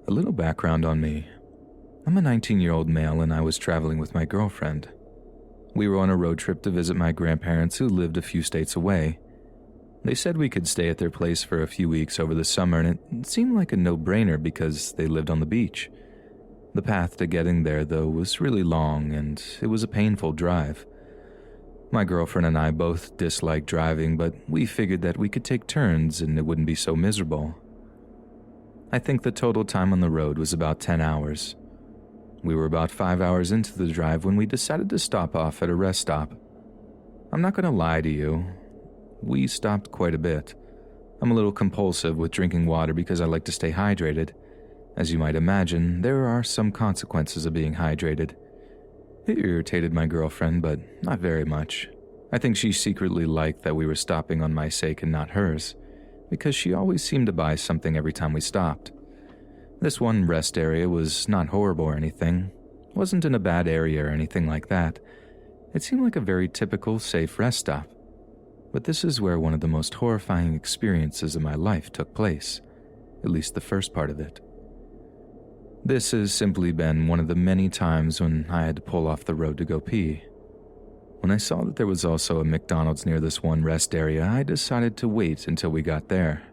A little background on me. I'm a 19-year-old male and I was traveling with my girlfriend. We were on a road trip to visit my grandparents who lived a few states away. They said we could stay at their place for a few weeks over the summer, and it seemed like a no-brainer because they lived on the beach. The path to getting there, though, was really long and it was a painful drive. My girlfriend and I both disliked driving, but we figured that we could take turns and it wouldn't be so miserable. I think the total time on the road was about 10 hours. We were about 5 hours into the drive when we decided to stop off at a rest stop. I'm not going to lie to you. We stopped quite a bit. I'm a little compulsive with drinking water because I like to stay hydrated. As you might imagine, there are some consequences of being hydrated. It irritated my girlfriend, but not very much. I think she secretly liked that we were stopping on my sake and not hers, because she always seemed to buy something every time we stopped. This one rest area was not horrible or anything. Wasn't in a bad area or anything like that. It seemed like a very typical, safe rest stop. But this is where one of the most horrifying experiences of my life took place, at least the first part of it. This has simply been one of the many times when I had to pull off the road to go pee. When I saw that there was also a McDonald's near this one rest area, I decided to wait until we got there.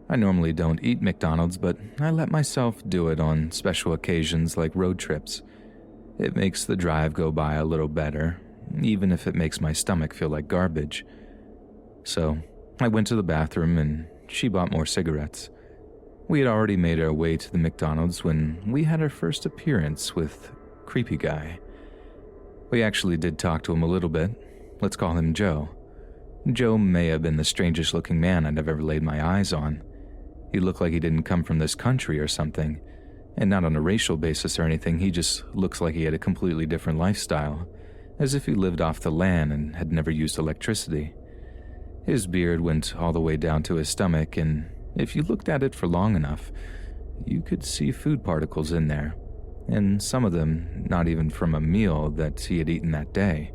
I normally don't eat McDonald's, but I let myself do it on special occasions like road trips. It makes the drive go by a little better, even if it makes my stomach feel like garbage. So, I went to the bathroom and she bought more cigarettes. We had already made our way to the McDonald's when we had our first appearance with Creepy Guy. We actually did talk to him a little bit. Let's call him Joe. Joe may have been the strangest looking man I'd ever laid my eyes on. He looked like he didn't come from this country or something, and not on a racial basis or anything. He just looks like he had a completely different lifestyle, as if he lived off the land and had never used electricity. His beard went all the way down to his stomach, and if you looked at it for long enough, you could see food particles in there, and some of them not even from a meal that he had eaten that day.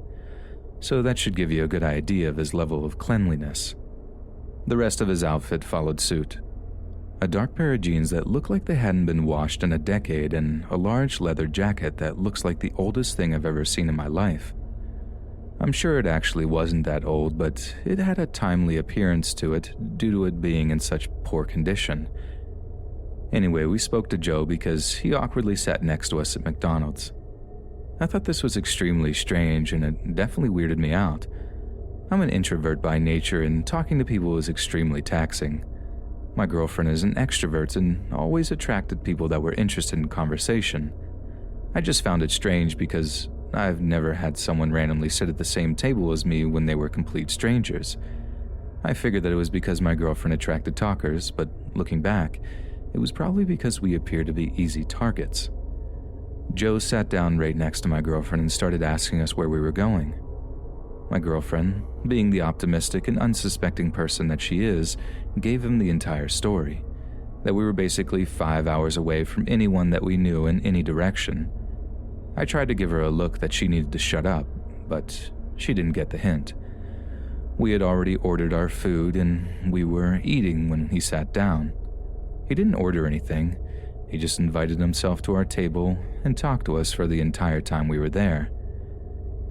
So that should give you a good idea of his level of cleanliness. The rest of his outfit followed suit. A dark pair of jeans that looked like they hadn't been washed in a decade, and a large leather jacket that looks like the oldest thing I've ever seen in my life. I'm sure it actually wasn't that old, but it had a timely appearance to it due to it being in such poor condition. Anyway, we spoke to Joe because he awkwardly sat next to us at McDonald's. I thought this was extremely strange, and it definitely weirded me out. I'm an introvert by nature, and talking to people is extremely taxing. My girlfriend is an extrovert and always attracted people that were interested in conversation. I just found it strange because I've never had someone randomly sit at the same table as me when they were complete strangers. I figured that it was because my girlfriend attracted talkers, but looking back, it was probably because we appeared to be easy targets. Joe sat down right next to my girlfriend and started asking us where we were going. My girlfriend, being the optimistic and unsuspecting person that she is, gave him the entire story, that we were basically 5 hours away from anyone that we knew in any direction. I tried to give her a look that she needed to shut up, but she didn't get the hint. We had already ordered our food and we were eating when he sat down. He didn't order anything. He just invited himself to our table and talked to us for the entire time we were there.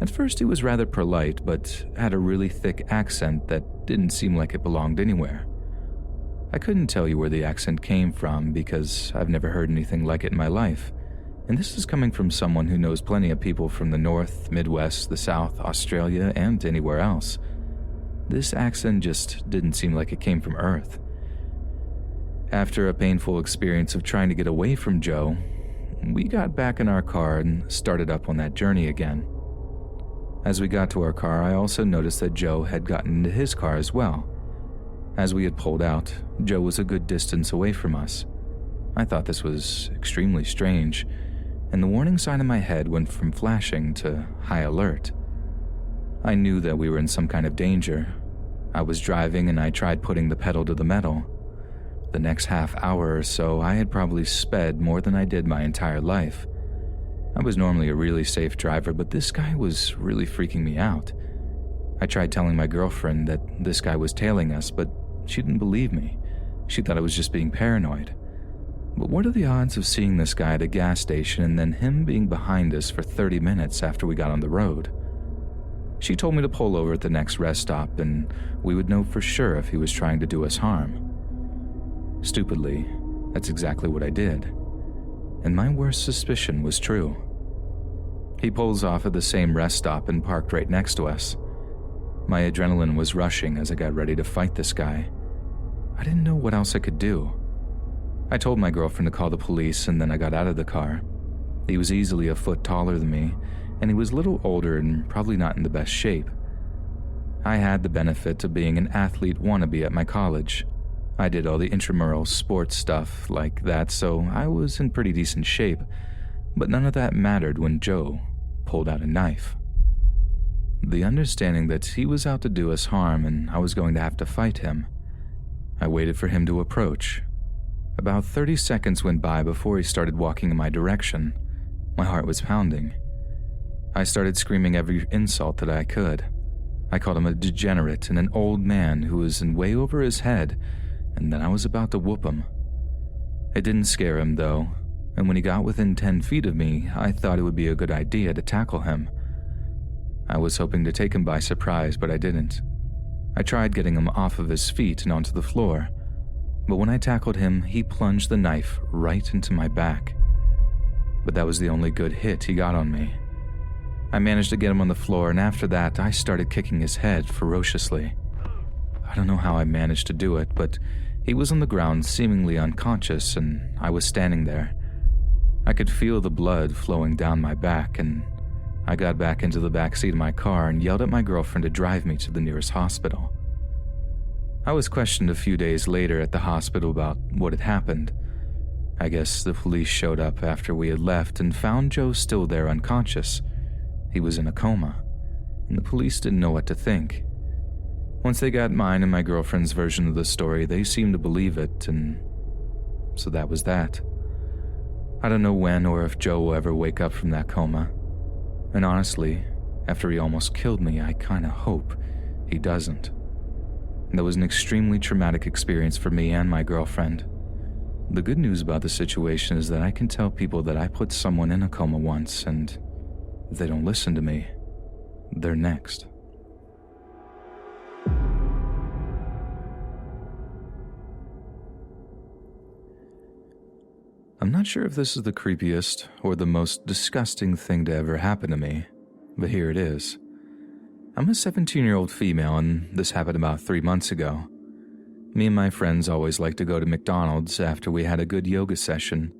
At first he was rather polite, but had a really thick accent that didn't seem like it belonged anywhere. I couldn't tell you where the accent came from because I've never heard anything like it in my life, and this is coming from someone who knows plenty of people from the North, Midwest, the South, Australia, and anywhere else. This accent just didn't seem like it came from Earth. After a painful experience of trying to get away from Joe, we got back in our car and started up on that journey again. As we got to our car, I also noticed that Joe had gotten into his car as well. As we had pulled out, Joe was a good distance away from us. I thought this was extremely strange, and the warning sign in my head went from flashing to high alert. I knew that we were in some kind of danger. I was driving and I tried putting the pedal to the metal. The next half hour or so, I had probably sped more than I did my entire life. I was normally a really safe driver, but this guy was really freaking me out. I tried telling my girlfriend that this guy was tailing us, but she didn't believe me. She thought I was just being paranoid. But what are the odds of seeing this guy at a gas station and then him being behind us for 30 minutes after we got on the road? She told me to pull over at the next rest stop and we would know for sure if he was trying to do us harm. Stupidly, that's exactly what I did. And my worst suspicion was true. He pulls off at the same rest stop and parked right next to us. My adrenaline was rushing as I got ready to fight this guy. I didn't know what else I could do. I told my girlfriend to call the police and then I got out of the car. He was easily a foot taller than me, and he was a little older and probably not in the best shape. I had the benefit of being an athlete wannabe at my college. I did all the intramural sports stuff like that, so I was in pretty decent shape, but none of that mattered when Joe pulled out a knife. The understanding that he was out to do us harm and I was going to have to fight him. I waited for him to approach. About 30 seconds went by before he started walking in my direction. My heart was pounding. I started screaming every insult that I could. I called him a degenerate and an old man who was in way over his head, and then I was about to whoop him. It didn't scare him, though, and when he got within 10 feet of me, I thought it would be a good idea to tackle him. I was hoping to take him by surprise, but I didn't. I tried getting him off of his feet and onto the floor, but when I tackled him, he plunged the knife right into my back. But that was the only good hit he got on me. I managed to get him on the floor, and after that, I started kicking his head ferociously. I don't know how I managed to do it, but he was on the ground seemingly unconscious, and I was standing there. I could feel the blood flowing down my back, and I got back into the back seat of my car and yelled at my girlfriend to drive me to the nearest hospital. I was questioned a few days later at the hospital about what had happened. I guess the police showed up after we had left and found Joe still there unconscious. He was in a coma, and the police didn't know what to think. Once they got mine and my girlfriend's version of the story, they seemed to believe it, and so that was that. I don't know when or if Joe will ever wake up from that coma. And honestly, after he almost killed me, I kinda hope he doesn't. That was an extremely traumatic experience for me and my girlfriend. The good news about the situation is that I can tell people that I put someone in a coma once, and if they don't listen to me, they're next. I'm not sure if this is the creepiest or the most disgusting thing to ever happen to me, but here it is. I'm a 17-year-old female, and this happened about 3 months ago. Me and my friends always liked to go to McDonald's after we had a good yoga session.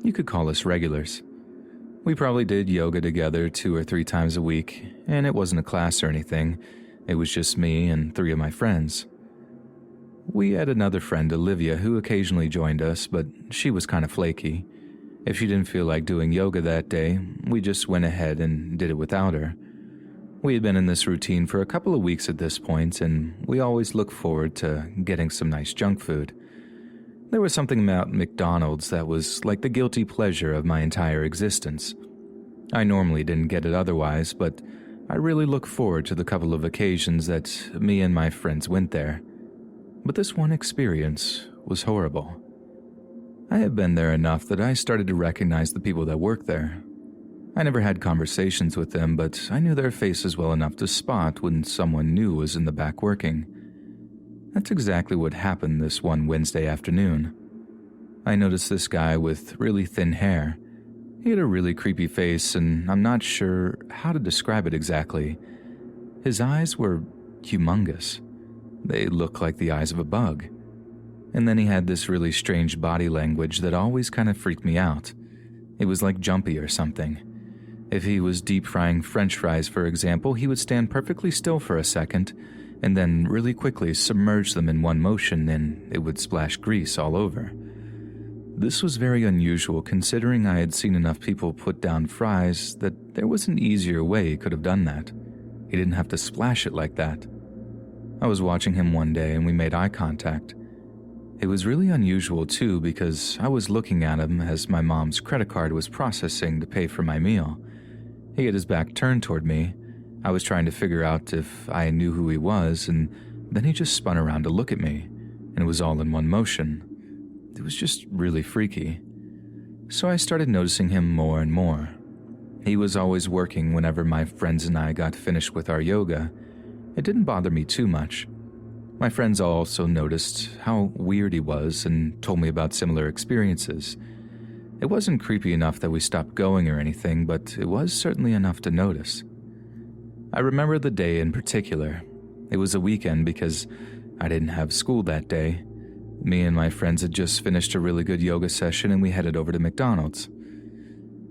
You could call us regulars. We probably did yoga together 2 or 3 times a week, and it wasn't a class or anything. It was just me and 3 of my friends. We had another friend, Olivia, who occasionally joined us, but she was kind of flaky. If she didn't feel like doing yoga that day, we just went ahead and did it without her. We had been in this routine for a couple of weeks at this point, and we always looked forward to getting some nice junk food. There was something about McDonald's that was like the guilty pleasure of my entire existence. I normally didn't get it otherwise, but I really looked forward to the couple of occasions that me and my friends went there. But this one experience was horrible. I had been there enough that I started to recognize the people that worked there. I never had conversations with them, but I knew their faces well enough to spot when someone new was in the back working. That's exactly what happened this one Wednesday afternoon. I noticed this guy with really thin hair. He had a really creepy face, and I'm not sure how to describe it exactly. His eyes were humongous. They looked like the eyes of a bug. And then he had this really strange body language that always kind of freaked me out. It was like jumpy or something. If he was deep frying French fries, for example, he would stand perfectly still for a second, and then really quickly submerge them in one motion, and it would splash grease all over. This was very unusual considering I had seen enough people put down fries that there was an easier way he could have done that. He didn't have to splash it like that. I was watching him one day and we made eye contact. It was really unusual too because I was looking at him as my mom's credit card was processing to pay for my meal. He had his back turned toward me. I was trying to figure out if I knew who he was, and then he just spun around to look at me, and it was all in one motion. It was just really freaky. So I started noticing him more and more. He was always working whenever my friends and I got finished with our yoga. It didn't bother me too much. My friends also noticed how weird he was and told me about similar experiences. It wasn't creepy enough that we stopped going or anything, but it was certainly enough to notice. I remember the day in particular. It was a weekend because I didn't have school that day. Me and my friends had just finished a really good yoga session and we headed over to McDonald's.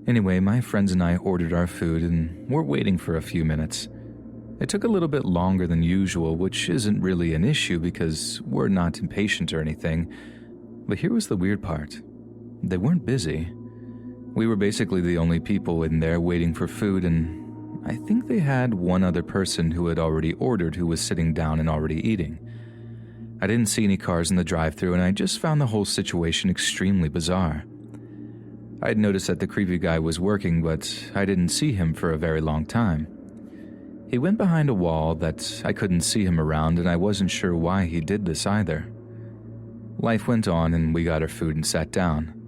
Anyway, my friends and I ordered our food and were waiting for a few minutes. It took a little bit longer than usual, which isn't really an issue because we're not impatient or anything. But here was the weird part. They weren't busy. We were basically the only people in there waiting for food, and I think they had one other person who had already ordered who was sitting down and already eating. I didn't see any cars in the drive-thru, and I just found the whole situation extremely bizarre. I had noticed that the creepy guy was working, but I didn't see him for a very long time. He went behind a wall that I couldn't see him around, and I wasn't sure why he did this either. Life went on, and we got our food and sat down.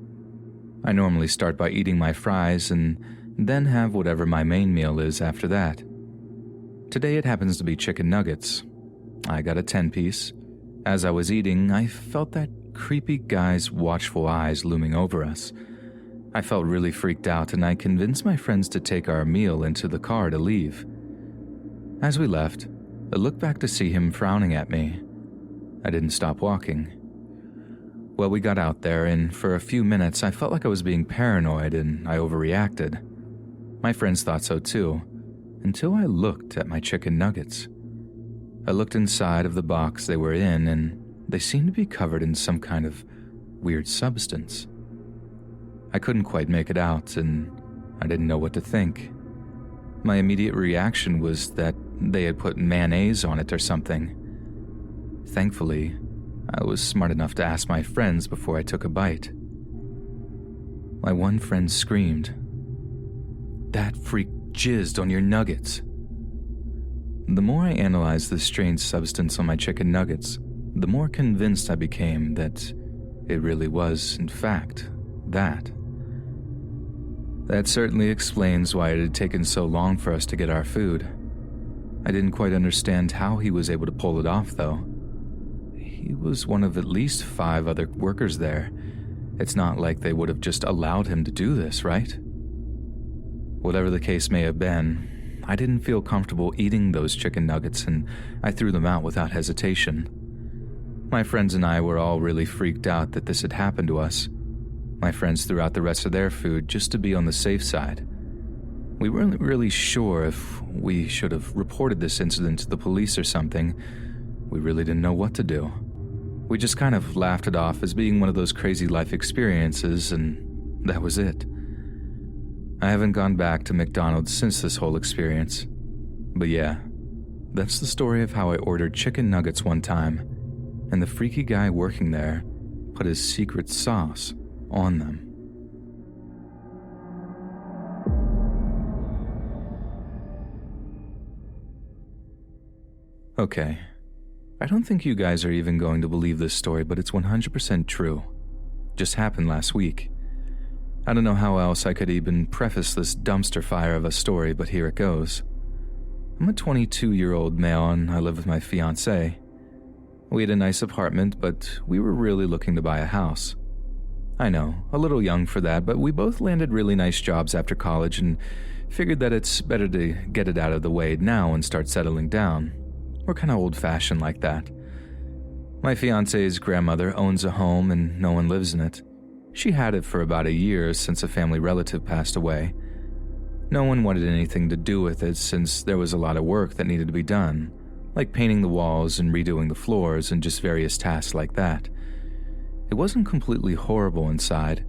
I normally start by eating my fries and then have whatever my main meal is after that. Today it happens to be chicken nuggets. I got a 10-piece. As I was eating, I felt that creepy guy's watchful eyes looming over us. I felt really freaked out, and I convinced my friends to take our meal into the car to leave. As we left, I looked back to see him frowning at me. I didn't stop walking. Well, we got out there, and for a few minutes I felt like I was being paranoid and I overreacted. My friends thought so too, until I looked at my chicken nuggets. I looked inside of the box they were in, and they seemed to be covered in some kind of weird substance. I couldn't quite make it out, and I didn't know what to think. My immediate reaction was that they had put mayonnaise on it or something. Thankfully, I was smart enough to ask my friends before I took a bite. My one friend screamed, "That freak jizzed on your nuggets." The more I analyzed this strange substance on my chicken nuggets, the more convinced I became that it really was, in fact, that. That certainly explains why it had taken so long for us to get our food. I didn't quite understand how he was able to pull it off, though. He was one of at least 5 other workers there. It's not like they would have just allowed him to do this, right? Whatever the case may have been, I didn't feel comfortable eating those chicken nuggets, and I threw them out without hesitation. My friends and I were all really freaked out that this had happened to us. My friends threw out the rest of their food just to be on the safe side. We weren't really sure if we should have reported this incident to the police or something. We really didn't know what to do. We just kind of laughed it off as being one of those crazy life experiences, and that was it. I haven't gone back to McDonald's since this whole experience. But yeah, that's the story of how I ordered chicken nuggets one time, and the freaky guy working there put his secret sauce on them. Okay, I don't think you guys are even going to believe this story, but it's 100% true. Just happened last week. I don't know how else I could even preface this dumpster fire of a story, but here it goes. I'm a 22-year-old male and I live with my fiancée. We had a nice apartment, but we were really looking to buy a house. I know, a little young for that, but we both landed really nice jobs after college and figured that it's better to get it out of the way now and start settling down. We're kind of old-fashioned like that. My fiancé's grandmother owns a home and no one lives in it. She had it for about a year since a family relative passed away. No one wanted anything to do with it since there was a lot of work that needed to be done, like painting the walls and redoing the floors and just various tasks like that. It wasn't completely horrible inside,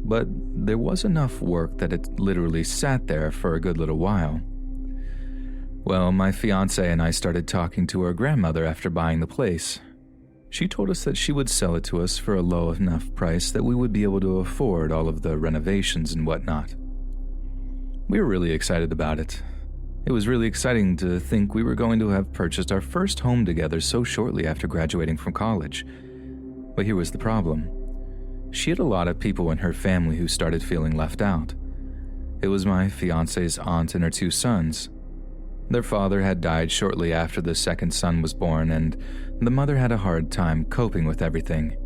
but there was enough work that it literally sat there for a good little while. Well, my fiancé and I started talking to her grandmother after buying the place. She told us that she would sell it to us for a low enough price that we would be able to afford all of the renovations and whatnot. We were really excited about it. It was really exciting to think we were going to have purchased our first home together so shortly after graduating from college. But here was the problem. She had a lot of people in her family who started feeling left out. It was my fiance's aunt and her 2 sons. Their father had died shortly after the second son was born, and the mother had a hard time coping with everything.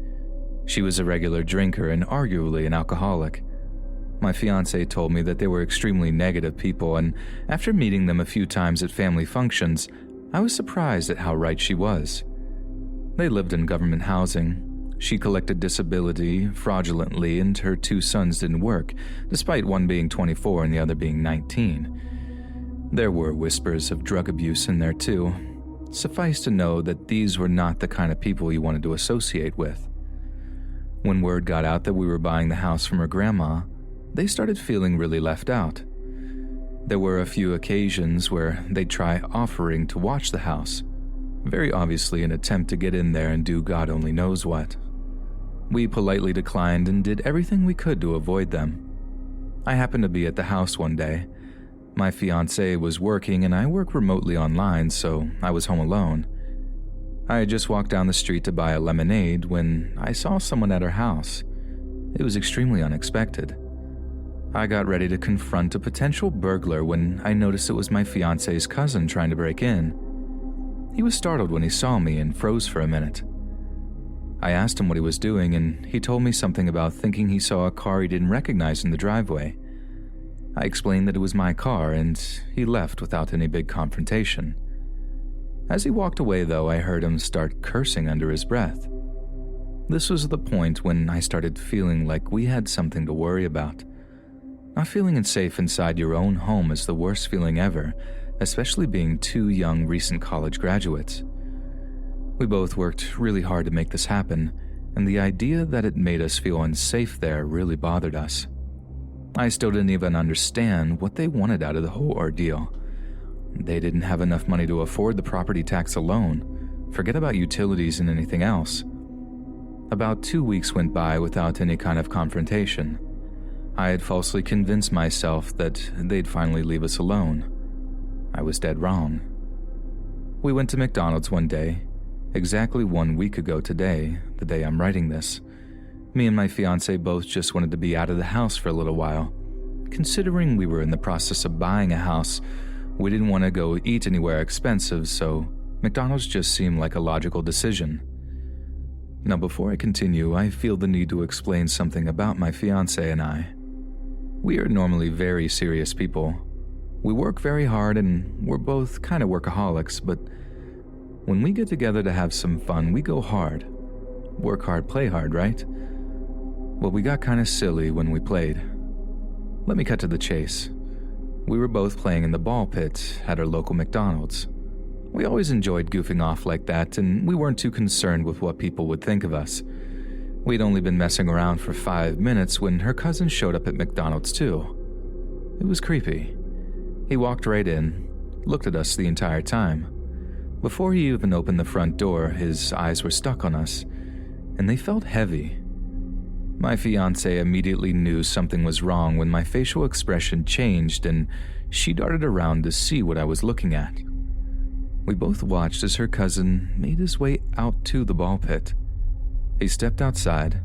She was a regular drinker and arguably an alcoholic. My fiance told me that they were extremely negative people, and after meeting them a few times at family functions, I was surprised at how right she was. They lived in government housing. She collected disability fraudulently, and her 2 sons didn't work, despite one being 24 and the other being 19. There were whispers of drug abuse in there too. Suffice to know that these were not the kind of people you wanted to associate with. When word got out that we were buying the house from her grandma, they started feeling really left out. There were a few occasions where they'd try offering to watch the house, very obviously an attempt to get in there and do God only knows what. We politely declined and did everything we could to avoid them. I happened to be at the house one day. My fiancé was working and I work remotely online, so I was home alone. I had just walked down the street to buy a lemonade when I saw someone at her house. It was extremely unexpected. I got ready to confront a potential burglar when I noticed it was my fiancé's cousin trying to break in. He was startled when he saw me and froze for a minute. I asked him what he was doing, and he told me something about thinking he saw a car he didn't recognize in the driveway. I explained that it was my car, and he left without any big confrontation. As he walked away, though, I heard him start cursing under his breath. This was the point when I started feeling like we had something to worry about. Not feeling safe inside your own home is the worst feeling ever, especially being 2 young recent college graduates. We both worked really hard to make this happen, and the idea that it made us feel unsafe there really bothered us. I still didn't even understand what they wanted out of the whole ordeal. They didn't have enough money to afford the property tax alone. Forget about utilities and anything else. About 2 weeks went by without any kind of confrontation. I had falsely convinced myself that they'd finally leave us alone. I was dead wrong. We went to McDonald's one day, exactly 1 week ago today, the day I'm writing this. Me and my fiancé both just wanted to be out of the house for a little while. Considering we were in the process of buying a house, we didn't want to go eat anywhere expensive, so McDonald's just seemed like a logical decision. Now, before I continue, I feel the need to explain something about my fiancé and I. We are normally very serious people. We work very hard and we're both kind of workaholics, but when we get together to have some fun, we go hard. Work hard, play hard, right? Well, we got kind of silly when we played. Let me cut to the chase. We were both playing in the ball pit at our local McDonald's. We always enjoyed goofing off like that, and we weren't too concerned with what people would think of us. We'd only been messing around for 5 minutes when her cousin showed up at McDonald's too. It was creepy. He walked right in, looked at us the entire time. Before he even opened the front door, his eyes were stuck on us, and they felt heavy. My fiancée immediately knew something was wrong when my facial expression changed and she darted around to see what I was looking at. We both watched as her cousin made his way out to the ball pit. He stepped outside.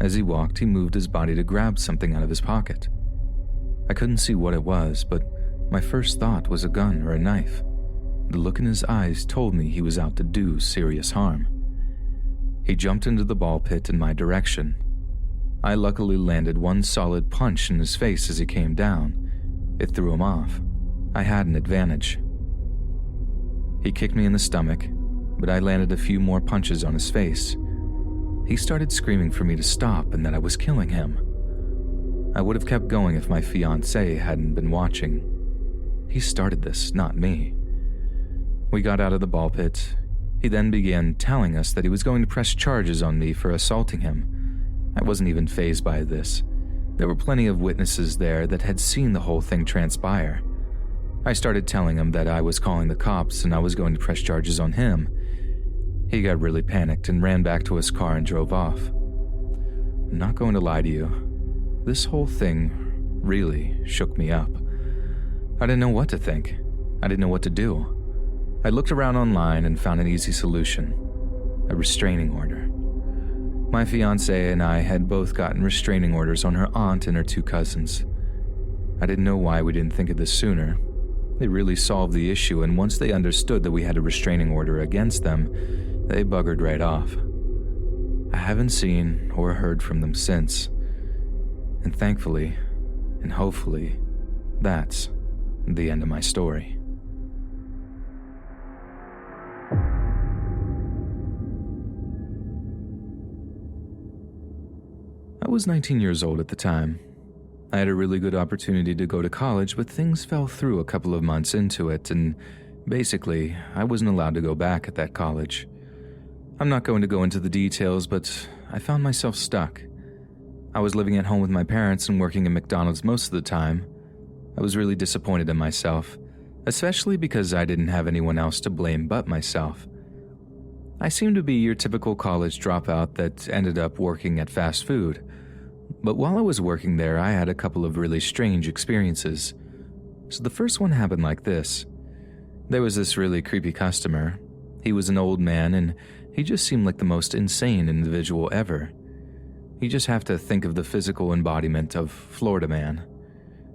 As he walked, he moved his body to grab something out of his pocket. I couldn't see what it was, but my first thought was a gun or a knife. The look in his eyes told me he was out to do serious harm. He jumped into the ball pit in my direction. I luckily landed one solid punch in his face as he came down. It threw him off. I had an advantage. He kicked me in the stomach, but I landed a few more punches on his face. He started screaming for me to stop and that I was killing him. I would have kept going if my fiancée hadn't been watching. He started this, not me. We got out of the ball pit. He then began telling us that he was going to press charges on me for assaulting him. I wasn't even fazed by this. There were plenty of witnesses there that had seen the whole thing transpire. I started telling him that I was calling the cops and I was going to press charges on him. He got really panicked and ran back to his car and drove off. I'm not going to lie to you. This whole thing really shook me up. I didn't know what to think. I didn't know what to do. I looked around online and found an easy solution: a restraining order. My fiancée and I had both gotten restraining orders on her aunt and her two cousins. I didn't know why we didn't think of this sooner. They really solved the issue, and once they understood that we had a restraining order against them, they buggered right off. I haven't seen or heard from them since. And thankfully, and hopefully, that's the end of my story. I was 19 years old at the time. I had a really good opportunity to go to college, but things fell through a couple of months into it, and basically, I wasn't allowed to go back at that college. I'm not going to go into the details, but I found myself stuck. I was living at home with my parents and working at McDonald's most of the time. I was really disappointed in myself, especially because I didn't have anyone else to blame but myself. I seemed to be your typical college dropout that ended up working at fast food. But while I was working there, I had a couple of really strange experiences. So the first one happened like this. There was this really creepy customer. He was an old man, and he just seemed like the most insane individual ever. You just have to think of the physical embodiment of Florida man.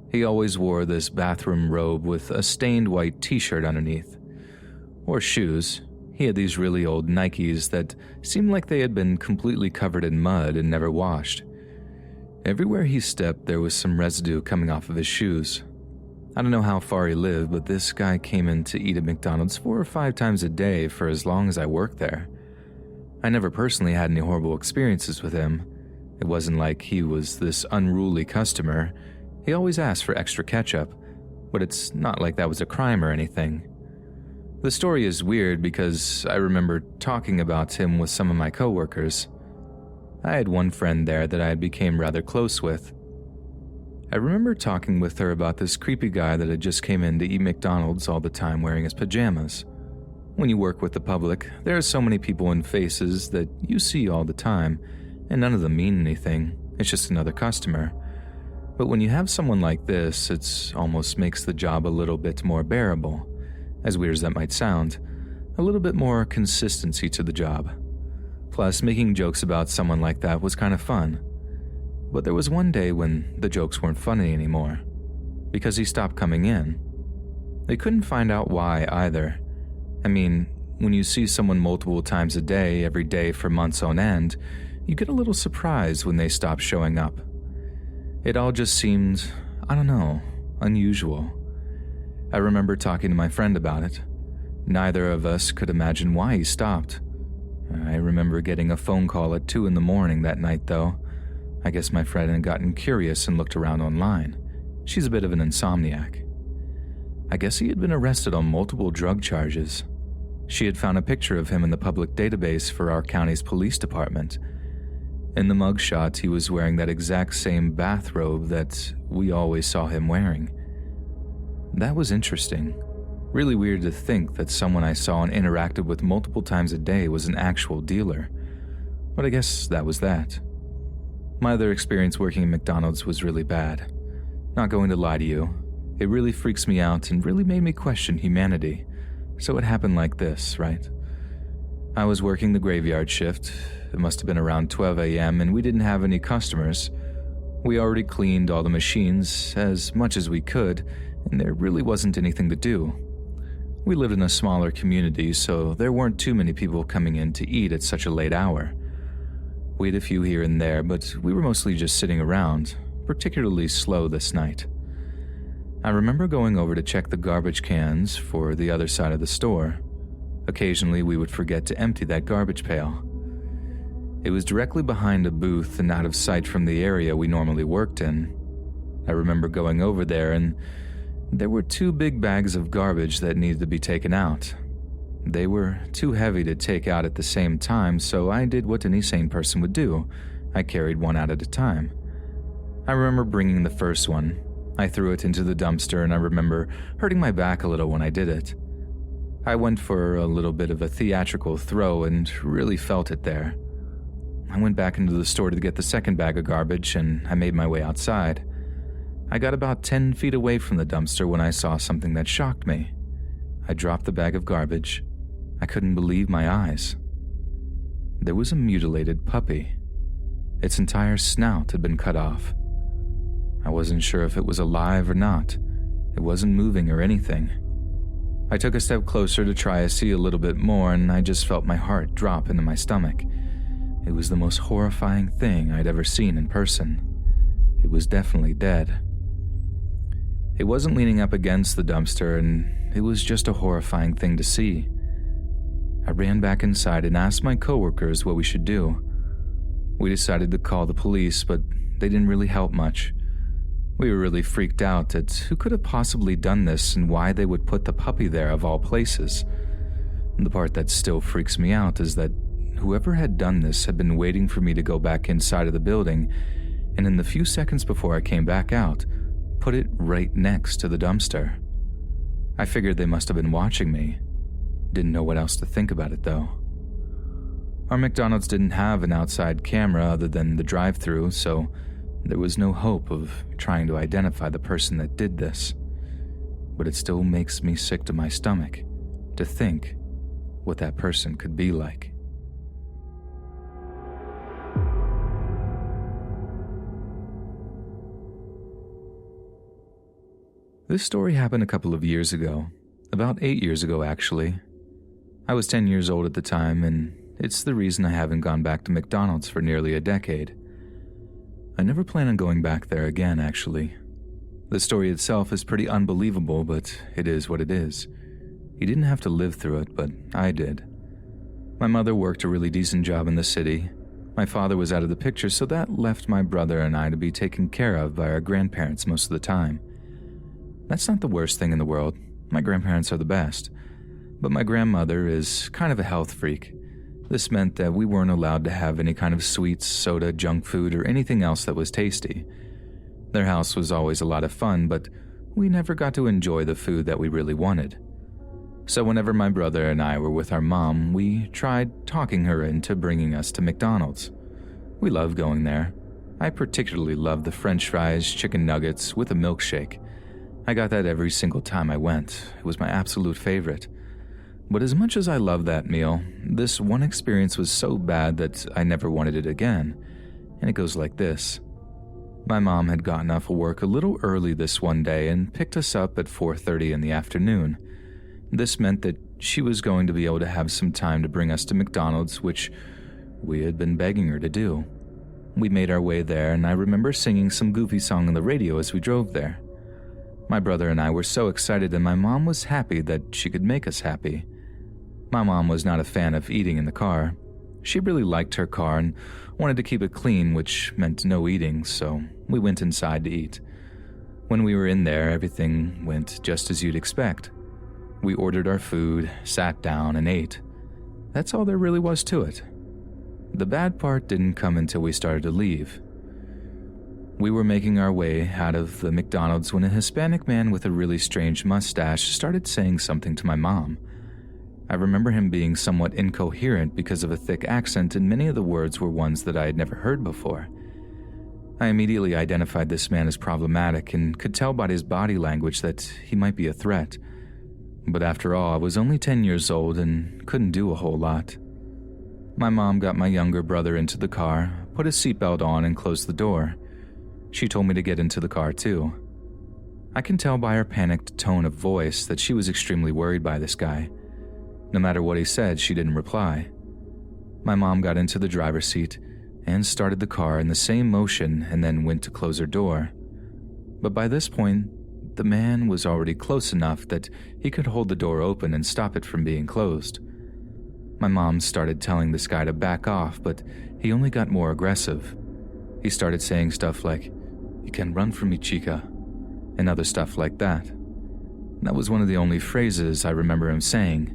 He always wore this bathroom robe with a stained white t-shirt underneath. Or shoes. He had these really old Nikes that seemed like they had been completely covered in mud and never washed. Everywhere he stepped, there was some residue coming off of his shoes. I don't know how far he lived, but this guy came in to eat at McDonald's 4 or 5 times a day for as long as I worked there. I never personally had any horrible experiences with him. It wasn't like he was this unruly customer. He always asked for extra ketchup, but it's not like that was a crime or anything. The story is weird because I remember talking about him with some of my coworkers. I had one friend there that I became rather close with. I remember talking with her about this creepy guy that had just came in to eat McDonald's all the time wearing his pajamas. When you work with the public, there are so many people and faces that you see all the time, and none of them mean anything. It's just another customer. But when you have someone like this, it almost makes the job a little bit more bearable. As weird as that might sound, a little bit more consistency to the job. Plus, making jokes about someone like that was kind of fun. But there was one day when the jokes weren't funny anymore, because he stopped coming in. They couldn't find out why either. I mean, when you see someone multiple times a day, every day for months on end, you get a little surprised when they stop showing up. It all just seemed, I don't know, unusual. I remember talking to my friend about it. Neither of us could imagine why he stopped. I remember getting a phone call at 2 a.m. that night, though. I guess my friend had gotten curious and looked around online. She's a bit of an insomniac. I guess he had been arrested on multiple drug charges. She had found a picture of him in the public database for our county's police department. In the mugshot, he was wearing that exact same bathrobe that we always saw him wearing. That was interesting. Really weird to think that someone I saw and interacted with multiple times a day was an actual dealer. But I guess that was that. My other experience working at McDonald's was really bad. Not going to lie to you, it really freaks me out and really made me question humanity. So it happened like this, right? I was working the graveyard shift. It must have been around 12 a.m. and we didn't have any customers. We already cleaned all the machines as much as we could, and there really wasn't anything to do. We lived in a smaller community, so there weren't too many people coming in to eat at such a late hour. We had a few here and there, but we were mostly just sitting around, particularly slow this night. I remember going over to check the garbage cans for the other side of the store. Occasionally, we would forget to empty that garbage pail. It was directly behind a booth and out of sight from the area we normally worked in. I remember going over there, and there were 2 big bags of garbage that needed to be taken out. They were too heavy to take out at the same time, so I did what any sane person would do. I carried one out at a time. I remember bringing the first one. I threw it into the dumpster, and I remember hurting my back a little when I did it. I went for a little bit of a theatrical throw and really felt it there. I went back into the store to get the second bag of garbage, and I made my way outside. I got about 10 feet away from the dumpster when I saw something that shocked me. I dropped the bag of garbage. I couldn't believe my eyes. There was a mutilated puppy Its entire snout had been cut off. I wasn't sure if it was alive or not. It wasn't moving or anything. I took a step closer to try to see a little bit more, and I just felt my heart drop into my stomach. It was the most horrifying thing I'd ever seen in person. It was definitely dead. It wasn't leaning up against the dumpster, and it was just a horrifying thing to see. I ran back inside and asked my coworkers what we should do. We decided to call the police, but they didn't really help much. We were really freaked out at who could have possibly done this and why they would put the puppy there of all places. The part that still freaks me out is that whoever had done this had been waiting for me to go back inside of the building, and in the few seconds before I came back out, put it right next to the dumpster. I figured they must have been watching me. Didn't know what else to think about it though. Our McDonald's didn't have an outside camera other than the drive-thru, so there was no hope of trying to identify the person that did this. But it still makes me sick to my stomach to think what that person could be like. This story happened a couple of years ago, about 8 years ago actually. I was 10 years old at the time, and it's the reason I haven't gone back to McDonald's for nearly a decade. I never plan on going back there again, actually. The story itself is pretty unbelievable, but it is what it is. You didn't have to live through it, but I did. My mother worked a really decent job in the city. My father was out of the picture, so that left my brother and I to be taken care of by our grandparents most of the time. That's not the worst thing in the world. My grandparents are the best. But my grandmother is kind of a health freak. This meant that we weren't allowed to have any kind of sweets, soda, junk food, or anything else that was tasty. Their house was always a lot of fun, but we never got to enjoy the food that we really wanted. So whenever my brother and I were with our mom, we tried talking her into bringing us to McDonald's. We loved going there. I particularly loved the French fries, chicken nuggets with a milkshake. I got that every single time I went. It was my absolute favorite. But as much as I loved that meal, this one experience was so bad that I never wanted it again. And it goes like this. My mom had gotten off of work a little early this one day and picked us up at 4:30 in the afternoon. This meant that she was going to be able to have some time to bring us to McDonald's, which we had been begging her to do. We made our way there, and I remember singing some goofy song on the radio as we drove there. My brother and I were so excited, and my mom was happy that she could make us happy. My mom was not a fan of eating in the car. She really liked her car and wanted to keep it clean, which meant no eating, so we went inside to eat. When we were in there, everything went just as you'd expect. We ordered our food, sat down, and ate. That's all there really was to it. The bad part didn't come until we started to leave. We were making our way out of the McDonald's when a Hispanic man with a really strange mustache started saying something to my mom. I remember him being somewhat incoherent because of a thick accent, and many of the words were ones that I had never heard before. I immediately identified this man as problematic and could tell by his body language that he might be a threat. But after all, I was only 10 years old and couldn't do a whole lot. My mom got my younger brother into the car, put his seatbelt on, and closed the door. She told me to get into the car too. I can tell by her panicked tone of voice that she was extremely worried by this guy. No matter what he said, she didn't reply. My mom got into the driver's seat and started the car in the same motion and then went to close her door. But by this point, the man was already close enough that he could hold the door open and stop it from being closed. My mom started telling this guy to back off, but he only got more aggressive. He started saying stuff like, "You can run from me, chica," and other stuff like that. That was one of the only phrases I remember him saying.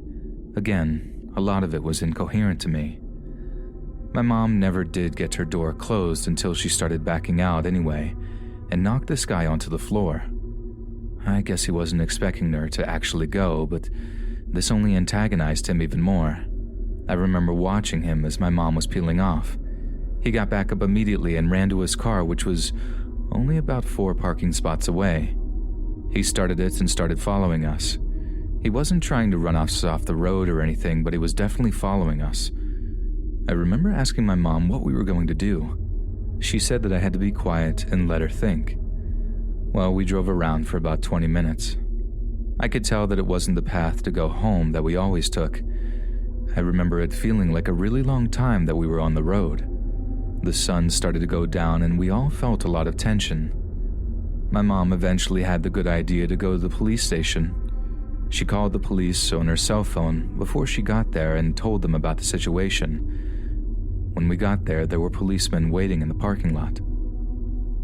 Again, a lot of it was incoherent to me. My mom never did get her door closed until she started backing out anyway, and knocked this guy onto the floor. I guess he wasn't expecting her to actually go, but this only antagonized him even more. I remember watching him as my mom was peeling off. He got back up immediately and ran to his car, which was only about 4 parking spots away. He started it and started following us. He wasn't trying to run us off the road or anything, but he was definitely following us. I remember asking my mom what we were going to do. She said that I had to be quiet and let her think. Well, we drove around for about 20 minutes. I could tell that it wasn't the path to go home that we always took. I remember it feeling like a really long time that we were on the road. The sun started to go down and we all felt a lot of tension. My mom eventually had the good idea to go to the police station. She called the police on her cell phone before she got there and told them about the situation. When we got there, there were policemen waiting in the parking lot.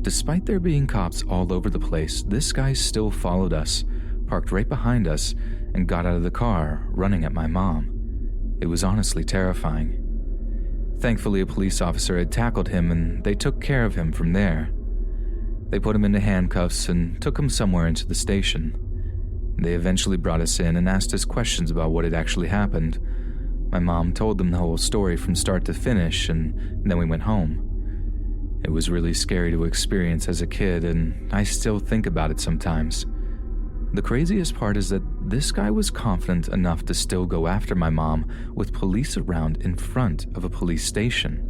Despite there being cops all over the place, this guy still followed us, parked right behind us, and got out of the car, running at my mom. It was honestly terrifying. Thankfully, a police officer had tackled him and they took care of him from there. They put him into handcuffs and took him somewhere into the station. They eventually brought us in and asked us questions about what had actually happened. My mom told them the whole story from start to finish, and then we went home. It was really scary to experience as a kid, and I still think about it sometimes. The craziest part is that this guy was confident enough to still go after my mom with police around in front of a police station.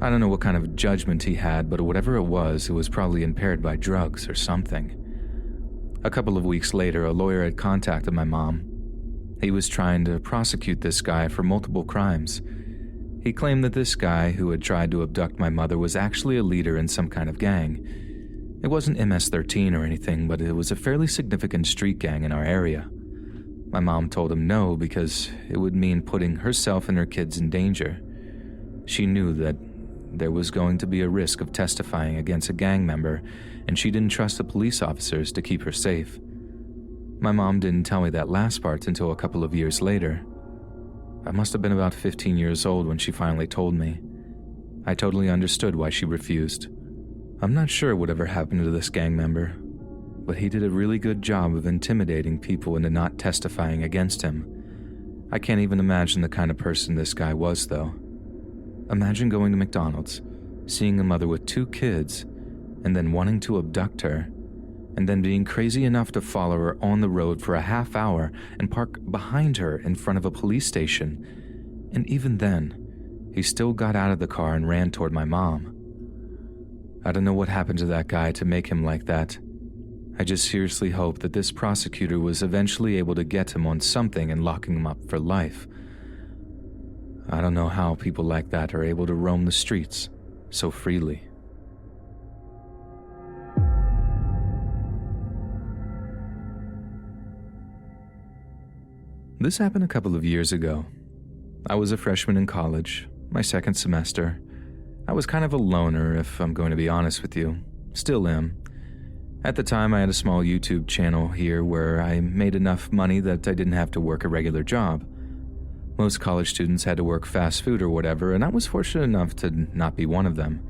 I don't know what kind of judgment he had, but whatever it was probably impaired by drugs or something. A couple of weeks later, a lawyer had contacted my mom. He was trying to prosecute this guy for multiple crimes. He claimed that this guy who had tried to abduct my mother was actually a leader in some kind of gang. It wasn't MS-13 or anything, but it was a fairly significant street gang in our area. My mom told him no because it would mean putting herself and her kids in danger. She knew that there was going to be a risk of testifying against a gang member, and she didn't trust the police officers to keep her safe. My mom didn't tell me that last part until a couple of years later. I must have been about 15 years old when she finally told me. I totally understood why she refused. I'm not sure whatever happened to this gang member, but he did a really good job of intimidating people into not testifying against him. I can't even imagine the kind of person this guy was, though. Imagine going to McDonald's, seeing a mother with 2 kids, and then wanting to abduct her, and then being crazy enough to follow her on the road for a half hour and park behind her in front of a police station. And even then, he still got out of the car and ran toward my mom. I don't know what happened to that guy to make him like that. I just seriously hope that this prosecutor was eventually able to get him on something and locking him up for life. I don't know how people like that are able to roam the streets so freely. This happened a couple of years ago. I was a freshman in college, my second semester. I was kind of a loner, if I'm going to be honest with you. Still am. At the time, I had a small YouTube channel here where I made enough money that I didn't have to work a regular job. Most college students had to work fast food or whatever, and I was fortunate enough to not be one of them.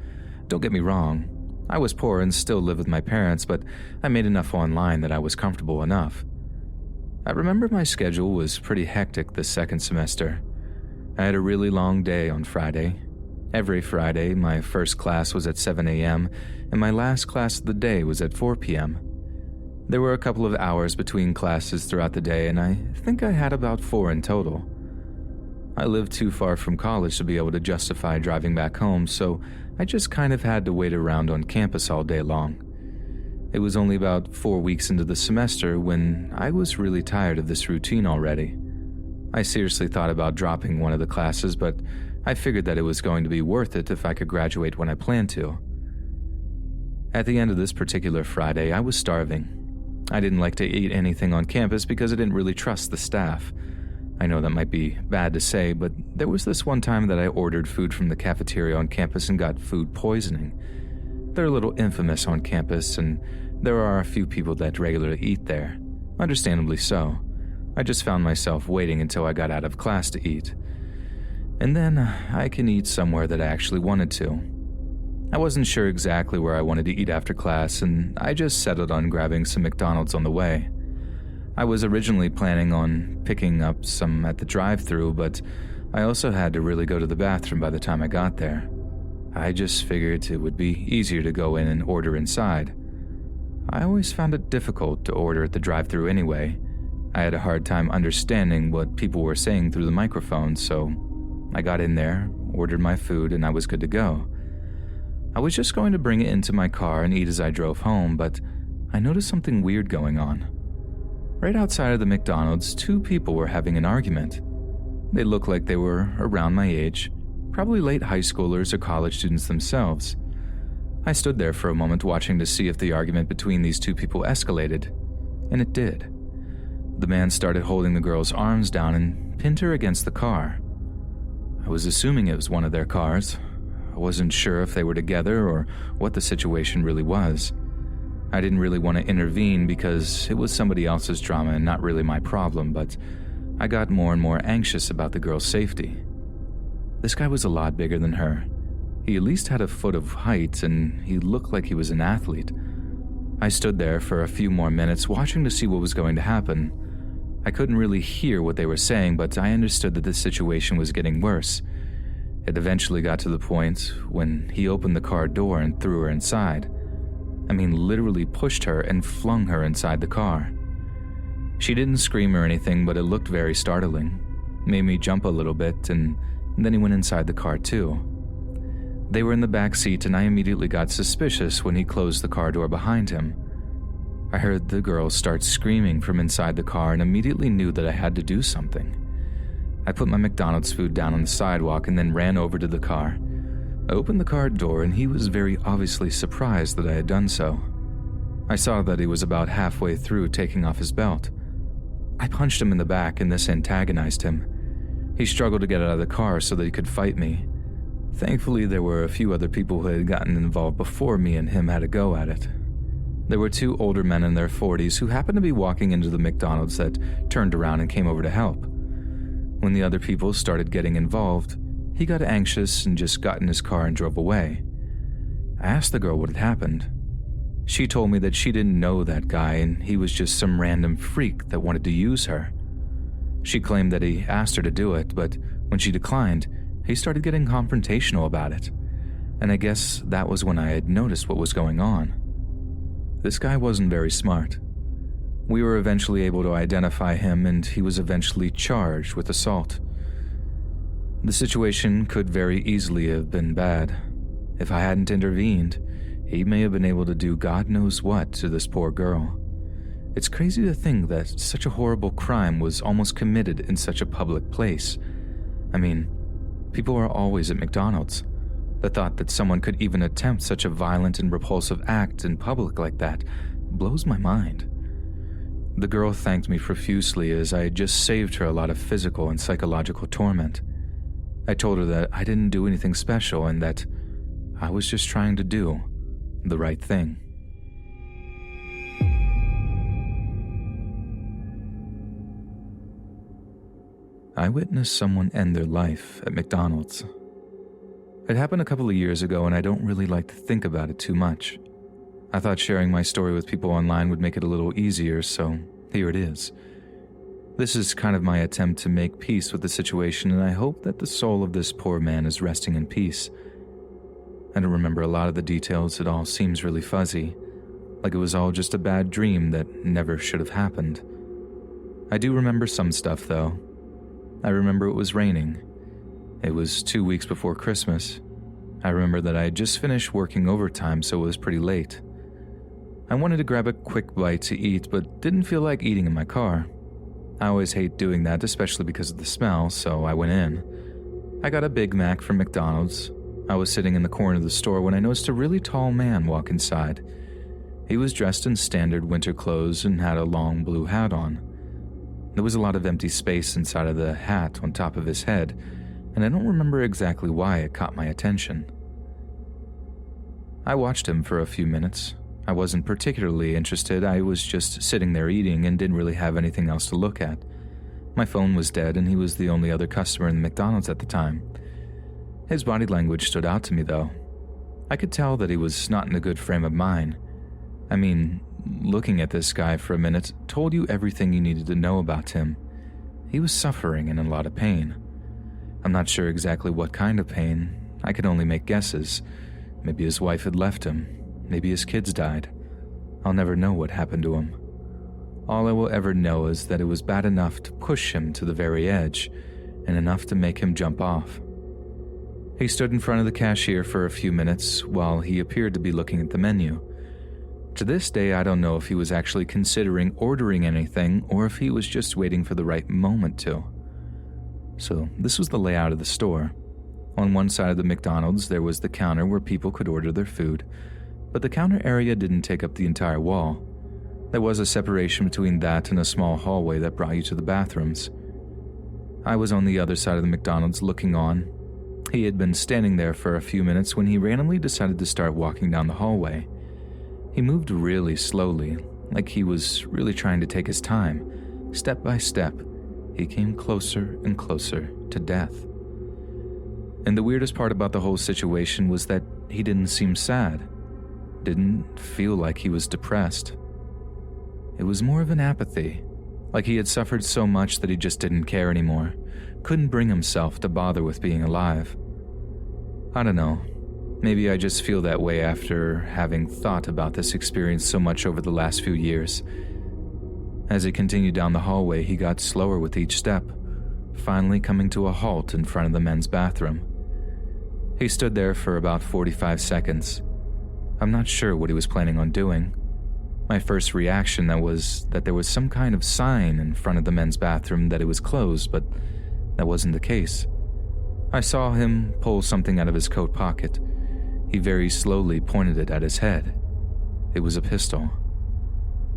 Don't get me wrong. I was poor and still lived with my parents, but I made enough online that I was comfortable enough. I remember my schedule was pretty hectic this second semester. I had a really long day on Friday. Every Friday, my first class was at 7 a.m., and my last class of the day was at 4 p.m. There were a couple of hours between classes throughout the day, and I think I had about 4 in total. I lived too far from college to be able to justify driving back home, so I just kind of had to wait around on campus all day long. It was only about 4 weeks into the semester when I was really tired of this routine already. I seriously thought about dropping one of the classes, but I figured that it was going to be worth it if I could graduate when I planned to. At the end of this particular Friday, I was starving. I didn't like to eat anything on campus because I didn't really trust the staff. I know that might be bad to say, but there was this one time that I ordered food from the cafeteria on campus and got food poisoning. They're a little infamous on campus, and there are a few people that regularly eat there. Understandably so. I just found myself waiting until I got out of class to eat. And then I can eat somewhere that I actually wanted to. I wasn't sure exactly where I wanted to eat after class, and I just settled on grabbing some McDonald's on the way. I was originally planning on picking up some at the drive-thru, but I also had to really go to the bathroom by the time I got there. I just figured it would be easier to go in and order inside. I always found it difficult to order at the drive-thru anyway. I had a hard time understanding what people were saying through the microphone, so I got in there, ordered my food, and I was good to go. I was just going to bring it into my car and eat as I drove home, but I noticed something weird going on. Right outside of the McDonald's, two people were having an argument. They looked like they were around my age, probably late high schoolers or college students themselves. I stood there for a moment watching to see if the argument between these two people escalated, and it did. The man started holding the girl's arms down and pinned her against the car. I was assuming it was one of their cars. I wasn't sure if they were together or what the situation really was. I didn't really want to intervene because it was somebody else's drama and not really my problem, but I got more and more anxious about the girl's safety. This guy was a lot bigger than her. He at least had a foot of height, and he looked like he was an athlete. I stood there for a few more minutes watching to see what was going to happen. I couldn't really hear what they were saying, but I understood that the situation was getting worse. It eventually got to the point when he opened the car door and threw her inside. I mean, literally pushed her and flung her inside the car. She didn't scream or anything, but it looked very startling. Made me jump a little bit, and then he went inside the car too. They were in the back seat, and I immediately got suspicious when he closed the car door behind him. I heard the girl start screaming from inside the car and immediately knew that I had to do something. I put my McDonald's food down on the sidewalk and then ran over to the car. I opened the car door, and he was very obviously surprised that I had done so. I saw that he was about halfway through taking off his belt. I punched him in the back, and this antagonized him. He struggled to get out of the car so that he could fight me. Thankfully, there were a few other people who had gotten involved before me and him had a go at it. There were two older men in their 40s who happened to be walking into the McDonald's that turned around and came over to help. When the other people started getting involved, he got anxious and just got in his car and drove away. I asked the girl what had happened. She told me that she didn't know that guy and he was just some random freak that wanted to use her. She claimed that he asked her to do it, but when she declined, he started getting confrontational about it, and I guess that was when I had noticed what was going on. This guy wasn't very smart. We were eventually able to identify him, and he was eventually charged with assault. The situation could very easily have been bad. If I hadn't intervened, he may have been able to do God knows what to this poor girl. It's crazy to think that such a horrible crime was almost committed in such a public place. I mean, people are always at McDonald's. The thought that someone could even attempt such a violent and repulsive act in public like that blows my mind. The girl thanked me profusely as I had just saved her a lot of physical and psychological torment. I told her that I didn't do anything special and that I was just trying to do the right thing. I witnessed someone end their life at McDonald's. It happened a couple of years ago, and I don't really like to think about it too much. I thought sharing my story with people online would make it a little easier, so here it is. This is kind of my attempt to make peace with the situation, and I hope that the soul of this poor man is resting in peace. I don't remember a lot of the details. It all seems really fuzzy, like it was all just a bad dream that never should have happened. I do remember some stuff, though. I remember it was raining. It was 2 weeks before Christmas. I remember that I had just finished working overtime, so it was pretty late. I wanted to grab a quick bite to eat, but didn't feel like eating in my car. I always hate doing that, especially because of the smell, so I went in. I got a Big Mac from McDonald's. I was sitting in the corner of the store when I noticed a really tall man walk inside. He was dressed in standard winter clothes and had a long blue hat on. There was a lot of empty space inside of the hat on top of his head, and I don't remember exactly why it caught my attention. I watched him for a few minutes. I wasn't particularly interested. I was just sitting there eating and didn't really have anything else to look at. My phone was dead, and he was the only other customer in the McDonald's at the time. His body language stood out to me, though. I could tell that he was not in a good frame of mind. I mean, looking at this guy for a minute told you everything you needed to know about him. He was suffering and in a lot of pain. I'm not sure exactly what kind of pain. I could only make guesses. Maybe his wife had left him. Maybe his kids died. I'll never know what happened to him. All I will ever know is that it was bad enough to push him to the very edge, and enough to make him jump off. He stood in front of the cashier for a few minutes while he appeared to be looking at the menu. To this day, I don't know if he was actually considering ordering anything or if he was just waiting for the right moment to. So this was the layout of the store. On one side of the McDonald's, there was the counter where people could order their food, but the counter area didn't take up the entire wall. There was a separation between that and a small hallway that brought you to the bathrooms. I was on the other side of the McDonald's looking on. He had been standing there for a few minutes when he randomly decided to start walking down the hallway. He moved really slowly, like he was really trying to take his time. Step by step, he came closer and closer to death. And the weirdest part about the whole situation was that he didn't seem sad. Didn't feel like he was depressed. It was more of an apathy, like he had suffered so much that he just didn't care anymore, couldn't bring himself to bother with being alive. I don't know, maybe I just feel that way after having thought about this experience so much over the last few years. As he continued down the hallway, he got slower with each step, finally coming to a halt in front of the men's bathroom. He stood there for about 45 seconds. I'm not sure what he was planning on doing. My first reaction was that there was some kind of sign in front of the men's bathroom that it was closed, but that wasn't the case. I saw him pull something out of his coat pocket. He very slowly pointed it at his head. It was a pistol.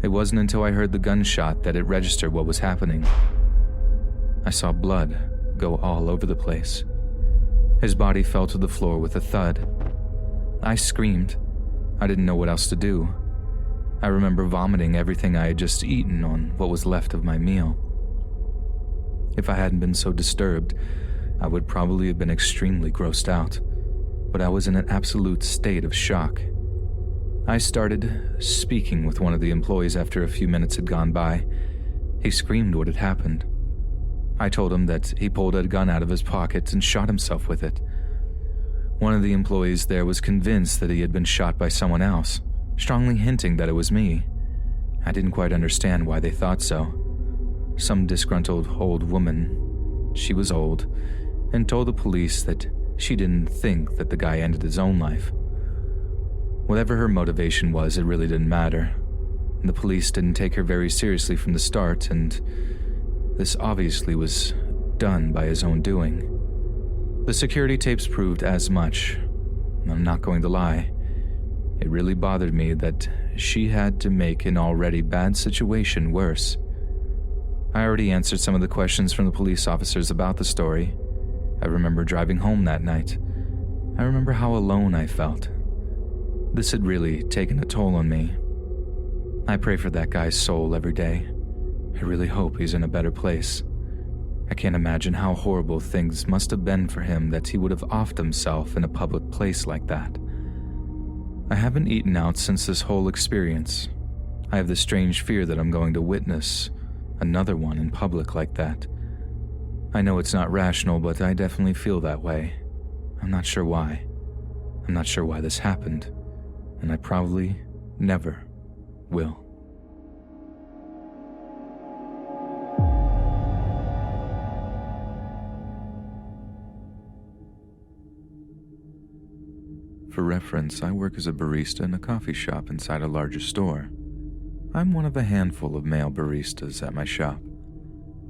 It wasn't until I heard the gunshot that it registered what was happening. I saw blood go all over the place. His body fell to the floor with a thud. I screamed. I didn't know what else to do. I remember vomiting everything I had just eaten on what was left of my meal. If I hadn't been so disturbed, I would probably have been extremely grossed out, but I was in an absolute state of shock. I started speaking with one of the employees after a few minutes had gone by. He screamed what had happened. I told him that he pulled a gun out of his pocket and shot himself with it. One of the employees there was convinced that he had been shot by someone else, strongly hinting that it was me. I didn't quite understand why they thought so. Some disgruntled old woman, she was old, and told the police that she didn't think that the guy ended his own life. Whatever her motivation was, it really didn't matter. The police didn't take her very seriously from the start, and this obviously was done by his own doing. The security tapes proved as much. I'm not going to lie. It really bothered me that she had to make an already bad situation worse. I already answered some of the questions from the police officers about the story. I remember driving home that night. I remember how alone I felt. This had really taken a toll on me. I pray for that guy's soul every day. I really hope he's in a better place. I can't imagine how horrible things must have been for him that he would have offed himself in a public place like that. I haven't eaten out since this whole experience. I have the strange fear that I'm going to witness another one in public like that. I know it's not rational, but I definitely feel that way. I'm not sure why. I'm not sure why this happened, and I probably never will. For reference, I work as a barista in a coffee shop inside a larger store. I'm one of a handful of male baristas at my shop.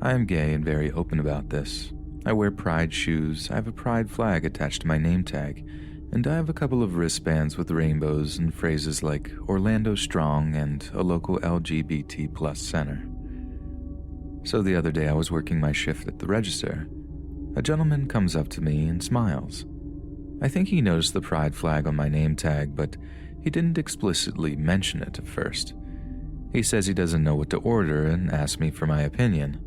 I am gay and very open about this. I wear pride shoes, I have a pride flag attached to my name tag, and I have a couple of wristbands with rainbows and phrases like Orlando Strong and a local LGBT plus center. So the other day I was working my shift at the register. A gentleman comes up to me and smiles. I think he noticed the pride flag on my name tag, but he didn't explicitly mention it at first. He says he doesn't know what to order and asks me for my opinion.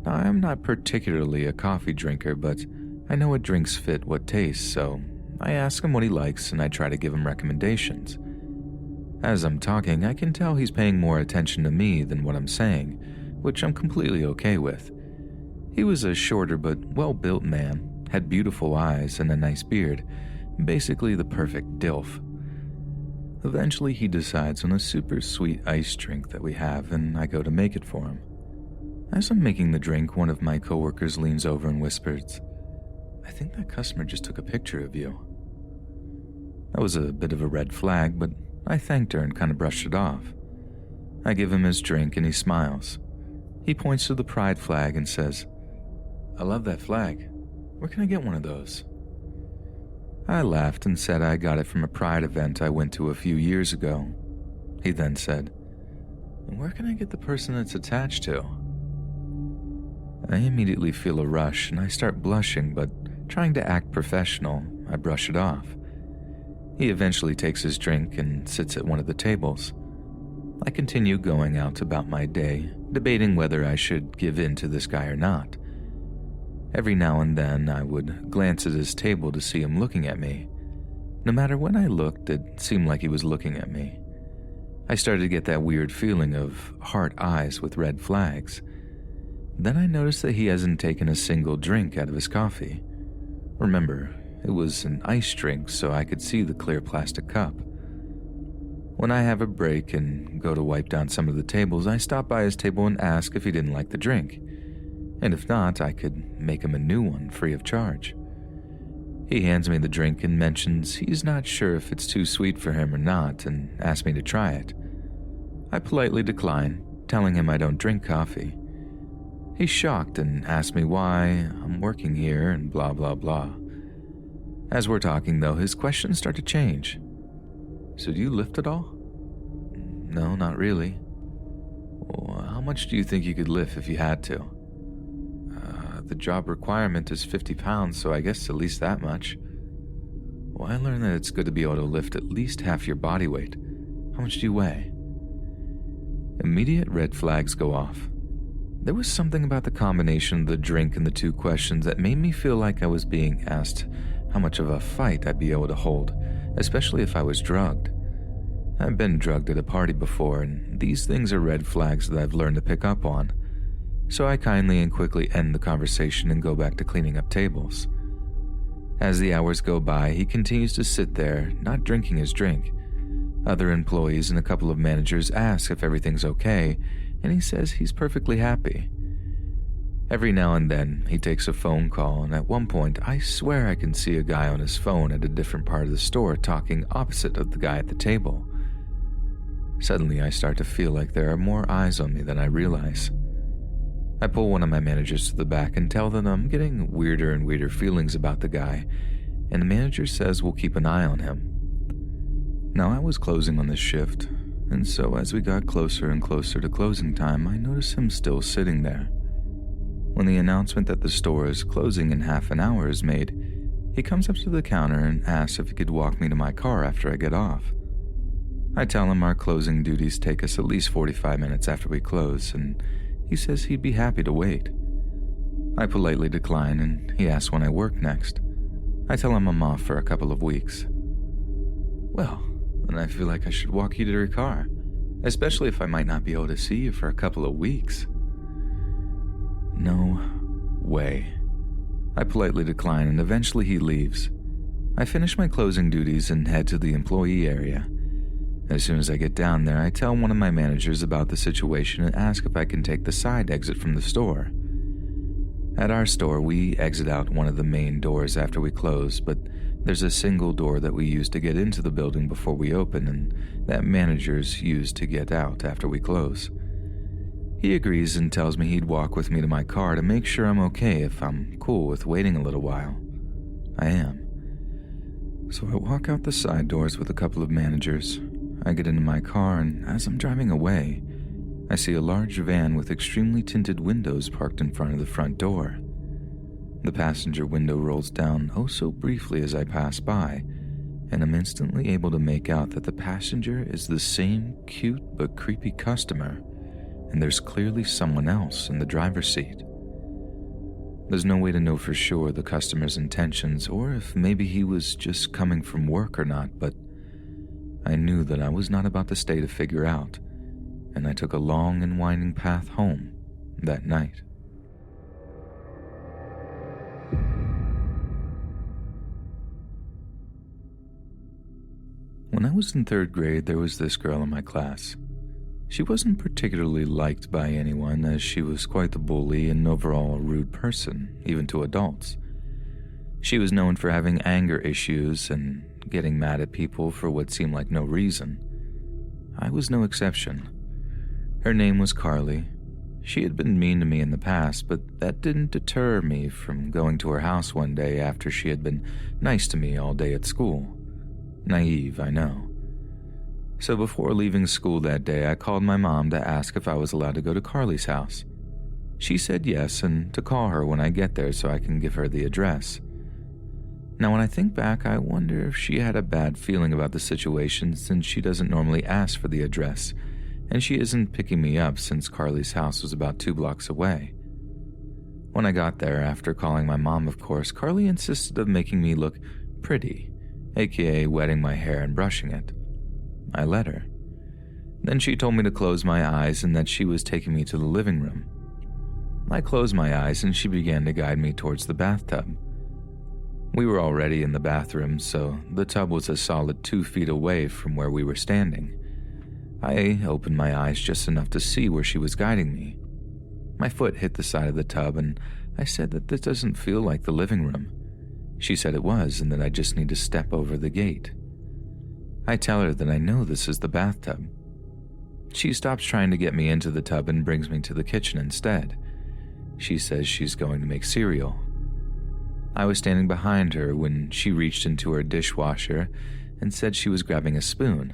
Now, I am not particularly a coffee drinker, but I know what drinks fit what tastes, so I ask him what he likes and I try to give him recommendations. As I'm talking, I can tell he's paying more attention to me than what I'm saying, which I'm completely okay with. He was a shorter but well-built man, had beautiful eyes and a nice beard, basically the perfect DILF. Eventually he decides on a super sweet iced drink that we have, and I go to make it for him. As I'm making the drink, one of my coworkers leans over and whispers, I think that customer just took a picture of you." That was a bit of a red flag, but I thanked her and kind of brushed it off. I give him his drink and he smiles. He points to the pride flag and says, "I love that flag. Where can I get one of those?" I laughed and said I got it from a pride event I went to a few years ago. He then said, "And where can I get the person it's attached to?" I immediately feel a rush and I start blushing, but trying to act professional, I brush it off. He eventually takes his drink and sits at one of the tables. I continue going out about my day, debating whether I should give in to this guy or not. Every now and then I would glance at his table to see him looking at me. No matter when I looked, it seemed like he was looking at me. I started to get that weird feeling of heart eyes with red flags. Then I noticed that he hasn't taken a single drink out of his coffee. Remember, it was an iced drink, so I could see the clear plastic cup. When I have a break and go to wipe down some of the tables, I stop by his table and ask if he didn't like the drink. And if not, I could make him a new one free of charge. He hands me the drink and mentions he's not sure if it's too sweet for him or not and asks me to try it. I politely decline, telling him I don't drink coffee. He's shocked and asks me why I'm working here and blah blah blah. As we're talking though, his questions start to change. "So do you lift at all?" "No, not really." "Well, how much do you think you could lift if you had to?" The job requirement is 50 pounds, so I guess at least that much." "Well, I learned that it's good to be able to lift at least half your body weight. How much do you weigh?" Immediate red flags go off. There was something about the combination of the drink and the two questions that made me feel like I was being asked how much of a fight I'd be able to hold, especially if I was drugged. I've been drugged at a party before, and these things are red flags that I've learned to pick up on. So I kindly and quickly end the conversation and go back to cleaning up tables. As the hours go by, he continues to sit there, not drinking his drink. Other employees and a couple of managers ask if everything's okay, and he says he's perfectly happy. Every now and then, he takes a phone call, and at one point, I swear I can see a guy on his phone at a different part of the store talking opposite of the guy at the table. Suddenly, I start to feel like there are more eyes on me than I realize. I pull one of my managers to the back and tell them I'm getting weirder and weirder feelings about the guy, and the manager says we'll keep an eye on him. Now, I was closing on this shift, and so as we got closer and closer to closing time, I noticed him still sitting there. When the announcement that the store is closing in half an hour is made, he comes up to the counter and asks if he could walk me to my car after I get off. I tell him our closing duties take us at least 45 minutes after we close, and he says he'd be happy to wait. I politely decline, and he asks when I work next. I tell him I'm off for a couple of weeks. "Well, then I feel like I should walk you to your car, especially if I might not be able to see you for a couple of weeks." "No way." I politely decline, and eventually he leaves. I finish my closing duties and head to the employee area. As soon as I get down there, I tell one of my managers about the situation and ask if I can take the side exit from the store. At our store, we exit out one of the main doors after we close, but there's a single door that we use to get into the building before we open, and that managers use to get out after we close. He agrees and tells me he'd walk with me to my car to make sure I'm okay if I'm cool with waiting a little while. I am. So I walk out the side doors with a couple of managers. I get into my car, and as I'm driving away, I see a large van with extremely tinted windows parked in front of the front door. The passenger window rolls down oh so briefly as I pass by, and I'm instantly able to make out that the passenger is the same cute but creepy customer, and there's clearly someone else in the driver's seat. There's no way to know for sure the customer's intentions or if maybe he was just coming from work or not, but I knew that I was not about to stay to figure out, and I took a long and winding path home that night. When I was in 3rd grade, there was this girl in my class. She wasn't particularly liked by anyone, as she was quite the bully and overall a rude person, even to adults. She was known for having anger issues and getting mad at people for what seemed like no reason. I was no exception. Her name was Carly. She had been mean to me in the past, but that didn't deter me from going to her house one day after she had been nice to me all day at school. Naive, I know. So before leaving school that day, I called my mom to ask if I was allowed to go to Carly's house. She said yes, and to call her when I get there so I can give her the address. Now, when I think back, I wonder if she had a bad feeling about the situation since she doesn't normally ask for the address, and she isn't picking me up since Carly's house was about 2 blocks away. When I got there, after calling my mom, of course, Carly insisted of making me look pretty, aka wetting my hair and brushing it. I let her. Then she told me to close my eyes and that she was taking me to the living room. I closed my eyes and she began to guide me towards the bathtub. We were already in the bathroom, so the tub was a solid 2 feet away from where we were standing. I opened my eyes just enough to see where she was guiding me. My foot hit the side of the tub and I said that this doesn't feel like the living room. She said it was and that I just need to step over the gate. I tell her that I know this is the bathtub. She stops trying to get me into the tub and brings me to the kitchen instead. She says she's going to make cereal. I was standing behind her when she reached into her dishwasher and said she was grabbing a spoon.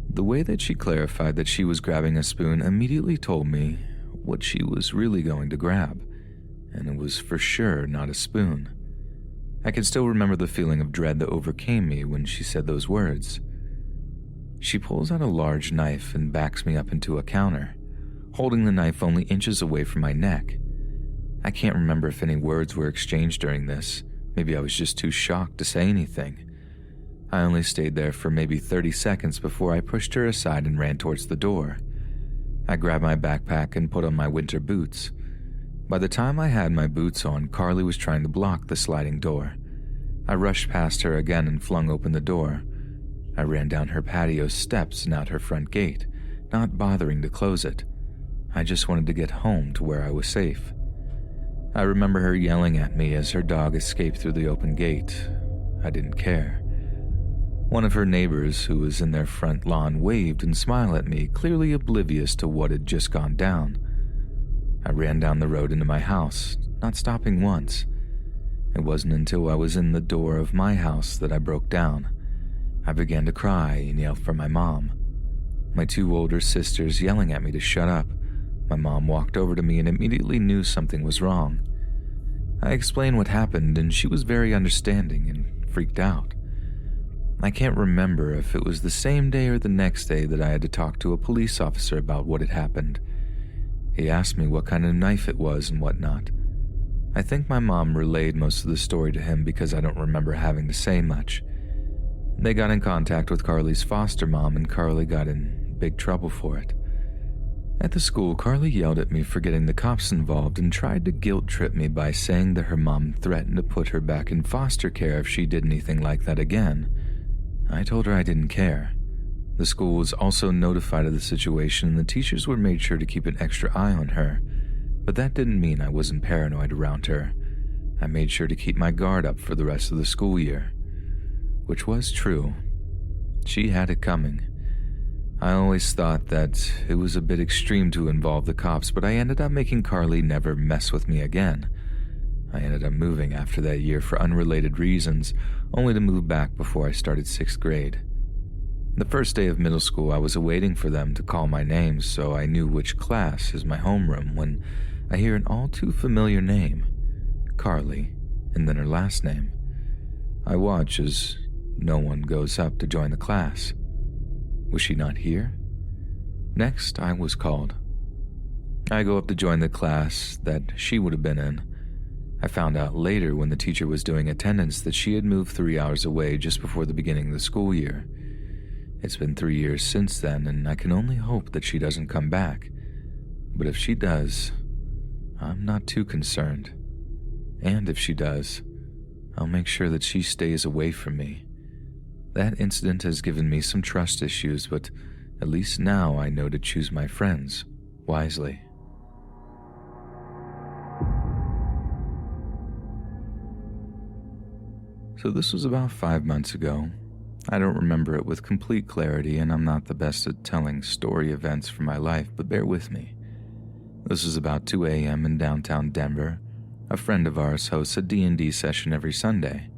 The way that she clarified that she was grabbing a spoon immediately told me what she was really going to grab, and it was for sure not a spoon. I can still remember the feeling of dread that overcame me when she said those words. She pulls out a large knife and backs me up into a counter, holding the knife only inches away from my neck. I can't remember if any words were exchanged during this. Maybe I was just too shocked to say anything. I only stayed there for maybe 30 seconds before I pushed her aside and ran towards the door. I grabbed my backpack and put on my winter boots. By the time I had my boots on, Carly was trying to block the sliding door. I rushed past her again and flung open the door. I ran down her patio steps and out her front gate, not bothering to close it. I just wanted to get home to where I was safe. I remember her yelling at me as her dog escaped through the open gate. I didn't care. One of her neighbors who was in their front lawn waved and smiled at me, clearly oblivious to what had just gone down. I ran down the road into my house, not stopping once. It wasn't until I was in the door of my house that I broke down. I began to cry and yell for my mom. My 2 older sisters yelling at me to shut up. My mom walked over to me and immediately knew something was wrong. I explained what happened and she was very understanding and freaked out. I can't remember if it was the same day or the next day that I had to talk to a police officer about what had happened. He asked me what kind of knife it was and whatnot. I think my mom relayed most of the story to him because I don't remember having to say much. They got in contact with Carly's foster mom and Carly got in big trouble for it. At the school, Carly yelled at me for getting the cops involved and tried to guilt trip me by saying that her mom threatened to put her back in foster care if she did anything like that again. I told her I didn't care. The school was also notified of the situation and the teachers were made sure to keep an extra eye on her, but that didn't mean I wasn't paranoid around her. I made sure to keep my guard up for the rest of the school year, which was true. She had it coming. I always thought that it was a bit extreme to involve the cops, but I ended up making Carly never mess with me again. I ended up moving after that year for unrelated reasons, only to move back before I started 6th grade. The first day of middle school, I was waiting for them to call my name so I knew which class is my homeroom when I hear an all too familiar name, Carly, and then her last name. I watch as no one goes up to join the class. Was she not here? Next, I was called. I go up to join the class that she would have been in. I found out later when the teacher was doing attendance that she had moved 3 hours away just before the beginning of the school year. It's been 3 years since then, and I can only hope that she doesn't come back. But if she does, I'm not too concerned. And if she does, I'll make sure that she stays away from me. That incident has given me some trust issues, but at least now I know to choose my friends wisely. So this was about 5 months ago. I don't remember it with complete clarity, and I'm not the best at telling story events from my life, but bear with me. This was about 2 a.m. in downtown Denver. A friend of ours hosts a D&D session every Sunday.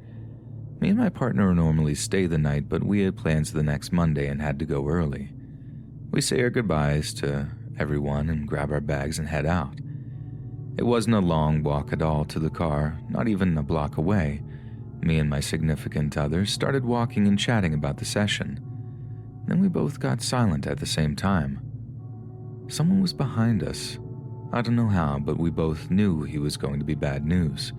Me and my partner normally stay the night, but we had plans the next Monday and had to go early. We say our goodbyes to everyone and grab our bags and head out. It wasn't a long walk at all to the car, not even a block away. Me and my significant other started walking and chatting about the session. Then we both got silent at the same time. Someone was behind us. I don't know how, but we both knew he was going to be bad news.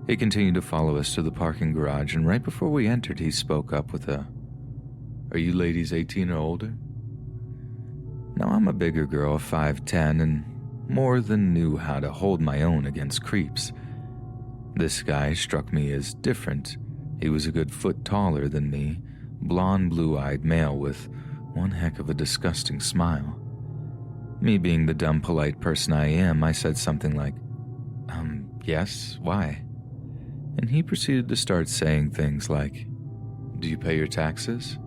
He continued to follow us to the parking garage, and right before we entered, he spoke up with a, "Are you ladies 18 or older?" Now, I'm a bigger girl, 5'10", and more than knew how to hold my own against creeps. This guy struck me as different. He was a good foot taller than me, blonde, blue-eyed male with one heck of a disgusting smile. Me being the dumb, polite person I am, I said something like, yes, why? And he proceeded to start saying things like, "Do you pay your taxes?"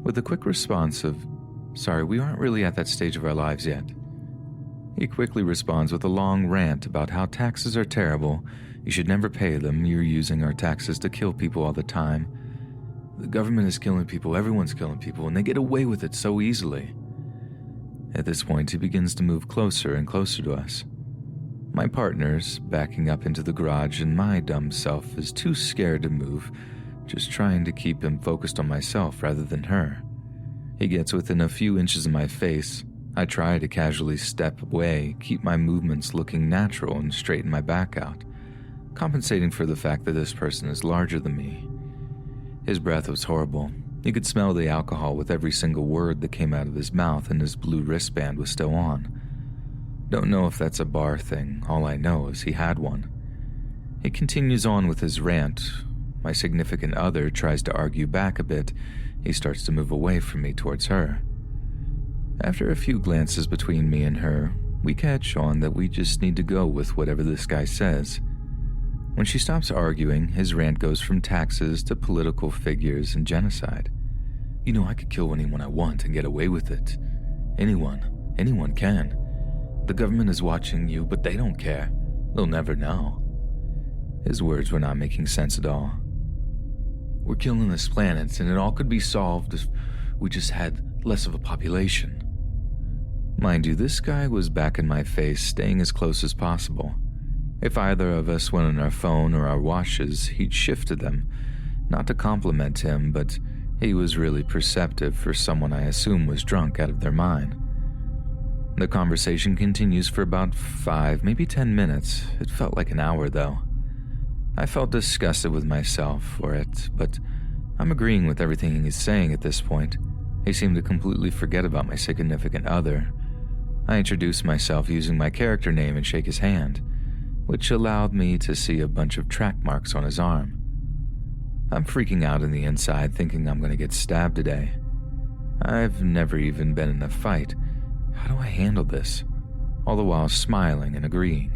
With a quick response of, "Sorry, we aren't really at that stage of our lives yet." He quickly responds with a long rant about how taxes are terrible, you should never pay them, you're using our taxes to kill people all the time. The government is killing people, everyone's killing people, and they get away with it so easily. At this point, he begins to move closer and closer to us. My partner's backing up into the garage, and my dumb self is too scared to move, just trying to keep him focused on myself rather than her. He gets within a few inches of my face. I try to casually step away, keep my movements looking natural, and straighten my back out, compensating for the fact that this person is larger than me. His breath was horrible. You could smell the alcohol with every single word that came out of his mouth, and his blue wristband was still on. Don't know if that's a bar thing, all I know is he had one. He continues on with his rant. My significant other tries to argue back a bit. He starts to move away from me towards her. After a few glances between me and her, we catch on that we just need to go with whatever this guy says. When she stops arguing, his rant goes from taxes to political figures and genocide. "You know, I could kill anyone I want and get away with it. Anyone can. The government is watching you, but they don't care. They'll never know." His words were not making sense at all. "We're killing this planet, and it all could be solved if we just had less of a population." Mind you, this guy was back in my face, staying as close as possible. If either of us went on our phone or our watches, he'd shift to them. Not to compliment him, but he was really perceptive for someone I assume was drunk out of their mind. The conversation continues for about 5, maybe 10 minutes. It felt like an hour, though. I felt disgusted with myself for it, but I'm agreeing with everything he's saying at this point. He seemed to completely forget about my significant other. I introduced myself using my character name and shake his hand, which allowed me to see a bunch of track marks on his arm. I'm freaking out on the inside, thinking I'm going to get stabbed today. I've never even been in a fight. How do I handle this? All the while smiling and agreeing.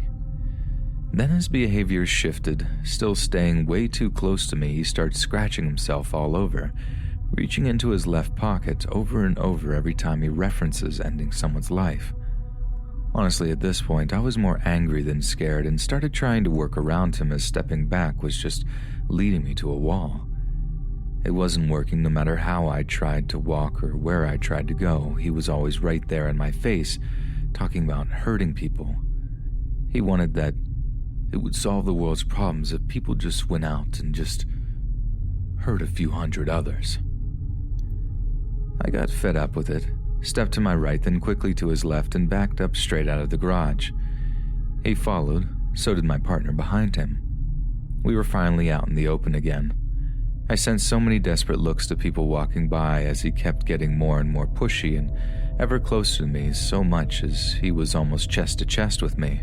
Then his behavior shifted. Still staying way too close to me, he starts scratching himself all over, reaching into his left pocket over and over every time he references ending someone's life. Honestly, at this point, I was more angry than scared and started trying to work around him, as stepping back was just leading me to a wall. It wasn't working. No matter how I tried to walk or where I tried to go, he was always right there in my face, talking about hurting people. He wanted that it would solve the world's problems if people just went out and just hurt a few hundred others. I got fed up with it, stepped to my right, then quickly to his left, and backed up straight out of the garage. He followed, so did my partner behind him. We were finally out in the open again. I sent so many desperate looks to people walking by as he kept getting more and more pushy and ever closer to me, so much as he was almost chest to chest with me.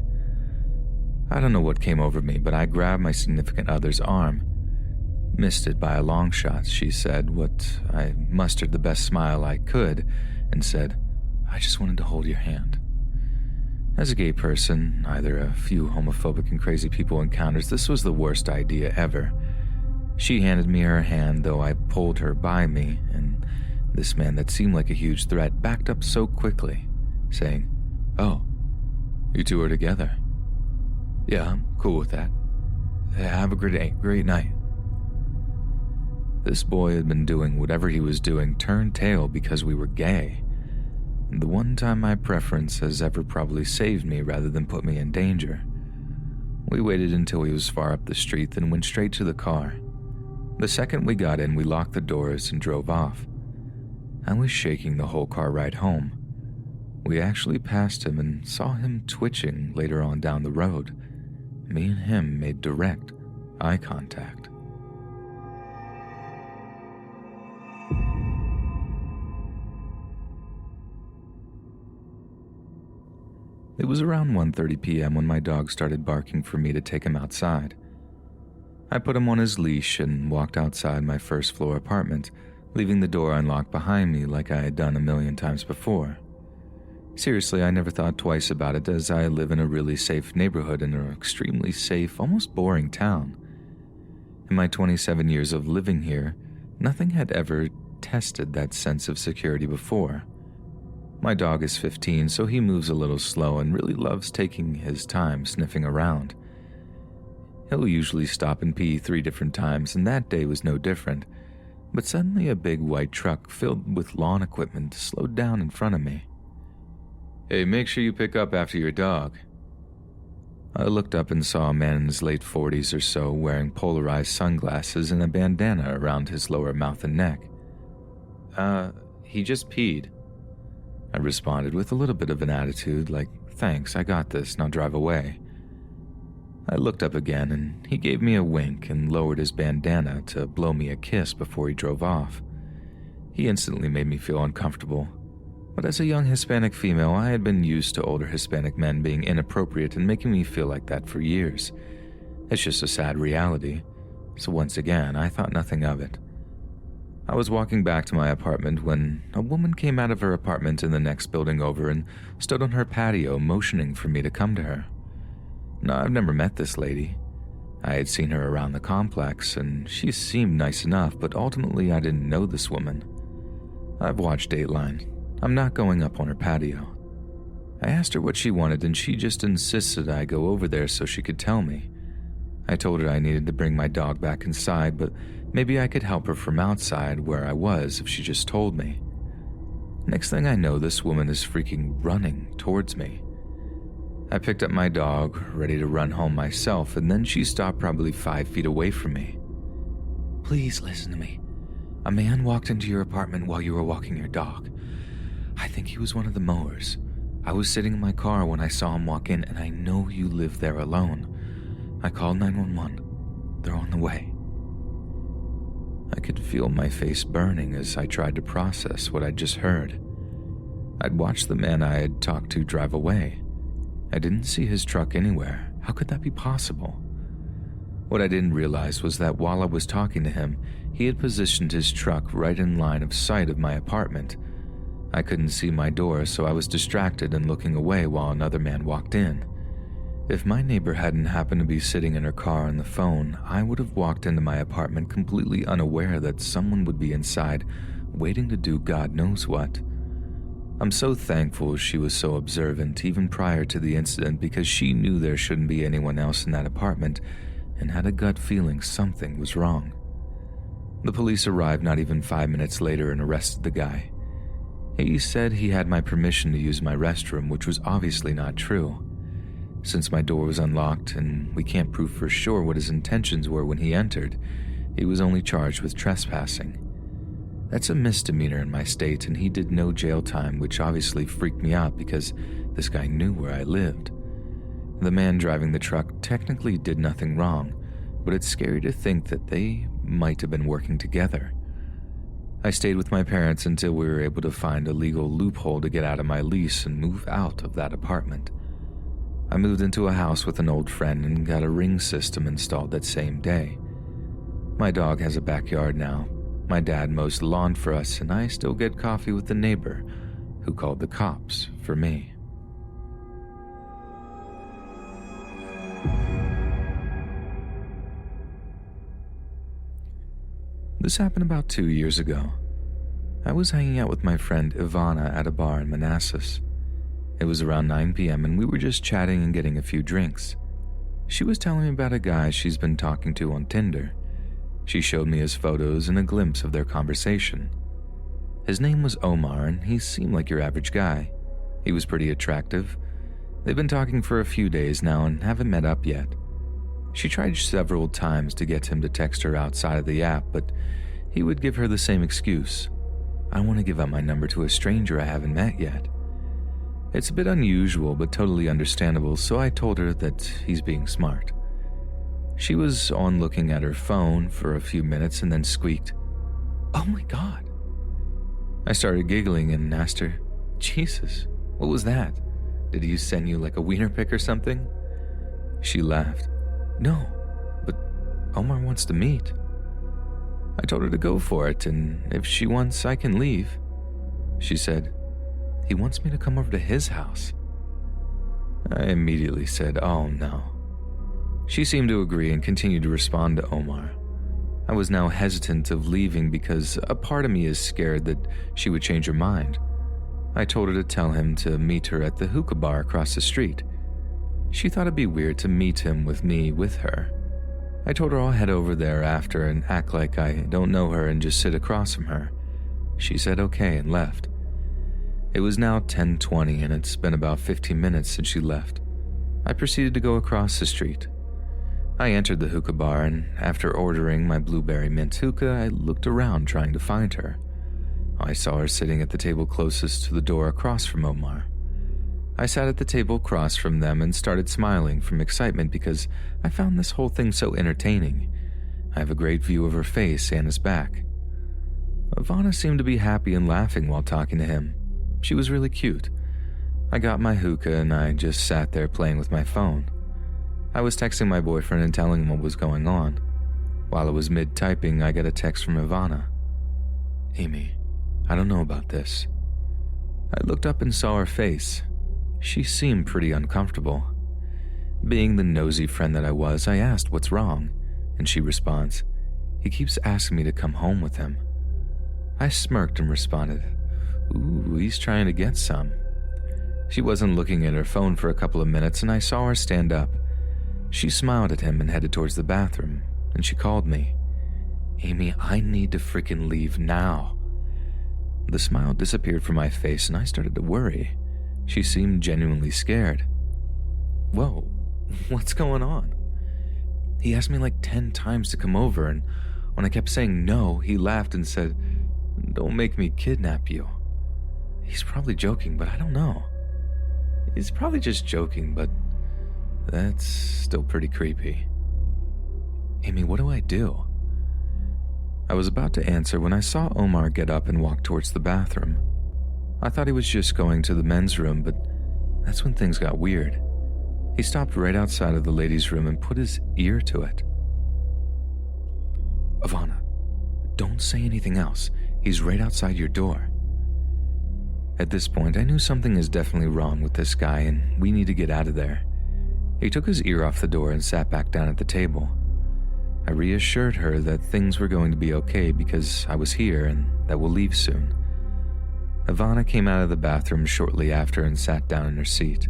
I don't know what came over me, but I grabbed my significant other's arm. "Missed it by a long shot," she said, what I mustered the best smile I could, and said, "I just wanted to hold your hand." As a gay person, either a few homophobic and crazy people encounters, this was the worst idea ever. She handed me her hand, though I pulled her by me, and this man that seemed like a huge threat backed up so quickly, saying, "Oh, you two are together? Yeah, I'm cool with that. Have a great night." This boy had been doing whatever he was doing turned tail because we were gay. The one time my preference has ever probably saved me rather than put me in danger. We waited until he was far up the street, then went straight to the car. The second we got in, we locked the doors and drove off. I was shaking the whole car ride home. We actually passed him and saw him twitching later on down the road. Me and him made direct eye contact. It was around 1:30 p.m. when my dog started barking for me to take him outside. I put him on his leash and walked outside my first floor apartment, leaving the door unlocked behind me like I had done a million times before. Seriously, I never thought twice about it, as I live in a really safe neighborhood in an extremely safe, almost boring town. In my 27 years of living here, nothing had ever tested that sense of security before. My dog is 15, so he moves a little slow and really loves taking his time sniffing around. He'll usually stop and pee 3 different times, and that day was no different. But suddenly a big white truck filled with lawn equipment slowed down in front of me. "Hey, make sure you pick up after your dog." I looked up and saw a man in his late 40s or so wearing polarized sunglasses and a bandana around his lower mouth and neck. He just peed," I responded with a little bit of an attitude, like, "Thanks, I got this, now drive away." I looked up again, and he gave me a wink and lowered his bandana to blow me a kiss before he drove off. He instantly made me feel uncomfortable, but as a young Hispanic female, I had been used to older Hispanic men being inappropriate and making me feel like that for years. It's just a sad reality, so once again, I thought nothing of it. I was walking back to my apartment when a woman came out of her apartment in the next building over and stood on her patio motioning for me to come to her. Now, I've never met this lady. I had seen her around the complex, and she seemed nice enough, but ultimately I didn't know this woman. I've watched Dateline. I'm not going up on her patio. I asked her what she wanted, and she just insisted I go over there so she could tell me. I told her I needed to bring my dog back inside, but maybe I could help her from outside where I was if she just told me. Next thing I know, this woman is freaking running towards me. I picked up my dog, ready to run home myself, and then she stopped probably 5 feet away from me. "Please listen to me. A man walked into your apartment while you were walking your dog. I think he was one of the mowers. I was sitting in my car when I saw him walk in, and I know you live there alone. I called 911. They're on the way." I could feel my face burning as I tried to process what I'd just heard. I'd watched the man I had talked to drive away. I didn't see his truck anywhere. How could that be possible? What I didn't realize was that while I was talking to him, he had positioned his truck right in line of sight of my apartment. I couldn't see my door, so I was distracted and looking away while another man walked in. If my neighbor hadn't happened to be sitting in her car on the phone, I would have walked into my apartment completely unaware that someone would be inside, waiting to do God knows what. I'm so thankful she was so observant even prior to the incident, because she knew there shouldn't be anyone else in that apartment and had a gut feeling something was wrong. The police arrived not even 5 minutes later and arrested the guy. He said he had my permission to use my restroom, which was obviously not true. Since my door was unlocked and we can't prove for sure what his intentions were when he entered, he was only charged with trespassing. That's a misdemeanor in my state, and he did no jail time, which obviously freaked me out because this guy knew where I lived. The man driving the truck technically did nothing wrong, but it's scary to think that they might have been working together. I stayed with my parents until we were able to find a legal loophole to get out of my lease and move out of that apartment. I moved into a house with an old friend and got a ring system installed that same day. My dog has a backyard now. My dad mows the lawn for us, and I still get coffee with the neighbor who called the cops for me. This happened about 2 years ago. I was hanging out with my friend Ivana at a bar in Manassas. It was around 9 p.m. and we were just chatting and getting a few drinks. She was telling me about a guy she's been talking to on Tinder. She showed me his photos and a glimpse of their conversation. His name was Omar, and he seemed like your average guy. He was pretty attractive. They've been talking for a few days now and haven't met up yet. She tried several times to get him to text her outside of the app, but he would give her the same excuse. I don't want to give up my number to a stranger I haven't met yet. It's a bit unusual, but totally understandable, so I told her that he's being smart. She was on looking at her phone for a few minutes and then squeaked, "Oh my God." I started giggling and asked her, "Jesus, what was that? Did he send you like a wiener pic or something?" She laughed. "No, but Omar wants to meet." I told her to go for it, and if she wants, I can leave. She said, "He wants me to come over to his house." I immediately said, "Oh no." She seemed to agree and continued to respond to Omar. I was now hesitant of leaving because a part of me is scared that she would change her mind. I told her to tell him to meet her at the hookah bar across the street. She thought it'd be weird to meet him with me with her. I told her I'll head over there after and act like I don't know her and just sit across from her. She said okay and left. It was now 10:20 and it's been about 15 minutes since she left. I proceeded to go across the street. I entered the hookah bar and after ordering my blueberry mint hookah, I looked around trying to find her. I saw her sitting at the table closest to the door across from Omar. I sat at the table across from them and started smiling from excitement because I found this whole thing so entertaining. I have a great view of her face and his back. Ivana seemed to be happy and laughing while talking to him. She was really cute. I got my hookah and I just sat there playing with my phone. I was texting my boyfriend and telling him what was going on. While I was mid-typing, I got a text from Ivana. "Amy, I don't know about this." I looked up and saw her face. She seemed pretty uncomfortable. Being the nosy friend that I was, I asked what's wrong, and she responds, "He keeps asking me to come home with him." I smirked and responded, "Ooh, he's trying to get some." She wasn't looking at her phone for a couple of minutes and I saw her stand up. She smiled at him and headed towards the bathroom, and she called me. "Amy, I need to freaking leave now." The smile disappeared from my face and I started to worry. She seemed genuinely scared. "Whoa, what's going on?" He asked me like 10 times to come over, and when I kept saying no, he laughed and said, "Don't make me kidnap you." He's probably joking, but I don't know. He's probably just joking, but that's still pretty creepy. "Amy, what do I do?" I was about to answer when I saw Omar get up and walk towards the bathroom. I thought he was just going to the men's room, but that's when things got weird. He stopped right outside of the ladies' room and put his ear to it. "Ivana, don't say anything else. He's right outside your door." At this point, I knew something is definitely wrong with this guy and we need to get out of there. He took his ear off the door and sat back down at the table. I reassured her that things were going to be okay because I was here and that we'll leave soon. Ivana came out of the bathroom shortly after and sat down in her seat.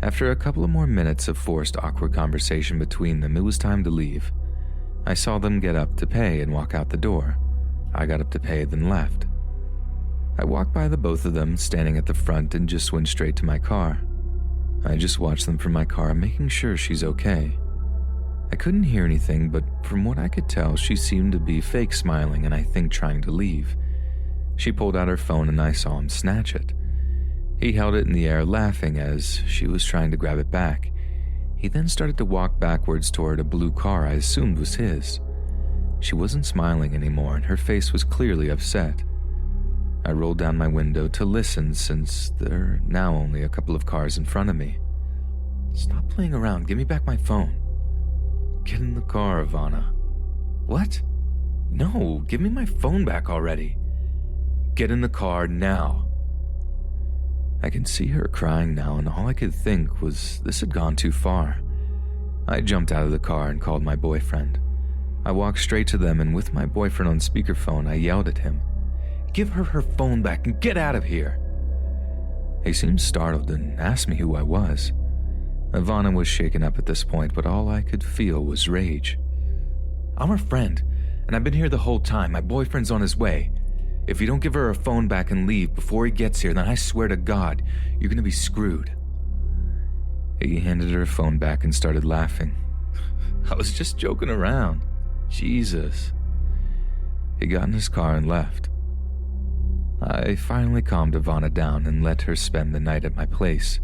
After a couple of more minutes of forced awkward conversation between them, it was time to leave. I saw them get up to pay and walk out the door. I got up to pay, then left. I walked by the both of them standing at the front and just went straight to my car. I just watched them from my car, making sure she's okay. I couldn't hear anything, but from what I could tell, she seemed to be fake smiling and I think trying to leave. She pulled out her phone and I saw him snatch it. He held it in the air laughing as she was trying to grab it back. He then started to walk backwards toward a blue car I assumed was his. She wasn't smiling anymore and her face was clearly upset. I rolled down my window to listen since there are now only a couple of cars in front of me. "Stop playing around, give me back my phone." "Get in the car, Ivana." "What? No, give me my phone back already." "Get in the car now." I can see her crying now and all I could think was this had gone too far. I jumped out of the car and called my boyfriend. I walked straight to them, and with my boyfriend on speakerphone, I yelled at him, "Give her her phone back and get out of here!" He seemed startled and asked me who I was. Ivana was shaken up at this point, but all I could feel was rage. "I'm her friend, and I've been here the whole time. My boyfriend's on his way. If you don't give her her phone back and leave before he gets here, then I swear to God, you're going to be screwed." He handed her phone back and started laughing. "I was just joking around. Jesus." He got in his car and left. I finally calmed Ivana down and let her spend the night at my place.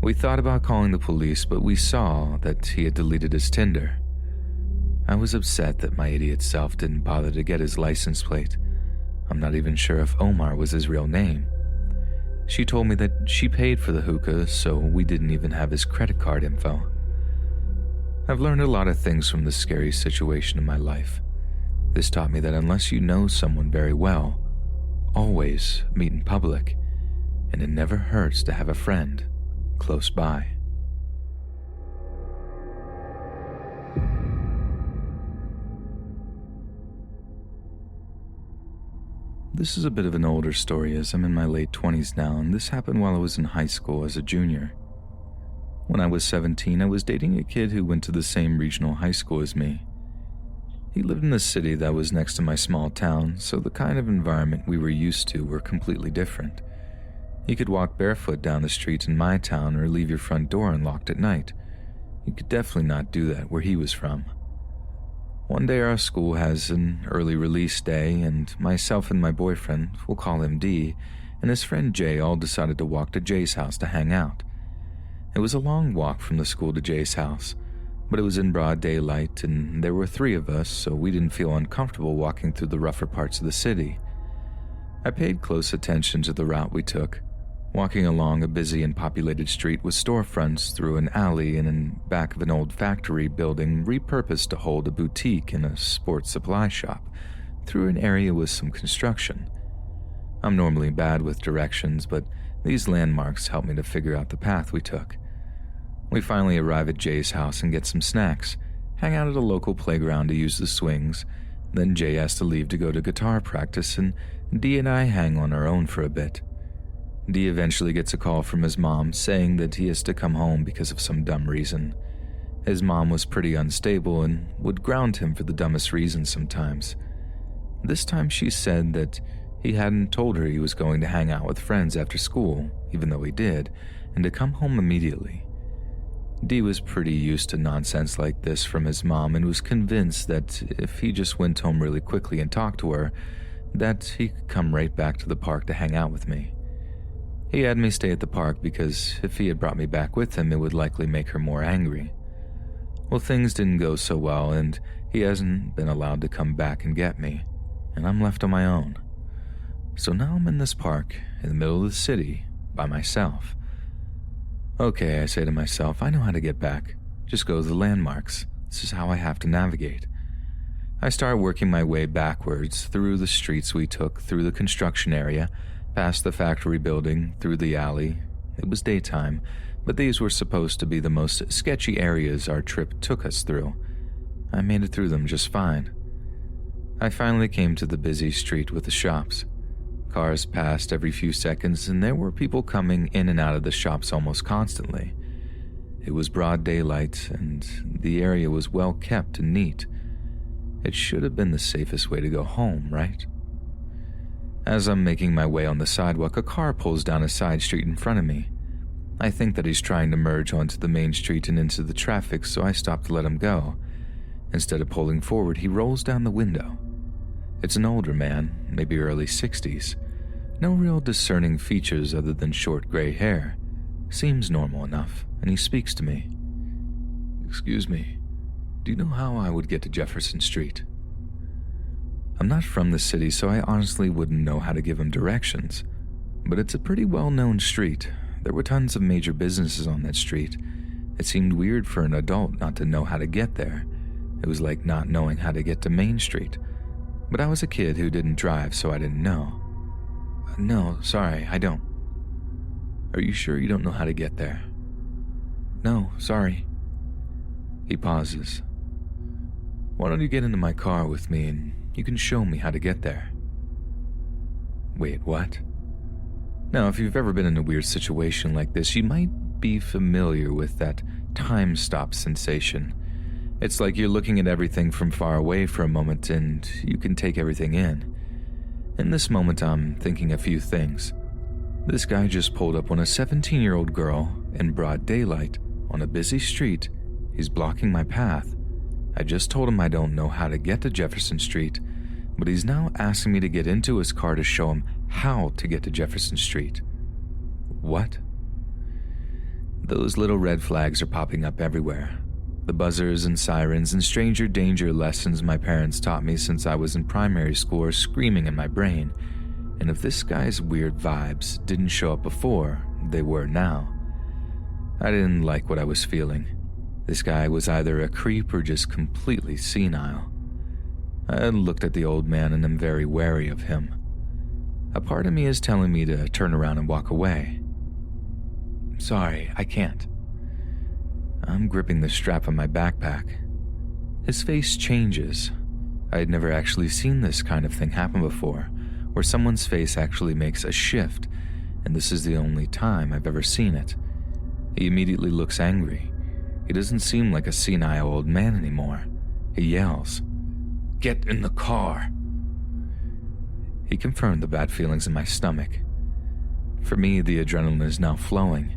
We thought about calling the police, but we saw that he had deleted his Tinder. I was upset that my idiot self didn't bother to get his license plate. I'm not even sure if Omar was his real name. She told me that she paid for the hookah, so we didn't even have his credit card info. I've learned a lot of things from this scary situation in my life. This taught me that unless you know someone very well, always meet in public, and it never hurts to have a friend close by. This is a bit of an older story, as I'm in my late 20s now, and this happened while I was in high school as a junior. When I was 17, I was dating a kid who went to the same regional high school as me. He lived in a city that was next to my small town, so the kind of environment we were used to were completely different. You could walk barefoot down the street in my town or leave your front door unlocked at night. You could definitely not do that where he was from. One day our school has an early release day, and myself and my boyfriend, we'll call him D, and his friend Jay all decided to walk to Jay's house to hang out. It was a long walk from the school to Jay's house, but it was in broad daylight, and there were 3 of us, so we didn't feel uncomfortable walking through the rougher parts of the city. I paid close attention to the route we took, walking along a busy and populated street with storefronts through an alley and in back of an old factory building repurposed to hold a boutique and a sports supply shop, through an area with some construction. I'm normally bad with directions, but these landmarks helped me to figure out the path we took. We finally arrive at Jay's house and get some snacks, hang out at a local playground to use the swings, then Jay has to leave to go to guitar practice, and Dee and I hang on our own for a bit. Dee eventually gets a call from his mom saying that he has to come home because of some dumb reason. His mom was pretty unstable and would ground him for the dumbest reasons sometimes. This time she said that he hadn't told her he was going to hang out with friends after school, even though he did, and to come home immediately. Dee was pretty used to nonsense like this from his mom and was convinced that if he just went home really quickly and talked to her, that he could come right back to the park to hang out with me. He had me stay at the park because if he had brought me back with him, it would likely make her more angry. Well, things didn't go so well, and he hasn't been allowed to come back and get me, and I'm left on my own. So now I'm in this park in the middle of the city by myself. Okay, I say to myself, I know how to get back. Just go to the landmarks. This is how I have to navigate. I start working my way backwards through the streets we took, through the construction area, past the factory building, through the alley. It was daytime, but these were supposed to be the most sketchy areas our trip took us through. I made it through them just fine. I finally came to the busy street with the shops. Cars passed every few seconds, and there were people coming in and out of the shops almost constantly. It was broad daylight, and the area was well kept and neat. It should have been the safest way to go home, right? As I'm making my way on the sidewalk, a car pulls down a side street in front of me. I think that he's trying to merge onto the main street and into the traffic, so I stop to let him go. Instead of pulling forward, he rolls down the window. It's an older man, maybe early 60s. No real discerning features other than short gray hair. Seems normal enough, and he speaks to me. "Excuse me, do you know how I would get to Jefferson Street?" I'm not from the city, so I honestly wouldn't know how to give him directions. But it's a pretty well-known street. There were tons of major businesses on that street. It seemed weird for an adult not to know how to get there. It was like not knowing how to get to Main Street. But I was a kid who didn't drive, so I didn't know. "No, sorry, I don't." "Are you sure you don't know how to get there?" "No, sorry." He pauses. Why don't you get into my car with me and you can show me how to get there? Wait, what? Now, if you've ever been in a weird situation like this, you might be familiar with that time stop sensation. It's like you're looking at everything from far away for a moment and you can take everything in. In this moment, I'm thinking a few things. This guy just pulled up on a 17-year-old girl in broad daylight on a busy street. He's blocking my path. I just told him I don't know how to get to Jefferson Street, but he's now asking me to get into his car to show him how to get to Jefferson Street. What? Those little red flags are popping up everywhere. The buzzers and sirens and stranger danger lessons my parents taught me since I was in primary school are screaming in my brain, and if this guy's weird vibes didn't show up before, they were now. I didn't like what I was feeling. This guy was either a creep or just completely senile. I looked at the old man and am very wary of him. A part of me is telling me to turn around and walk away. Sorry, I can't. I'm gripping the strap of my backpack. His face changes. I had never actually seen this kind of thing happen before, where someone's face actually makes a shift, and this is the only time I've ever seen it. He immediately looks angry. He doesn't seem like a senile old man anymore. He yells, "Get in the car!" He confirmed the bad feelings in my stomach. For me, the adrenaline is now flowing,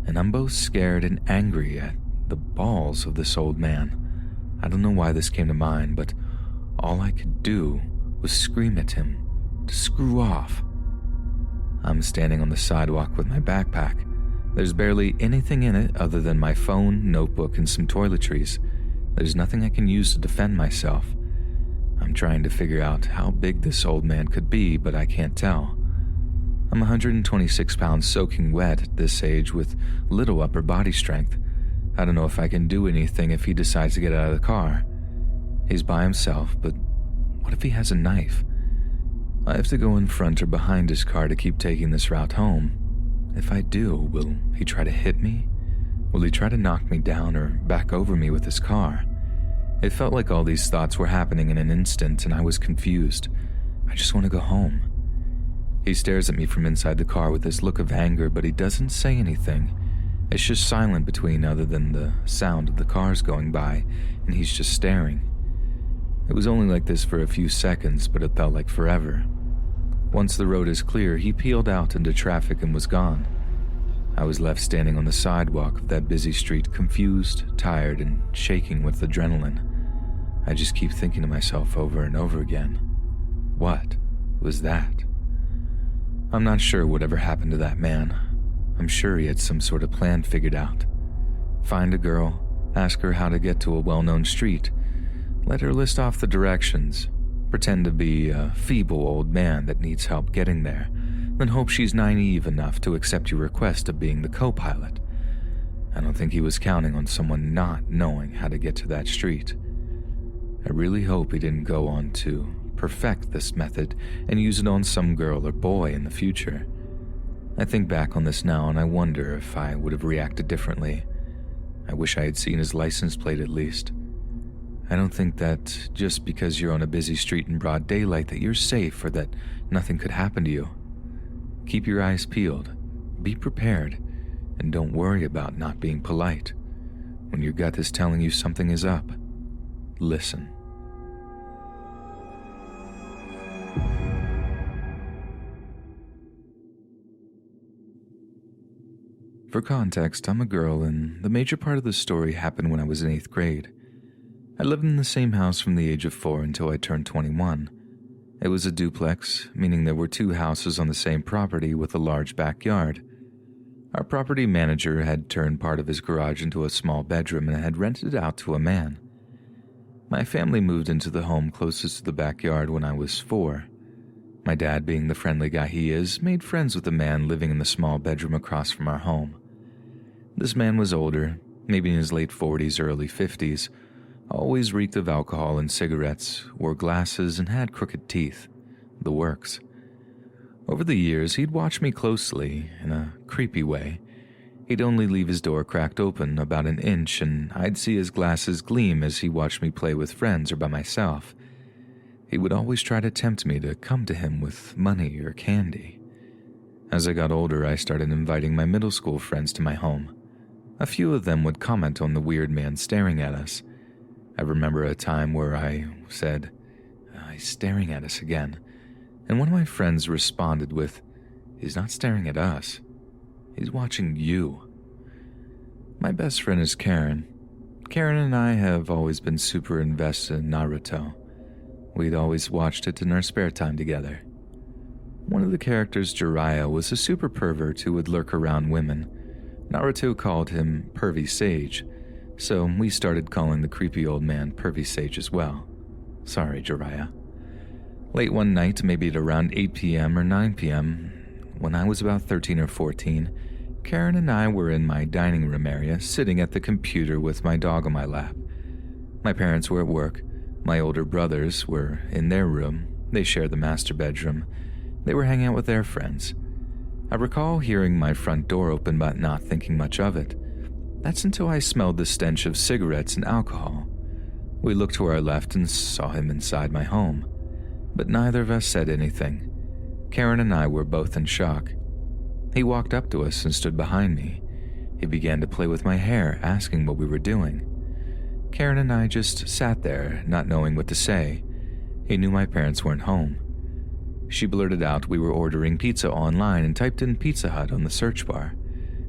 and I'm both scared and angry at the balls of this old man. I don't know why this came to mind, but all I could do was scream at him to screw off. I'm standing on the sidewalk with my backpack. There's barely anything in it other than my phone, notebook, and some toiletries. There's nothing I can use to defend myself. I'm trying to figure out how big this old man could be, but I can't tell. I'm 126 pounds soaking wet at this age with little upper body strength. I don't know if I can do anything if he decides to get out of the car. He's by himself, but what if he has a knife? I have to go in front or behind his car to keep taking this route home. If I do, will he try to hit me? Will he try to knock me down or back over me with his car? It felt like all these thoughts were happening in an instant and I was confused. I just want to go home. He stares at me from inside the car with this look of anger, but he doesn't say anything. It's just silent between other than the sound of the cars going by, and he's just staring. It was only like this for a few seconds, but it felt like forever. Once the road is clear, he peeled out into traffic and was gone. I was left standing on the sidewalk of that busy street, confused, tired, and shaking with adrenaline. I just keep thinking to myself over and over again, what was that? I'm not sure whatever happened to that man. I'm sure he had some sort of plan figured out. Find a girl, ask her how to get to a well-known street, let her list off the directions, pretend to be a feeble old man that needs help getting there, then hope she's naive enough to accept your request of being the co-pilot. I don't think he was counting on someone not knowing how to get to that street. I really hope he didn't go on to perfect this method and use it on some girl or boy in the future. I think back on this now and I wonder if I would have reacted differently. I wish I had seen his license plate at least. I don't think that just because you're on a busy street in broad daylight that you're safe or that nothing could happen to you. Keep your eyes peeled, be prepared, and don't worry about not being polite. When your gut is telling you something is up, listen. For context, I'm a girl, and the major part of the story happened when I was in 8th grade. I lived in the same house from the age of 4 until I turned 21. It was a duplex, meaning there were 2 houses on the same property with a large backyard. Our property manager had turned part of his garage into a small bedroom and had rented it out to a man. My family moved into the home closest to the backyard when I was 4. My dad, being the friendly guy he is, made friends with the man living in the small bedroom across from our home. This man was older, maybe in his late 40s or early 50s, always reeked of alcohol and cigarettes, wore glasses, and had crooked teeth. The works. Over the years, he'd watched me closely, in a creepy way. He'd only leave his door cracked open about an inch, and I'd see his glasses gleam as he watched me play with friends or by myself. He would always try to tempt me to come to him with money or candy. As I got older, I started inviting my middle school friends to my home. A few of them would comment on the weird man staring at us. I remember a time where I said, "He's staring at us again," and one of my friends responded with, "He's not staring at us. He's watching you." My best friend is Karen. Karen and I have always been super invested in Naruto. We'd always watched it in our spare time together. One of the characters, Jiraiya, was a super pervert who would lurk around women. Naruto called him Pervy Sage, so we started calling the creepy old man Pervy Sage as well. Sorry, Jiraiya. Late one night, maybe at around 8 p.m. or 9 p.m., when I was about 13 or 14, Karen and I were in my dining room area, sitting at the computer with my dog on my lap. My parents were at work. My older brothers were in their room. They shared the master bedroom. They were hanging out with their friends. I recall hearing my front door open but not thinking much of it. That's until I smelled the stench of cigarettes and alcohol. We looked to our left and saw him inside my home, but neither of us said anything. Karen and I were both in shock. He walked up to us and stood behind me. He began to play with my hair, asking what we were doing. Karen and I just sat there, not knowing what to say. He knew my parents weren't home. She blurted out we were ordering pizza online and typed in Pizza Hut on the search bar.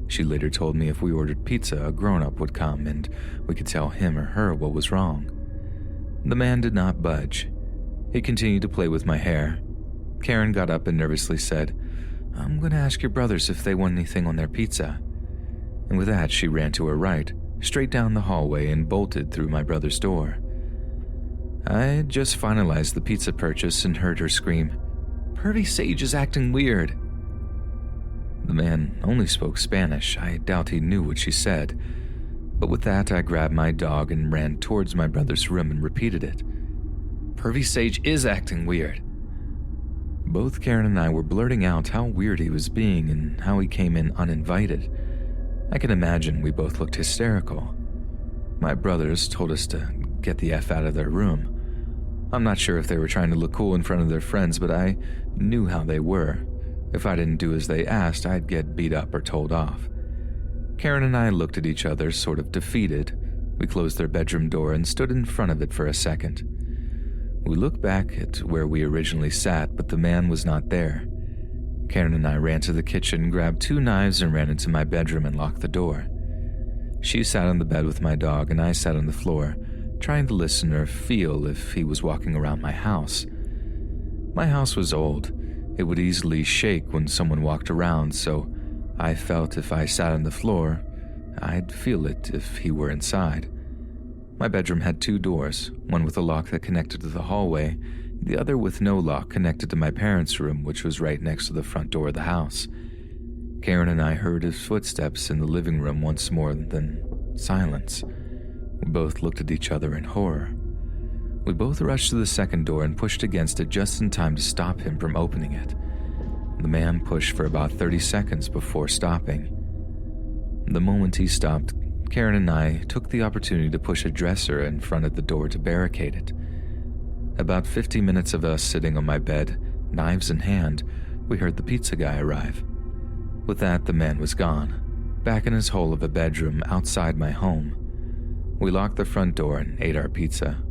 She later told me if we ordered pizza, a grown-up would come and we could tell him or her what was wrong. The man did not budge. He continued to play with my hair. Karen got up and nervously said, "I'm going to ask your brothers if they want anything on their pizza." And with that, she ran to her right, straight down the hallway and bolted through my brother's door. I had just finalized the pizza purchase and heard her scream, "Pervy Sage is acting weird." The man only spoke Spanish. I doubt he knew what she said. But with that, I grabbed my dog and ran towards my brother's room and repeated it. "Pervy Sage is acting weird." Both Karen and I were blurting out how weird he was being and how he came in uninvited. I can imagine we both looked hysterical. My brothers told us to get the F out of their room. I'm not sure if they were trying to look cool in front of their friends, but I knew how they were. If I didn't do as they asked, I'd get beat up or told off. Karen and I looked at each other, sort of defeated. We closed their bedroom door and stood in front of it for a second. We looked back at where we originally sat, but the man was not there. Karen and I ran to the kitchen, grabbed 2 knives, and ran into my bedroom and locked the door. She sat on the bed with my dog, and I sat on the floor, trying to listen or feel if he was walking around my house. My house was old. It would easily shake when someone walked around, so I felt if I sat on the floor, I'd feel it if he were inside. My bedroom had 2 doors, one with a lock that connected to the hallway, the other with no lock connected to my parents' room, which was right next to the front door of the house. Karen and I heard his footsteps in the living room once more, then silence. We both looked at each other in horror. We both rushed to the second door and pushed against it just in time to stop him from opening it. The man pushed for about 30 seconds before stopping. The moment he stopped, Karen and I took the opportunity to push a dresser in front of the door to barricade it. About 50 minutes of us sitting on my bed, knives in hand, we heard the pizza guy arrive. With that, the man was gone, back in his hole of a bedroom outside my home. We locked the front door and ate our pizza.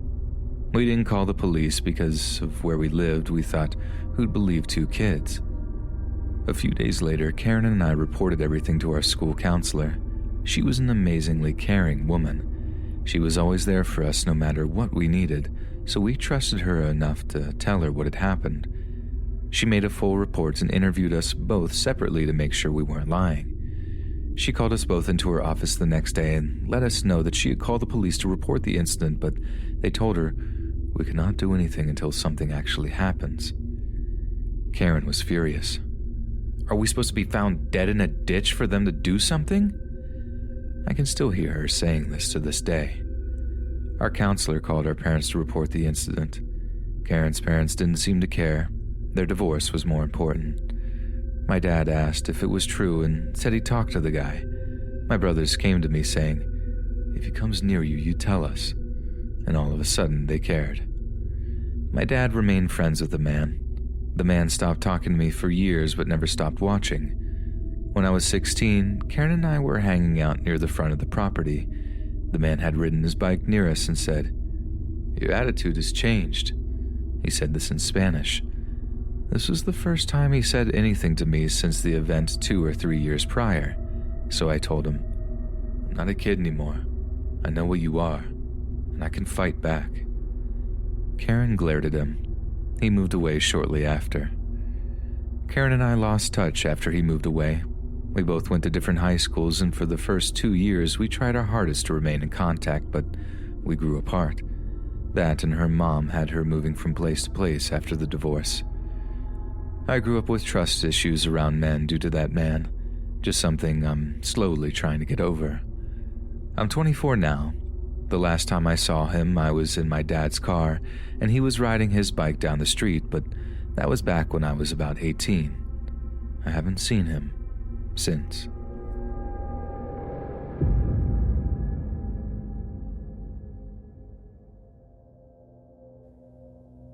We didn't call the police because of where we lived. We thought, who'd believe 2 kids? A few days later, Karen and I reported everything to our school counselor. She was an amazingly caring woman. She was always there for us no matter what we needed, so we trusted her enough to tell her what had happened. She made a full report and interviewed us both separately to make sure we weren't lying. She called us both into her office the next day and let us know that she had called the police to report the incident, but they told her we could not do anything until something actually happens. Karen was furious. Are we supposed to be found dead in a ditch for them to do something? I can still hear her saying this to this day. Our counselor called our parents to report the incident. Karen's parents didn't seem to care. Their divorce was more important. My dad asked if it was true and said he talked to the guy. My brothers came to me saying, "If he comes near you, you tell us." And all of a sudden, they cared. My dad remained friends with the man. The man stopped talking to me for years but never stopped watching. When I was 16, Karen and I were hanging out near the front of the property. The man had ridden his bike near us and said, "Your attitude has changed." He said this in Spanish. This was the first time he said anything to me since the event 2 or 3 years prior, so I told him, "I'm not a kid anymore. I know what you are, and I can fight back." Karen glared at him. He moved away shortly after. Karen and I lost touch after he moved away. We both went to different high schools, and for the first 2 years we tried our hardest to remain in contact, but we grew apart. That and her mom had her moving from place to place after the divorce. I grew up with trust issues around men due to that man, just something I'm slowly trying to get over. I'm 24 now. The last time I saw him, I was in my dad's car, and he was riding his bike down the street, but that was back when I was about 18. I haven't seen him since.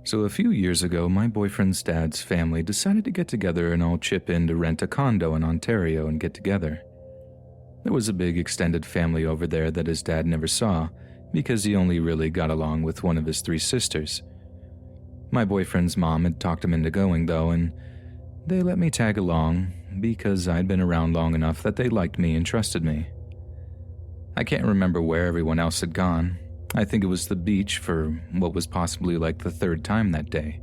So a few years ago, my boyfriend's dad's family decided to get together and all chip in to rent a condo in Ontario and get together. There was a big extended family over there that his dad never saw because he only really got along with one of his 3 sisters. My boyfriend's mom had talked him into going though, and they let me tag along because I'd been around long enough that they liked me and trusted me. I can't remember where everyone else had gone. I think it was the beach for what was possibly like the 3rd time that day.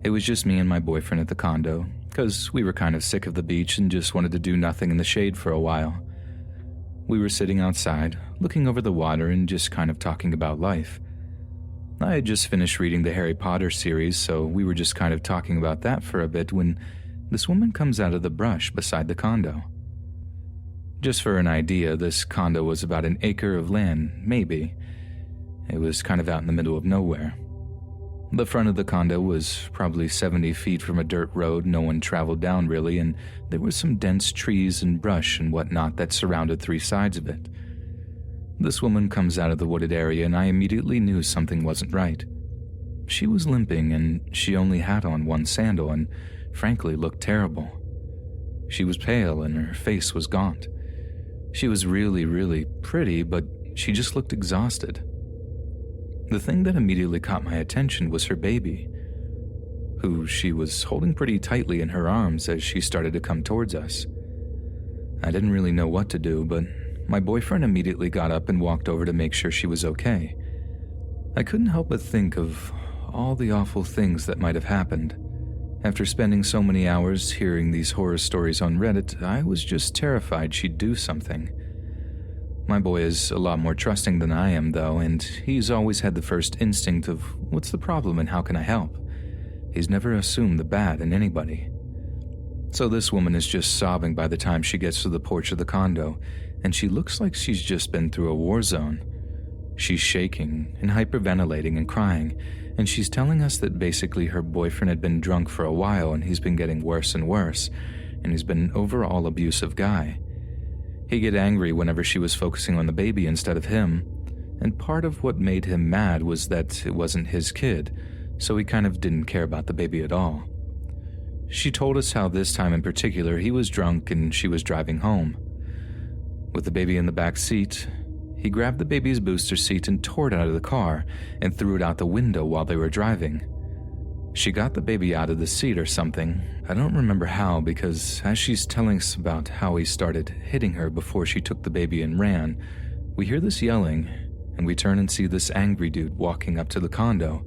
It was just me and my boyfriend at the condo, because we were kind of sick of the beach and just wanted to do nothing in the shade for a while. We were sitting outside, looking over the water and just kind of talking about life. I had just finished reading the Harry Potter series, so we were just kind of talking about that for a bit when this woman comes out of the brush beside the condo. Just for an idea, this condo was about 1 acre of land, maybe. It was kind of out in the middle of nowhere. The front of the condo was probably 70 feet from a dirt road no one traveled down really, and there were some dense trees and brush and whatnot that surrounded 3 sides of it. This woman comes out of the wooded area and I immediately knew something wasn't right. She was limping and she only had on 1 sandal and frankly looked terrible. She was pale and her face was gaunt. She was really, really pretty, but she just looked exhausted. The thing that immediately caught my attention was her baby, who she was holding pretty tightly in her arms as she started to come towards us. I didn't really know what to do, but my boyfriend immediately got up and walked over to make sure she was okay. I couldn't help but think of all the awful things that might have happened. After spending so many hours hearing these horror stories on Reddit, I was just terrified she'd do something. My boy is a lot more trusting than I am, though, and he's always had the first instinct of, what's the problem and how can I help? He's never assumed the bad in anybody. So this woman is just sobbing by the time she gets to the porch of the condo, and she looks like she's just been through a war zone. She's shaking and hyperventilating and crying, and she's telling us that basically her boyfriend had been drunk for a while and he's been getting worse and worse, and he's been an overall abusive guy. He'd get angry whenever she was focusing on the baby instead of him, and part of what made him mad was that it wasn't his kid, so he kind of didn't care about the baby at all. She told us how this time in particular he was drunk and she was driving home. With the baby in the back seat, he grabbed the baby's booster seat and tore it out of the car and threw it out the window while they were driving. She got the baby out of the seat or something. I don't remember how, because as she's telling us about how he started hitting her before she took the baby and ran, we hear this yelling, and we turn and see this angry dude walking up to the condo,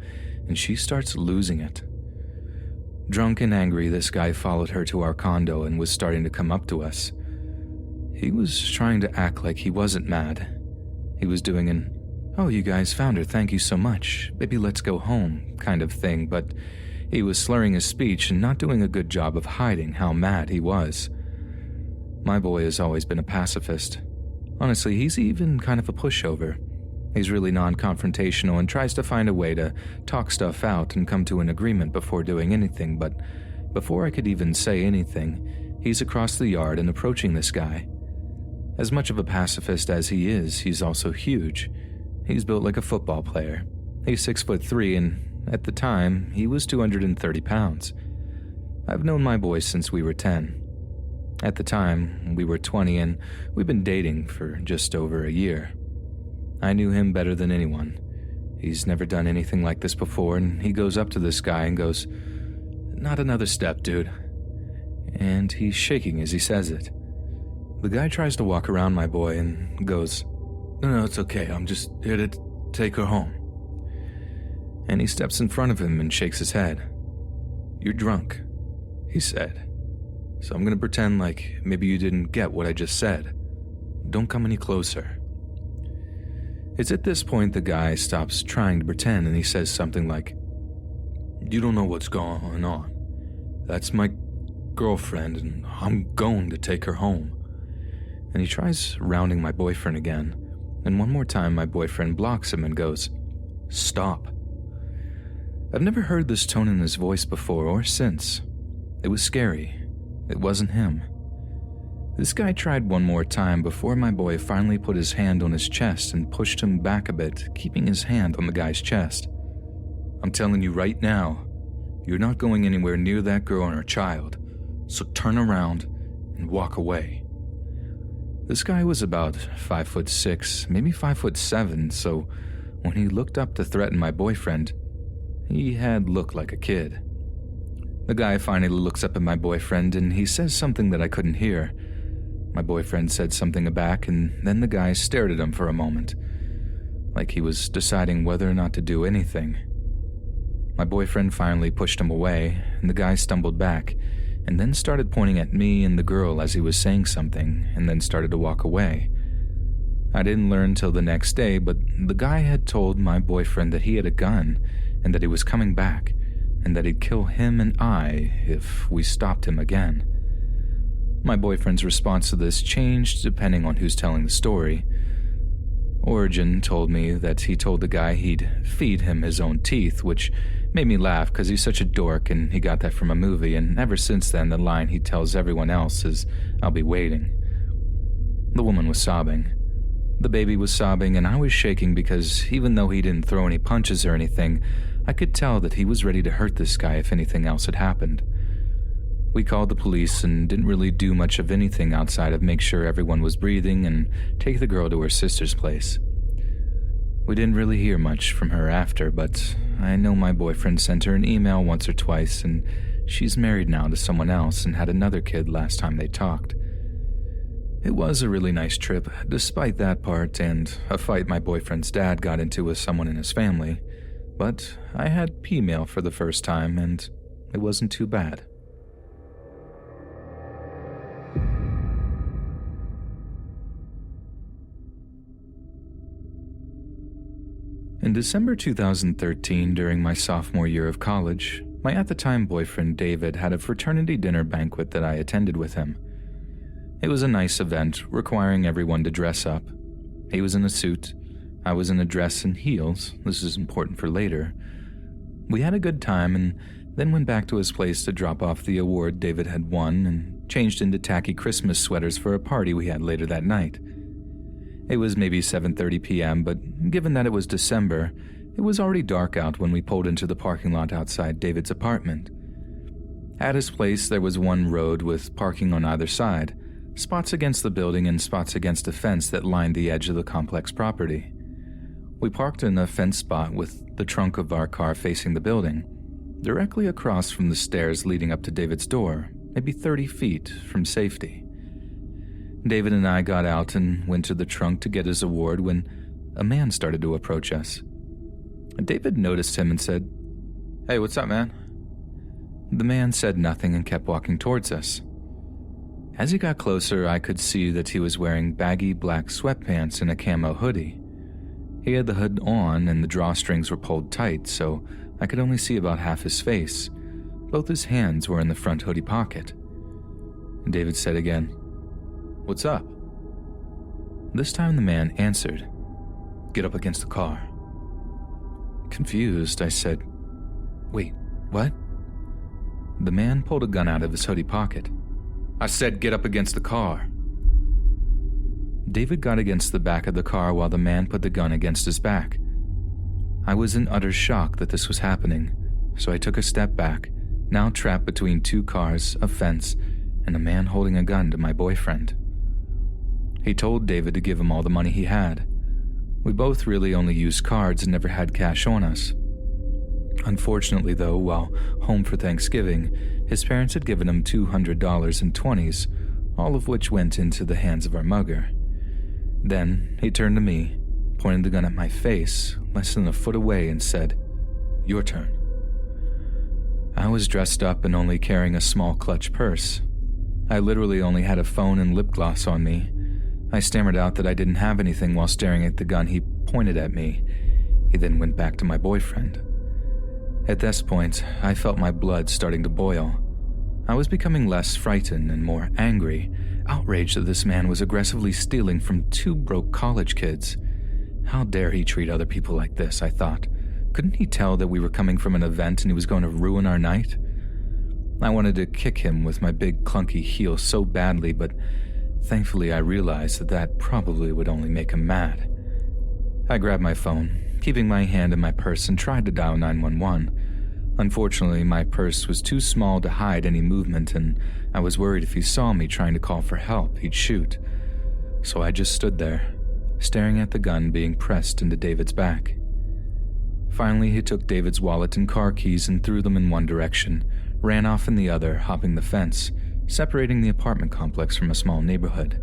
and she starts losing it. Drunk and angry, this guy followed her to our condo and was starting to come up to us. He was trying to act like he wasn't mad. He was doing an, "Oh, you guys found her, thank you so much, maybe let's go home," kind of thing, but he was slurring his speech and not doing a good job of hiding how mad he was. My boy has always been a pacifist. Honestly, he's even kind of a pushover. He's really non-confrontational and tries to find a way to talk stuff out and come to an agreement before doing anything, but before I could even say anything, he's across the yard and approaching this guy. As much of a pacifist as he is, he's also huge. He's built like a football player. He's 6'3", and at the time, he was 230 pounds. I've known my boy since we were 10. At the time, we were 20, and we've been dating for just over a year. I knew him better than anyone. He's never done anything like this before, and he goes up to this guy and goes, "Not another step, dude." And he's shaking as he says it. The guy tries to walk around my boy and goes, No, it's okay. I'm just here to take her home." And he steps in front of him and shakes his head. "You're drunk," he said. "So I'm going to pretend like maybe you didn't get what I just said. Don't come any closer." It's at this point the guy stops trying to pretend and he says something like, "You don't know what's going on. That's my girlfriend and I'm going to take her home." And he tries rounding my boyfriend again, and one more time my boyfriend blocks him and goes, "Stop." I've never heard this tone in his voice before or since. It was scary. It wasn't him. This guy tried one more time before my boy finally put his hand on his chest and pushed him back a bit, keeping his hand on the guy's chest. "I'm telling you right now, you're not going anywhere near that girl and her child, so turn around and walk away." This guy was about 5'6", maybe 5'7", so when he looked up to threaten my boyfriend, he had looked like a kid. The guy finally looks up at my boyfriend and he says something that I couldn't hear. My boyfriend said something back, and then the guy stared at him for a moment, like he was deciding whether or not to do anything. My boyfriend finally pushed him away, and the guy stumbled back, and then started pointing at me and the girl as he was saying something, and then started to walk away. I didn't learn till the next day, but the guy had told my boyfriend that he had a gun, and that he was coming back, and that he'd kill him and I if we stopped him again. My boyfriend's response to this changed depending on who's telling the story. Origin told me that he told the guy he'd feed him his own teeth, which made me laugh because he's such a dork and he got that from a movie, and ever since then the line he tells everyone else is, "I'll be waiting." The woman was sobbing. The baby was sobbing, and I was shaking because even though he didn't throw any punches or anything, I could tell that he was ready to hurt this guy if anything else had happened. We called the police and didn't really do much of anything outside of make sure everyone was breathing and take the girl to her sister's place. We didn't really hear much from her after, but I know my boyfriend sent her an email once or twice, and she's married now to someone else and had another kid last time they talked. It was a really nice trip, despite that part and a fight my boyfriend's dad got into with someone in his family, but I had P-mail for the first time and it wasn't too bad. In December 2013, during my sophomore year of college, my at-the-time boyfriend David had a fraternity dinner banquet that I attended with him. It was a nice event requiring everyone to dress up. He was in a suit, I was in a dress and heels, this is important for later. We had a good time and then went back to his place to drop off the award David had won and changed into tacky Christmas sweaters for a party we had later that night. It was maybe 7:30 p.m., but given that it was December, it was already dark out when we pulled into the parking lot outside David's apartment. At his place, there was one road with parking on either side, spots against the building and spots against a fence that lined the edge of the complex property. We parked in a fenced spot with the trunk of our car facing the building, directly across from the stairs leading up to David's door, maybe 30 feet from safety. David and I got out and went to the trunk to get his award when a man started to approach us. David noticed him and said, "Hey, what's up, man?" The man said nothing and kept walking towards us. As he got closer, I could see that he was wearing baggy black sweatpants and a camo hoodie. He had the hood on and the drawstrings were pulled tight, so I could only see about half his face. Both his hands were in the front hoodie pocket. David said again, "What's up?" This time the man answered, "Get up against the car." Confused, I said, "Wait, what?" The man pulled a gun out of his hoodie pocket. "I said get up against the car." David got against the back of the car while the man put the gun against his back. I was in utter shock that this was happening, so I took a step back, now trapped between two cars, a fence, and a man holding a gun to my boyfriend. He told David to give him all the money he had. We both really only used cards and never had cash on us. Unfortunately, though, while home for Thanksgiving, his parents had given him $200 in 20s, all of which went into the hands of our mugger. Then he turned to me, pointed the gun at my face, less than a foot away, and said, "Your turn." I was dressed up and only carrying a small clutch purse. I literally only had a phone and lip gloss on me. I stammered out that I didn't have anything while staring at the gun he pointed at me. He then went back to my boyfriend. At this point, I felt my blood starting to boil. I was becoming less frightened and more angry, outraged that this man was aggressively stealing from two broke college kids. How dare he treat other people like this, I thought. Couldn't he tell that we were coming from an event and he was going to ruin our night? I wanted to kick him with my big clunky heel so badly, but thankfully I realized that that probably would only make him mad. I grabbed my phone, keeping my hand in my purse, and tried to dial 911. Unfortunately, my purse was too small to hide any movement, and I was worried if he saw me trying to call for help, he'd shoot. So I just stood there, staring at the gun being pressed into David's back. Finally, he took David's wallet and car keys and threw them in one direction, ran off in the other, hopping the fence, separating the apartment complex from a small neighborhood.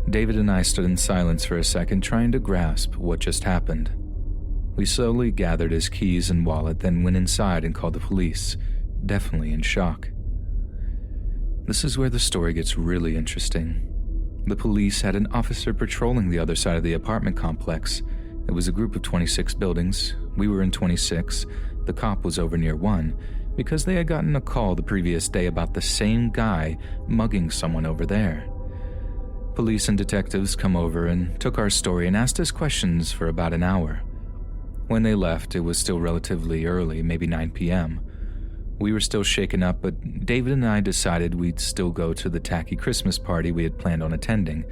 David and I stood in silence for a second, trying to grasp what just happened. We slowly gathered his keys and wallet, then went inside and called the police, definitely in shock. This is where the story gets really interesting. The police had an officer patrolling the other side of the apartment complex. It was a group of 26 buildings. We were in 26. The cop was over near one, because they had gotten a call the previous day about the same guy mugging someone over there. Police and detectives come over and took our story and asked us questions for about an hour. When they left, it was still relatively early, maybe 9 p.m. We were still shaken up, but David and I decided we'd still go to the tacky Christmas party we had planned on attending,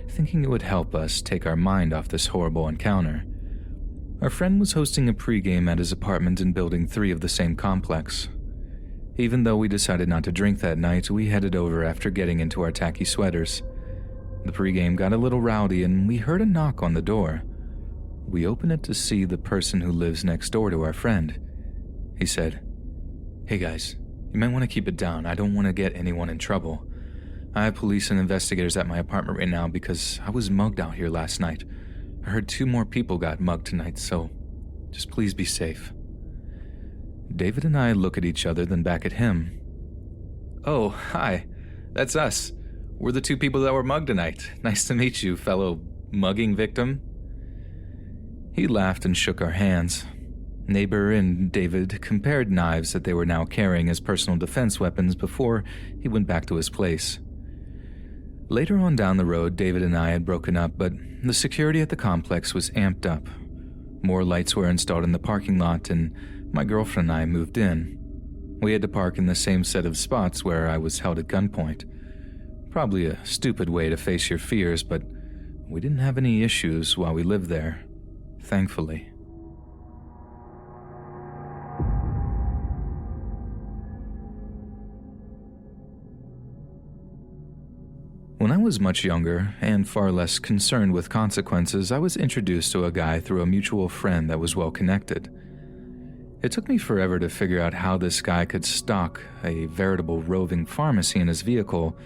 thinking it would help us take our mind off this horrible encounter. Our friend was hosting a pregame at his apartment in Building 3 of the same complex. Even though we decided not to drink that night, we headed over after getting into our tacky sweaters. The pregame got a little rowdy and we heard a knock on the door. We opened it to see the person who lives next door to our friend. He said, "Hey guys, you might want to keep it down. I don't want to get anyone in trouble. I have police and investigators at my apartment right now because I was mugged out here last night. I heard 2 more people got mugged tonight, so just please be safe." David and I look at each other, then back at him. "Oh, hi. That's us. We're the 2 people that were mugged tonight. Nice to meet you, fellow mugging victim." He laughed and shook our hands. Neighbor and David compared knives that they were now carrying as personal defense weapons before he went back to his place. Later on down the road, David and I had broken up, but the security at the complex was amped up. More lights were installed in the parking lot, and my girlfriend and I moved in. We had to park in the same set of spots where I was held at gunpoint. Probably a stupid way to face your fears, but we didn't have any issues while we lived there, thankfully. When I was much younger and far less concerned with consequences, I was introduced to a guy through a mutual friend that was well connected. It took me forever to figure out how this guy could stock a veritable roving pharmacy in his vehicle,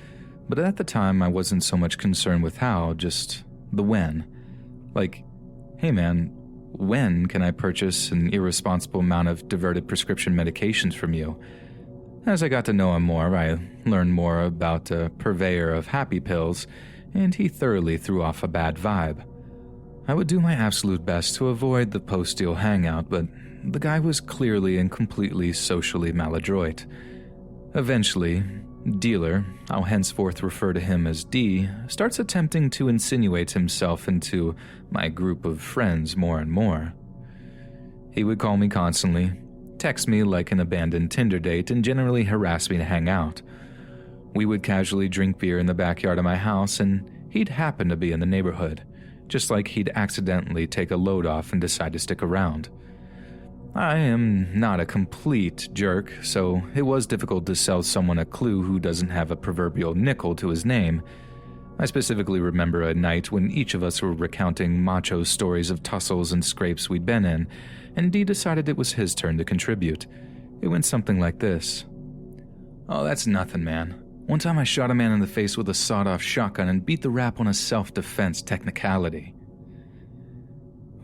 but at the time I wasn't so much concerned with how, just the when. Like, hey man, when can I purchase an irresponsible amount of diverted prescription medications from you? As I got to know him more, I learned more about a purveyor of happy pills, and he thoroughly threw off a bad vibe. I would do my absolute best to avoid the post-deal hangout, but the guy was clearly and completely socially maladroit. Eventually, Dealer, I'll henceforth refer to him as D, starts attempting to insinuate himself into my group of friends more and more. He would call me constantly, text me like an abandoned Tinder date, and generally harass me to hang out. We would casually drink beer in the backyard of my house, and He'd happen to be in the neighborhood, just like he'd accidentally take a load off and decide to stick around. I am not a complete jerk, so it was difficult to sell someone a clue who doesn't have a proverbial nickel to his name. I specifically remember a night when each of us were recounting macho stories of tussles and scrapes we'd been in, and Dee decided it was his turn to contribute. It went something like this. "Oh, that's nothing, man. One time I shot a man in the face with a sawed-off shotgun and beat the rap on a self-defense technicality."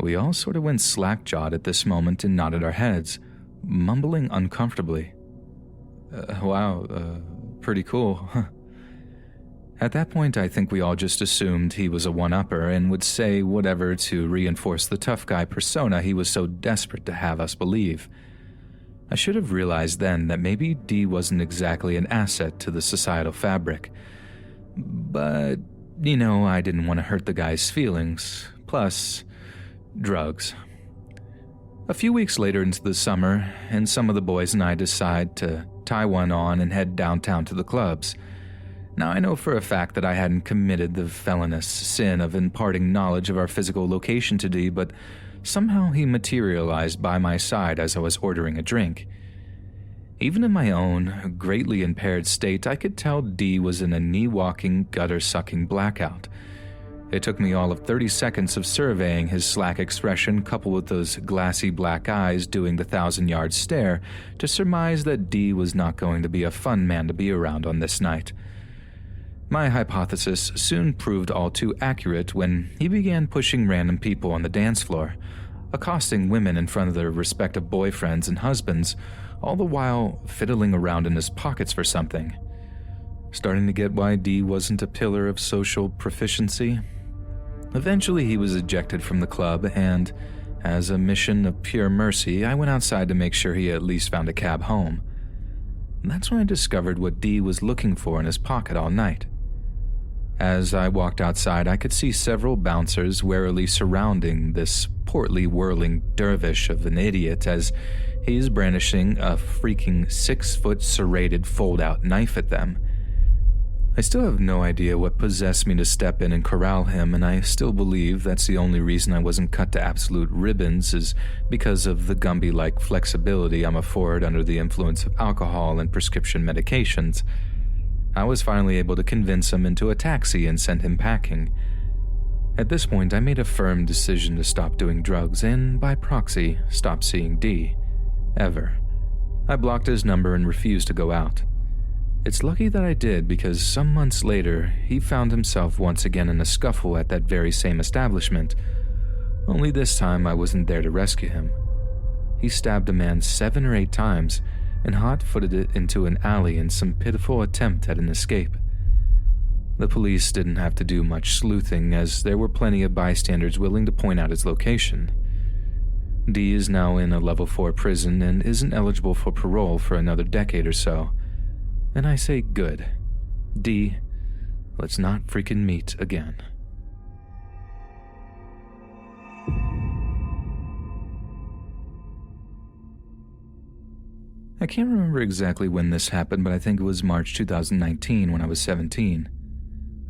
We all sort of went slack-jawed at this moment and nodded our heads, mumbling uncomfortably. Wow, pretty cool. At that point, I think we all just assumed he was a one-upper and would say whatever to reinforce the tough guy persona he was so desperate to have us believe. I should have realized then that maybe Dee wasn't exactly an asset to the societal fabric. But, I didn't want to hurt the guy's feelings. Plus, drugs. A few weeks later into the summer, and some of the boys and I decide to tie one on and head downtown to the clubs. Now, I know for a fact that I hadn't committed the felonious sin of imparting knowledge of our physical location to Dee, but somehow he materialized by my side as I was ordering a drink. Even in my own, greatly impaired state, I could tell Dee was in a knee-walking, gutter-sucking blackout. It took me all of 30 seconds of surveying his slack expression coupled with those glassy black eyes doing the 1,000-yard stare to surmise that Dee was not going to be a fun man to be around on this night. My hypothesis soon proved all too accurate when he began pushing random people on the dance floor, accosting women in front of their respective boyfriends and husbands, all the while fiddling around in his pockets for something. Starting to get why Dee wasn't a pillar of social proficiency? Eventually he was ejected from the club, and, as a mission of pure mercy, I went outside to make sure he at least found a cab home. That's when I discovered what Dee was looking for in his pocket all night. As I walked outside, I could see several bouncers warily surrounding this portly whirling dervish of an idiot as he's brandishing a freaking 6-foot serrated fold-out knife at them. I still have no idea what possessed me to step in and corral him, and I still believe that's the only reason I wasn't cut to absolute ribbons is because of the Gumby-like flexibility I'm afforded under the influence of alcohol and prescription medications. I was finally able to convince him into a taxi and send him packing. At this point, I made a firm decision to stop doing drugs and, by proxy, stop seeing Dee. Ever. I blocked his number and refused to go out. It's lucky that I did because some months later, he found himself once again in a scuffle at that very same establishment. Only this time I wasn't there to rescue him. He stabbed a man 7 or 8 times and hot-footed it into an alley in some pitiful attempt at an escape. The police didn't have to do much sleuthing as there were plenty of bystanders willing to point out his location. Dee is now in a level 4 prison and isn't eligible for parole for another decade or so. And I say good. Dee, let's not freaking meet again. I can't remember exactly when this happened, but I think it was March 2019 when I was 17.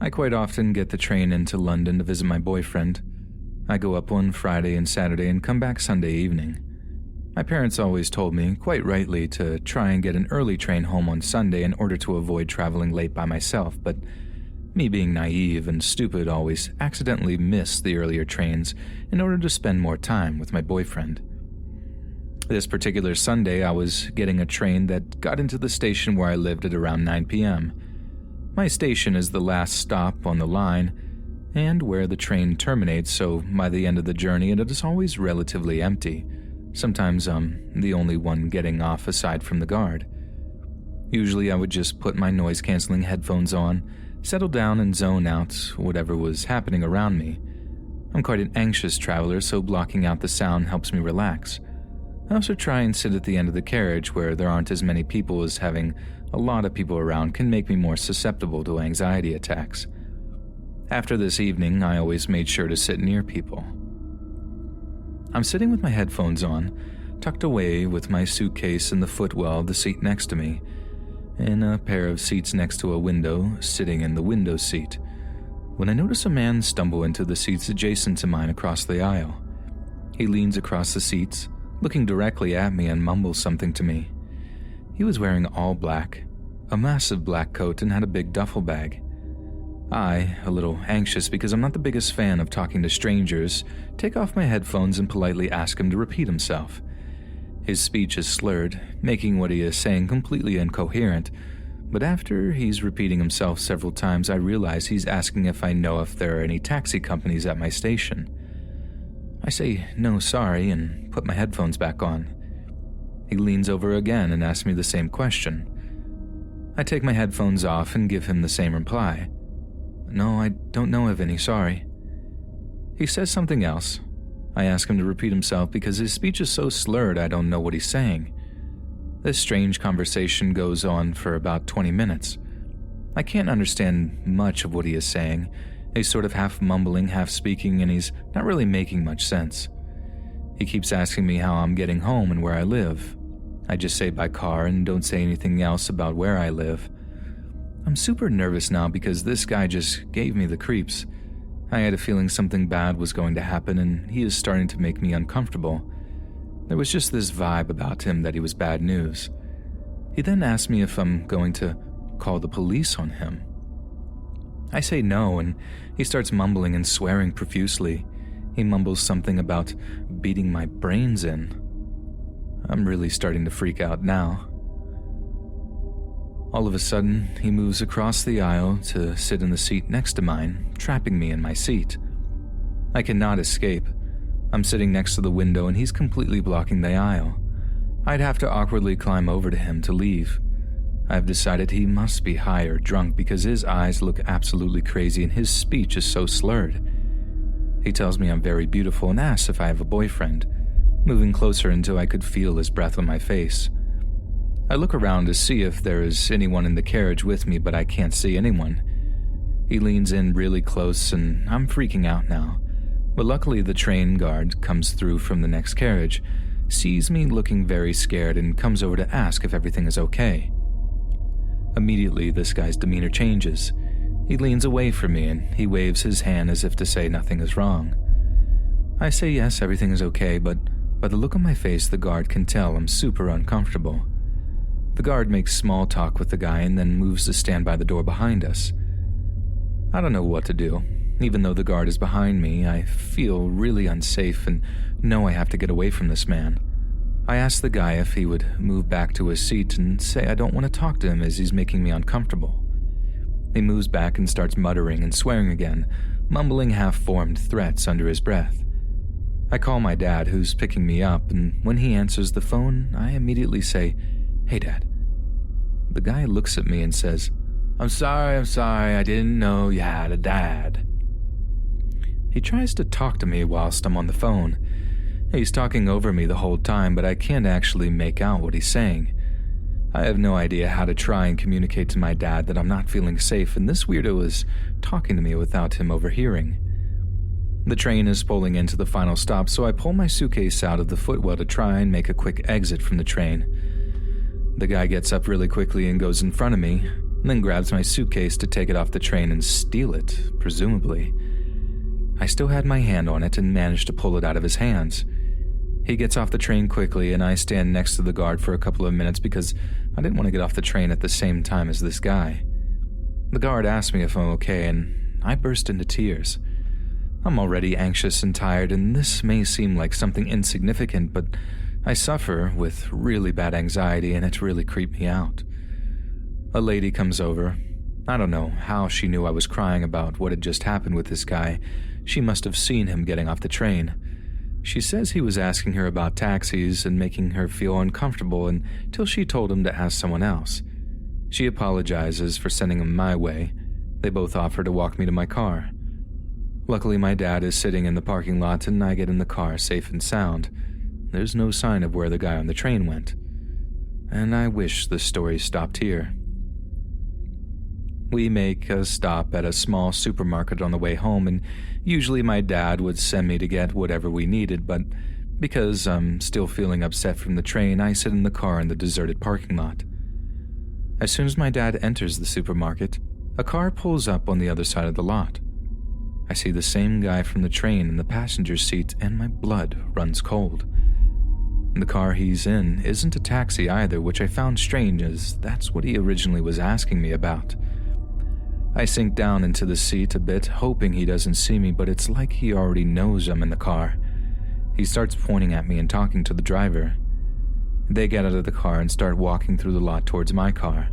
I quite often get the train into London to visit my boyfriend. I go up on Friday and Saturday and come back Sunday evening. My parents always told me, quite rightly, to try and get an early train home on Sunday in order to avoid traveling late by myself, but me being naive and stupid always accidentally missed the earlier trains in order to spend more time with my boyfriend. This particular Sunday, I was getting a train that got into the station where I lived at around 9 p.m. My station is the last stop on the line and where the train terminates, so by the end of the journey it is always relatively empty. Sometimes I'm the only one getting off aside from the guard. Usually I would just put my noise-canceling headphones on, settle down and zone out whatever was happening around me. I'm quite an anxious traveler, so blocking out the sound helps me relax. I also try and sit at the end of the carriage where there aren't as many people, as having a lot of people around can make me more susceptible to anxiety attacks. After this evening, I always made sure to sit near people. I'm sitting with my headphones on, tucked away with my suitcase in the footwell of the seat next to me, in a pair of seats next to a window, sitting in the window seat. when I notice a man stumble into the seats adjacent to mine across the aisle. He leans across the seats, looking directly at me, and mumbles something to me. He was wearing all black, a massive black coat, and had a big duffel bag. I, a little anxious because I'm not the biggest fan of talking to strangers, take off my headphones and politely ask him to repeat himself. His speech is slurred, making what he is saying completely incoherent, but after he's repeating himself several times, I realize he's asking if I know if there are any taxi companies at my station. I say, "No, sorry," and put my headphones back on. He leans over again and asks me the same question. I take my headphones off and give him the same reply. "No, I don't know of any, sorry." He says something else. I ask him to repeat himself because his speech is so slurred I don't know what he's saying. This strange conversation goes on for about 20 minutes. I can't understand much of what he is saying. He's sort of half mumbling, half speaking, and he's not really making much sense. He keeps asking me how I'm getting home and where I live. I just say by car and don't say anything else about where I live. I'm super nervous now because this guy just gave me the creeps. I had a feeling something bad was going to happen, and he is starting to make me uncomfortable. There was just this vibe about him that he was bad news. He then asked me if I'm going to call the police on him. I say no, and he starts mumbling and swearing profusely. He mumbles something about beating my brains in. I'm really starting to freak out now. All of a sudden, he moves across the aisle to sit in the seat next to mine, trapping me in my seat. I cannot escape. I'm sitting next to the window and he's completely blocking the aisle. I'd have to awkwardly climb over to him to leave. I've decided he must be high or drunk because his eyes look absolutely crazy and his speech is so slurred. He tells me I'm very beautiful and asks if I have a boyfriend, moving closer until I could feel his breath on my face. I look around to see if there is anyone in the carriage with me, but I can't see anyone. He leans in really close and I'm freaking out now. But luckily the train guard comes through from the next carriage, sees me looking very scared, and comes over to ask if everything is okay. Immediately, this guy's demeanor changes. He leans away from me and he waves his hand as if to say nothing is wrong. I say yes, everything is okay, but by the look on my face, the guard can tell I'm super uncomfortable. The guard makes small talk with the guy and then moves to stand by the door behind us. I don't know what to do. Even though the guard is behind me, I feel really unsafe and know I have to get away from this man. I ask the guy if he would move back to his seat and say I don't want to talk to him as he's making me uncomfortable. He moves back and starts muttering and swearing again, mumbling half-formed threats under his breath. I call my dad, who's picking me up, and when he answers the phone, I immediately say, "Hey, Dad." The guy looks at me and says, I'm sorry, I didn't know you had a dad." He tries to talk to me whilst I'm on the phone. He's talking over me the whole time, but I can't actually make out what he's saying. I have no idea how to try and communicate to my dad that I'm not feeling safe, and this weirdo is talking to me without him overhearing. The train is pulling into the final stop, so I pull my suitcase out of the footwell to try and make a quick exit from the train. The guy gets up really quickly and goes in front of me, then grabs my suitcase to take it off the train and steal it, presumably. I still had my hand on it and managed to pull it out of his hands. He gets off the train quickly, and I stand next to the guard for a couple of minutes because I didn't want to get off the train at the same time as this guy. The guard asked me if I'm okay, and I burst into tears. I'm already anxious and tired, and this may seem like something insignificant, but I suffer with really bad anxiety, and it really creeped me out. A lady comes over. I don't know how she knew I was crying about what had just happened with this guy. She must have seen him getting off the train. She says he was asking her about taxis and making her feel uncomfortable until she told him to ask someone else. She apologizes for sending him my way. They both offer to walk me to my car. Luckily, my dad is sitting in the parking lot and I get in the car safe and sound. There's no sign of where the guy on the train went. And I wish the story stopped here. We make a stop at a small supermarket on the way home, and usually my dad would send me to get whatever we needed, but because I'm still feeling upset from the train, I sit in the car in the deserted parking lot. As soon as my dad enters the supermarket, a car pulls up on the other side of the lot. I see the same guy from the train in the passenger seat and my blood runs cold. The car he's in isn't a taxi either, which I found strange as that's what he originally was asking me about. I sink down into the seat a bit, hoping he doesn't see me, but it's like he already knows I'm in the car. He starts pointing at me and talking to the driver. They get out of the car and start walking through the lot towards my car.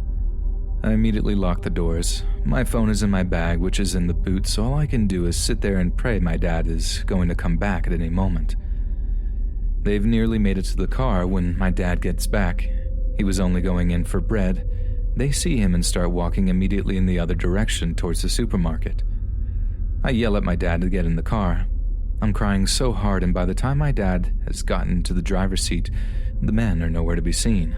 I immediately lock the doors. My phone is in my bag, which is in the boot, so all I can do is sit there and pray my dad is going to come back at any moment. They've nearly made it to the car when my dad gets back. He was only going in for bread. They see him and start walking immediately in the other direction towards the supermarket. I yell at my dad to get in the car. I'm crying so hard, and by the time my dad has gotten to the driver's seat, the men are nowhere to be seen.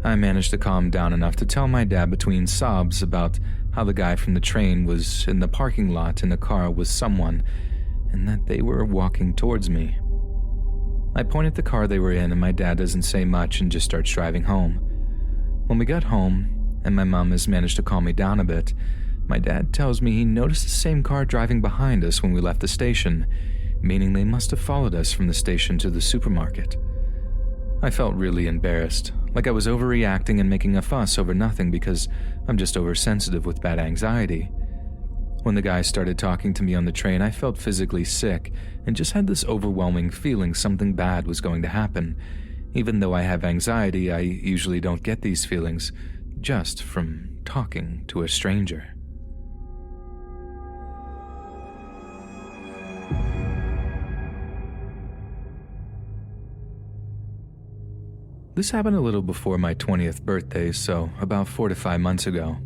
I managed to calm down enough to tell my dad between sobs about how the guy from the train was in the parking lot in a car with someone, and that they were walking towards me. I point at the car they were in, and my dad doesn't say much and just starts driving home. When we got home, and my mom has managed to calm me down a bit, my dad tells me he noticed the same car driving behind us when we left the station, meaning they must have followed us from the station to the supermarket. I felt really embarrassed, like I was overreacting and making a fuss over nothing because I'm just oversensitive with bad anxiety. When the guy started talking to me on the train, I felt physically sick and just had this overwhelming feeling something bad was going to happen. Even though I have anxiety, I usually don't get these feelings just from talking to a stranger. This happened a little before my 20th birthday, so about 4 to 5 months ago.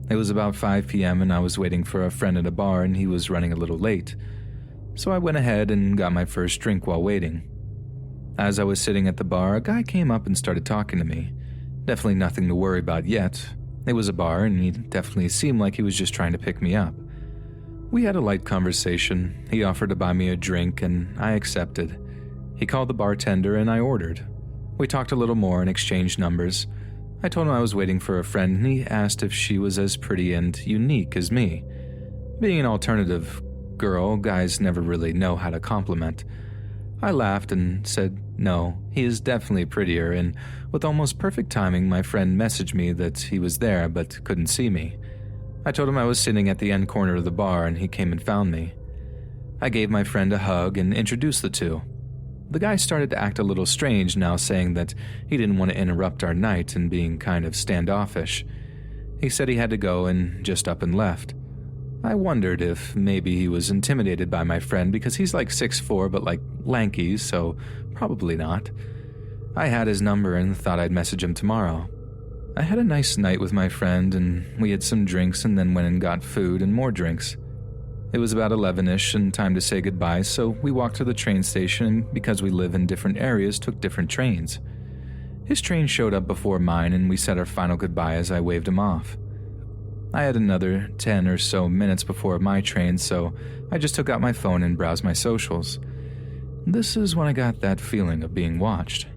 It was about 5 p.m. and I was waiting for a friend at a bar and he was running a little late. So I went ahead and got my first drink while waiting. As I was sitting at the bar, a guy came up and started talking to me. Definitely nothing to worry about yet. It was a bar and he definitely seemed like he was just trying to pick me up. We had a light conversation. He offered to buy me a drink and I accepted. He called the bartender and I ordered. We talked a little more and exchanged numbers. I told him I was waiting for a friend and he asked if she was as pretty and unique as me. Being an alternative girl, guys never really know how to compliment. I laughed and said, no, he is definitely prettier, and with almost perfect timing, my friend messaged me that he was there but couldn't see me. I told him I was sitting at the end corner of the bar and he came and found me. I gave my friend a hug and introduced the two. The guy started to act a little strange now, saying that he didn't want to interrupt our night and being kind of standoffish. He said he had to go and just up and left. I wondered if maybe he was intimidated by my friend because he's like 6'4" but like lanky, so probably not. I had his number and thought I'd message him tomorrow. I had a nice night with my friend and we had some drinks and then went and got food and more drinks. It was about 11ish and time to say goodbye, so we walked to the train station and because we live in different areas, took different trains. His train showed up before mine and we said our final goodbye as I waved him off. I had another 10 or so minutes before my train, so I just took out my phone and browsed my socials. This is when I got that feeling of being watched.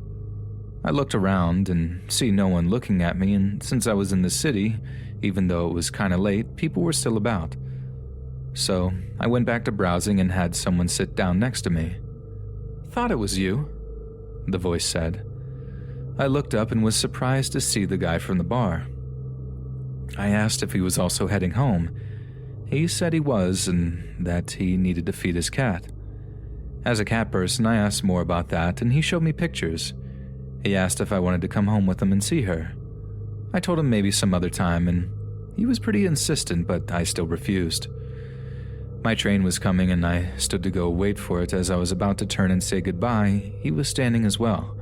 I looked around and see no one looking at me, and since I was in the city, even though it was kind of late, people were still about. So I went back to browsing and had someone sit down next to me. "Thought it was you," the voice said. I looked up and was surprised to see the guy from the bar. I asked if he was also heading home. He said he was and that he needed to feed his cat. As a cat person, I asked more about that and he showed me pictures. He asked if I wanted to come home with him and see her. I told him maybe some other time and he was pretty insistent, but I still refused. My train was coming and I stood to go wait for it. As I was about to turn and say goodbye, he was standing as well.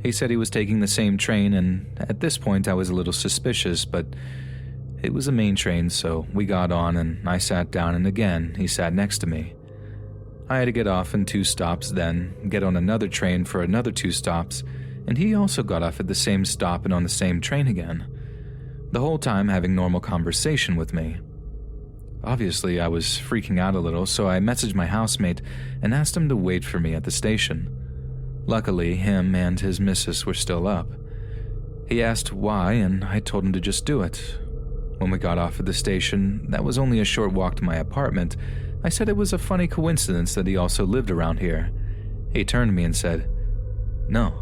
He said he was taking the same train, and at this point I was a little suspicious, but it was a main train, so we got on and I sat down and again he sat next to me. I had to get off in 2 stops, then get on another train for another 2 stops, and he also got off at the same stop and on the same train again, the whole time having normal conversation with me. Obviously, I was freaking out a little, so I messaged my housemate and asked him to wait for me at the station. Luckily, him and his missus were still up. He asked why, and I told him to just do it. When we got off at the station, that was only a short walk to my apartment, I said it was a funny coincidence that he also lived around here. He turned to me and said, "No,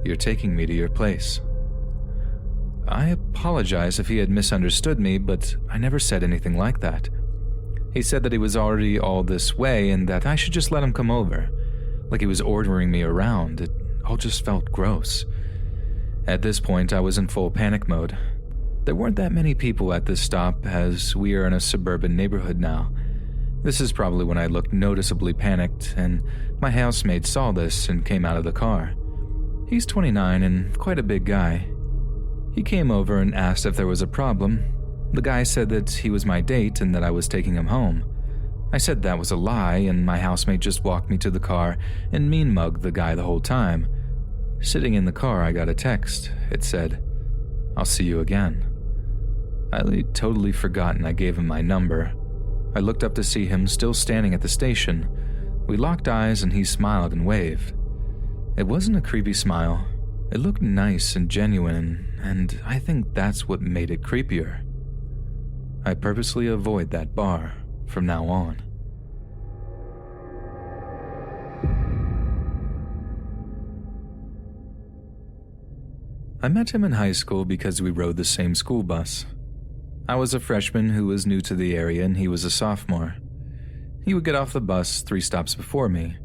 you're taking me to your place." I apologized if he had misunderstood me, but I never said anything like that. He said that he was already all this way and that I should just let him come over, like he was ordering me around. It all just felt gross. At this point, I was in full panic mode. There weren't that many people at this stop, as we are in a suburban neighborhood now. This is probably when I looked noticeably panicked, and my housemate saw this and came out of the car. He's 29 and quite a big guy. He came over and asked if there was a problem. The guy said that he was my date and that I was taking him home. I said that was a lie, and my housemate just walked me to the car and mean-mugged the guy the whole time. Sitting in the car, I got a text. It said, "I'll see you again." I'd totally forgotten I gave him my number. I looked up to see him still standing at the station. We locked eyes and he smiled and waved. It wasn't a creepy smile. It looked nice and genuine, and I think that's what made it creepier. I purposely avoid that bar from now on. I met him in high school because we rode the same school bus. I was a freshman who was new to the area and he was a sophomore. He would get off the bus 3 stops before me.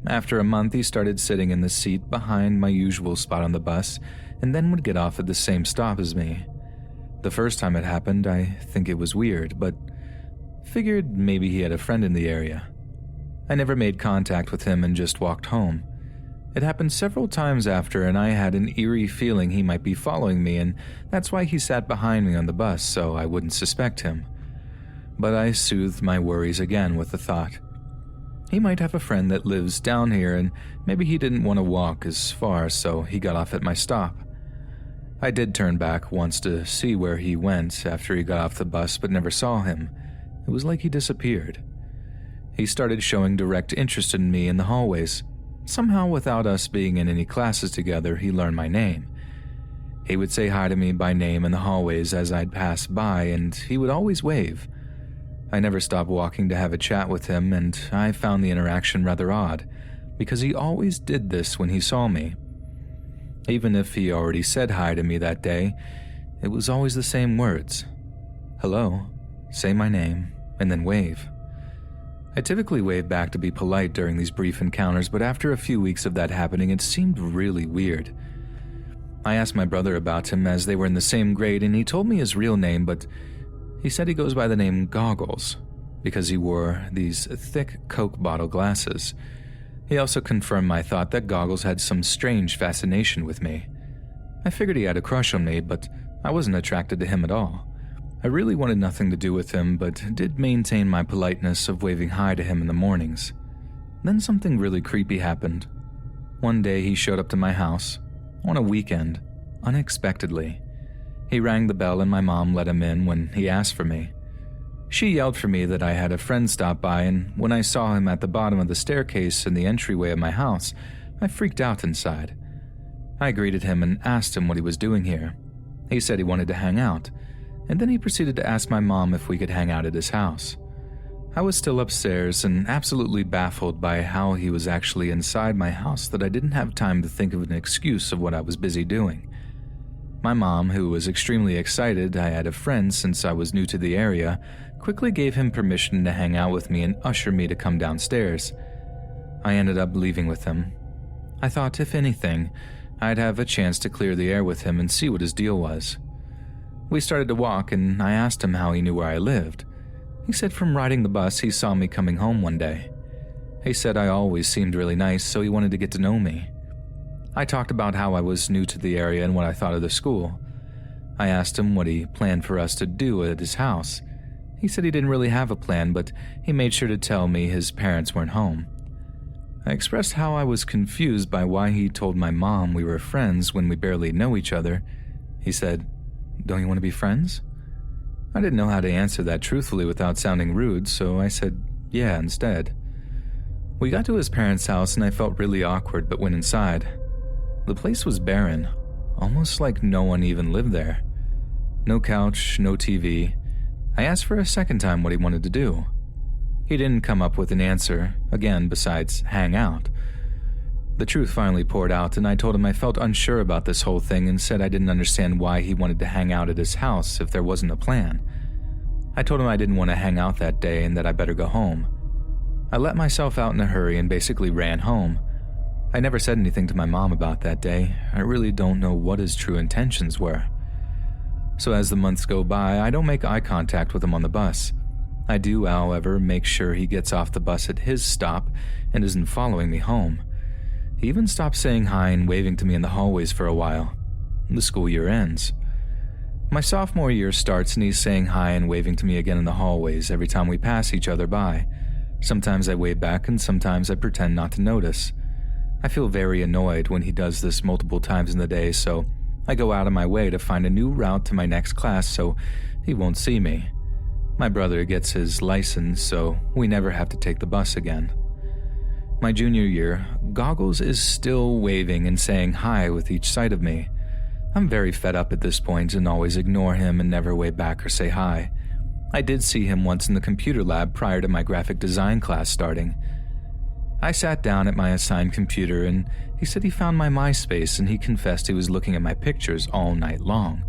After a month, he started sitting in the seat behind my usual spot on the bus and then would get off at the same stop as me. The first time it happened, I think it was weird, but figured maybe he had a friend in the area. I never made contact with him and just walked home. It happened several times after, and I had an eerie feeling he might be following me, and that's why he sat behind me on the bus so I wouldn't suspect him. But I soothed my worries again with the thought, he might have a friend that lives down here, and maybe he didn't want to walk as far, so he got off at my stop. I did turn back once to see where he went after he got off the bus, but never saw him. It was like he disappeared. He started showing direct interest in me in the hallways. Somehow, without us being in any classes together, he learned my name. He would say hi to me by name in the hallways as I'd pass by, and he would always wave. I never stopped walking to have a chat with him, and I found the interaction rather odd, because he always did this when he saw me. Even if he already said hi to me that day, it was always the same words. Hello, say my name, and then wave. I typically wave back to be polite during these brief encounters, but after a few weeks of that happening, it seemed really weird. I asked my brother about him as they were in the same grade, and he told me his real name, but he said he goes by the name Goggles because he wore these thick Coke bottle glasses. He also confirmed my thought that Goggles had some strange fascination with me. I figured he had a crush on me, but I wasn't attracted to him at all. I really wanted nothing to do with him, but did maintain my politeness of waving hi to him in the mornings. Then something really creepy happened. One day he showed up to my house, on a weekend, unexpectedly. He rang the bell and my mom let him in when he asked for me. She yelled for me that I had a friend stop by, and when I saw him at the bottom of the staircase in the entryway of my house, I freaked out inside. I greeted him and asked him what he was doing here. He said he wanted to hang out, and then he proceeded to ask my mom if we could hang out at his house. I was still upstairs and absolutely baffled by how he was actually inside my house that I didn't have time to think of an excuse of what I was busy doing. My mom, who was extremely excited I had a friend since I was new to the area, quickly gave him permission to hang out with me and usher me to come downstairs. I ended up leaving with him. I thought, if anything, I'd have a chance to clear the air with him and see what his deal was. We started to walk, and I asked him how he knew where I lived. He said from riding the bus he saw me coming home one day. He said I always seemed really nice, so he wanted to get to know me. I talked about how I was new to the area and what I thought of the school. I asked him what he planned for us to do at his house. He said he didn't really have a plan, but he made sure to tell me his parents weren't home. I expressed how I was confused by why he told my mom we were friends when we barely know each other. He said, "Don't you want to be friends?" I didn't know how to answer that truthfully without sounding rude, so I said yeah instead. We got to his parents' house and I felt really awkward but went inside. The place was barren, almost like no one even lived there. No couch, no TV. I asked for a second time what he wanted to do. He didn't come up with an answer, again, besides hang out. The truth finally poured out, and I told him I felt unsure about this whole thing and said I didn't understand why he wanted to hang out at his house if there wasn't a plan. I told him I didn't want to hang out that day and that I better go home. I let myself out in a hurry and basically ran home. I never said anything to my mom about that day. I really don't know what his true intentions were. So as the months go by, I don't make eye contact with him on the bus. I do, however, make sure he gets off the bus at his stop and isn't following me home. He even stopped saying hi and waving to me in the hallways for a while. The school year ends. My sophomore year starts and he's saying hi and waving to me again in the hallways every time we pass each other by. Sometimes I wave back and sometimes I pretend not to notice. I feel very annoyed when he does this multiple times in the day, so I go out of my way to find a new route to my next class so he won't see me. My brother gets his license, so we never have to take the bus again. My junior year, Goggles is still waving and saying hi with each sight of me. I'm very fed up at this point and always ignore him and never wave back or say hi. I did see him once in the computer lab prior to my graphic design class starting. I sat down at my assigned computer and he said he found my MySpace and he confessed he was looking at my pictures all night long.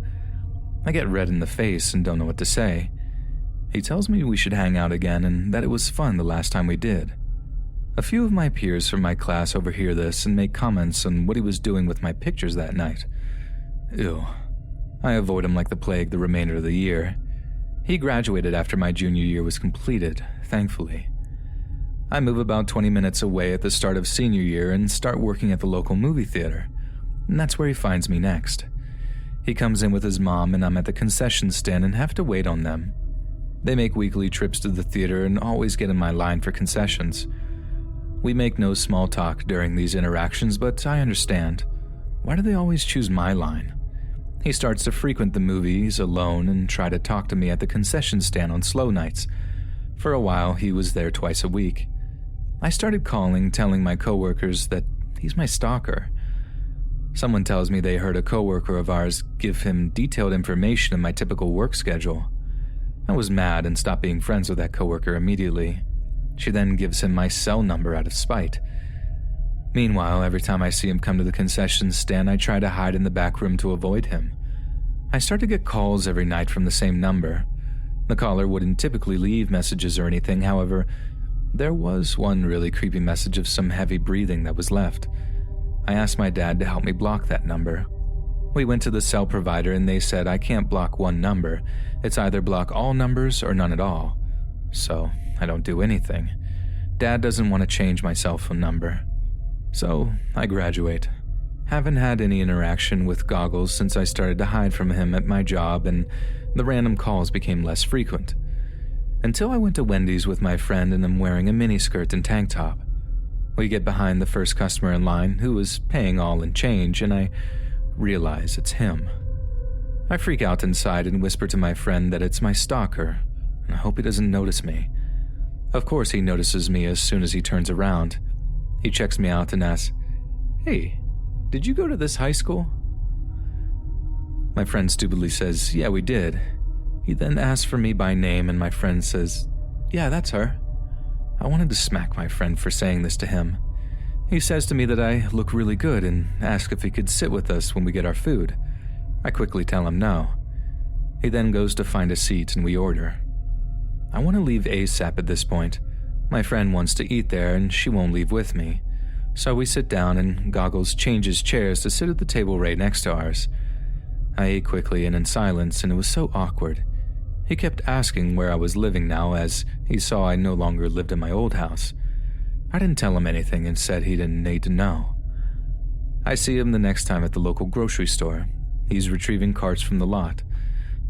I get red in the face and don't know what to say. He tells me we should hang out again and that it was fun the last time we did. A few of my peers from my class overhear this and make comments on what he was doing with my pictures that night. Ew. I avoid him like the plague the remainder of the year. He graduated after my junior year was completed, thankfully. I move about 20 minutes away at the start of senior year and start working at the local movie theater, and that's where he finds me next. He comes in with his mom and I'm at the concession stand and have to wait on them. They make weekly trips to the theater and always get in my line for concessions. We make no small talk during these interactions, but I understand. Why do they always choose my line? He starts to frequent the movies alone and try to talk to me at the concession stand on slow nights. For a while, he was there twice a week. I started calling, telling my coworkers that he's my stalker. Someone tells me they heard a coworker of ours give him detailed information in my typical work schedule. I was mad and stopped being friends with that coworker immediately. She then gives him my cell number out of spite. Meanwhile, every time I see him come to the concession stand, I try to hide in the back room to avoid him. I start to get calls every night from the same number. The caller wouldn't typically leave messages or anything, however, there was one really creepy message of some heavy breathing that was left. I asked my dad to help me block that number. We went to the cell provider and they said I can't block one number. It's either block all numbers or none at all. So I don't do anything. Dad doesn't want to change my cell phone number. So I graduate. Haven't had any interaction with Goggles since I started to hide from him at my job and the random calls became less frequent. Until I went to Wendy's with my friend and I'm wearing a miniskirt and tank top. We get behind the first customer in line who is paying all in change and I realize it's him. I freak out inside and whisper to my friend that it's my stalker and I hope he doesn't notice me. Of course he notices me as soon as he turns around. He checks me out and asks, "Hey, did you go to this high school?" My friend stupidly says, "Yeah, we did." He then asks for me by name and my friend says, "Yeah, that's her." I wanted to smack my friend for saying this to him. He says to me that I look really good and asks if he could sit with us when we get our food. I quickly tell him no. He then goes to find a seat and we order. I want to leave ASAP at this point. My friend wants to eat there and she won't leave with me. So we sit down and Goggles changes chairs to sit at the table right next to ours. I ate quickly and in silence and it was so awkward. He kept asking where I was living now as he saw I no longer lived in my old house. I didn't tell him anything and said he didn't need to know. I see him the next time at the local grocery store. He's retrieving carts from the lot.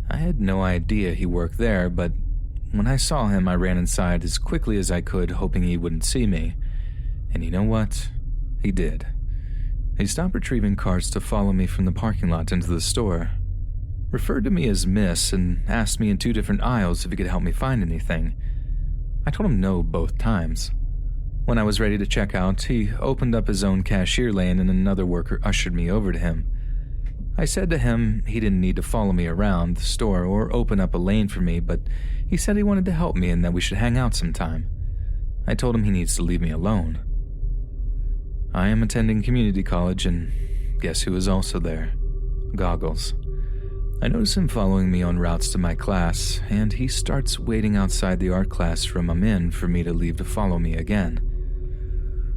I had no idea he worked there, but when I saw him, I ran inside as quickly as I could, hoping he wouldn't see me. And you know what? He did. He stopped retrieving carts to follow me from the parking lot into the store. Referred to me as Miss and asked me in 2 different aisles if he could help me find anything. I told him no both times. When I was ready to check out, he opened up his own cashier lane and another worker ushered me over to him. I said to him he didn't need to follow me around the store or open up a lane for me, but he said he wanted to help me and that we should hang out sometime. I told him he needs to leave me alone. I am attending community college, and guess who is also there? Goggles. I notice him following me on routes to my class, and he starts waiting outside the art classroom I'm in for me to leave to follow me again.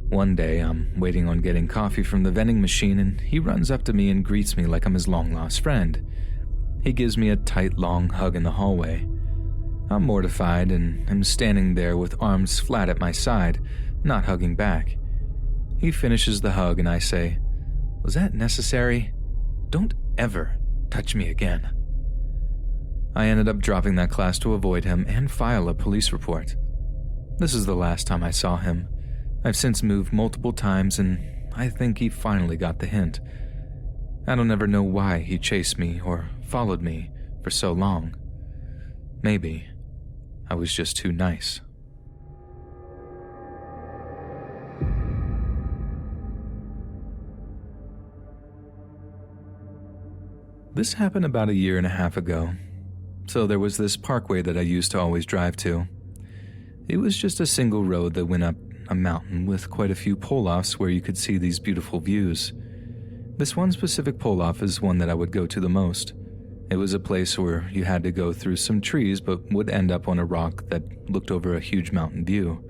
One day, I'm waiting on getting coffee from the vending machine, and he runs up to me and greets me like I'm his long-lost friend. He gives me a tight, long hug in the hallway. I'm mortified and am standing there with arms flat at my side, not hugging back. He finishes the hug and I say, "Was that necessary? Don't ever touch me again." I ended up dropping that class to avoid him and file a police report. This is the last time I saw him. I've since moved multiple times and I think he finally got the hint. I don't ever know why he chased me or followed me for so long. Maybe I was just too nice. This happened about 1.5 years ago. So there was this parkway that I used to always drive to. It was just a single road that went up a mountain with quite a few pull-offs where you could see these beautiful views. This one specific pull-off is one that I would go to the most. It was a place where you had to go through some trees but would end up on a rock that looked over a huge mountain view.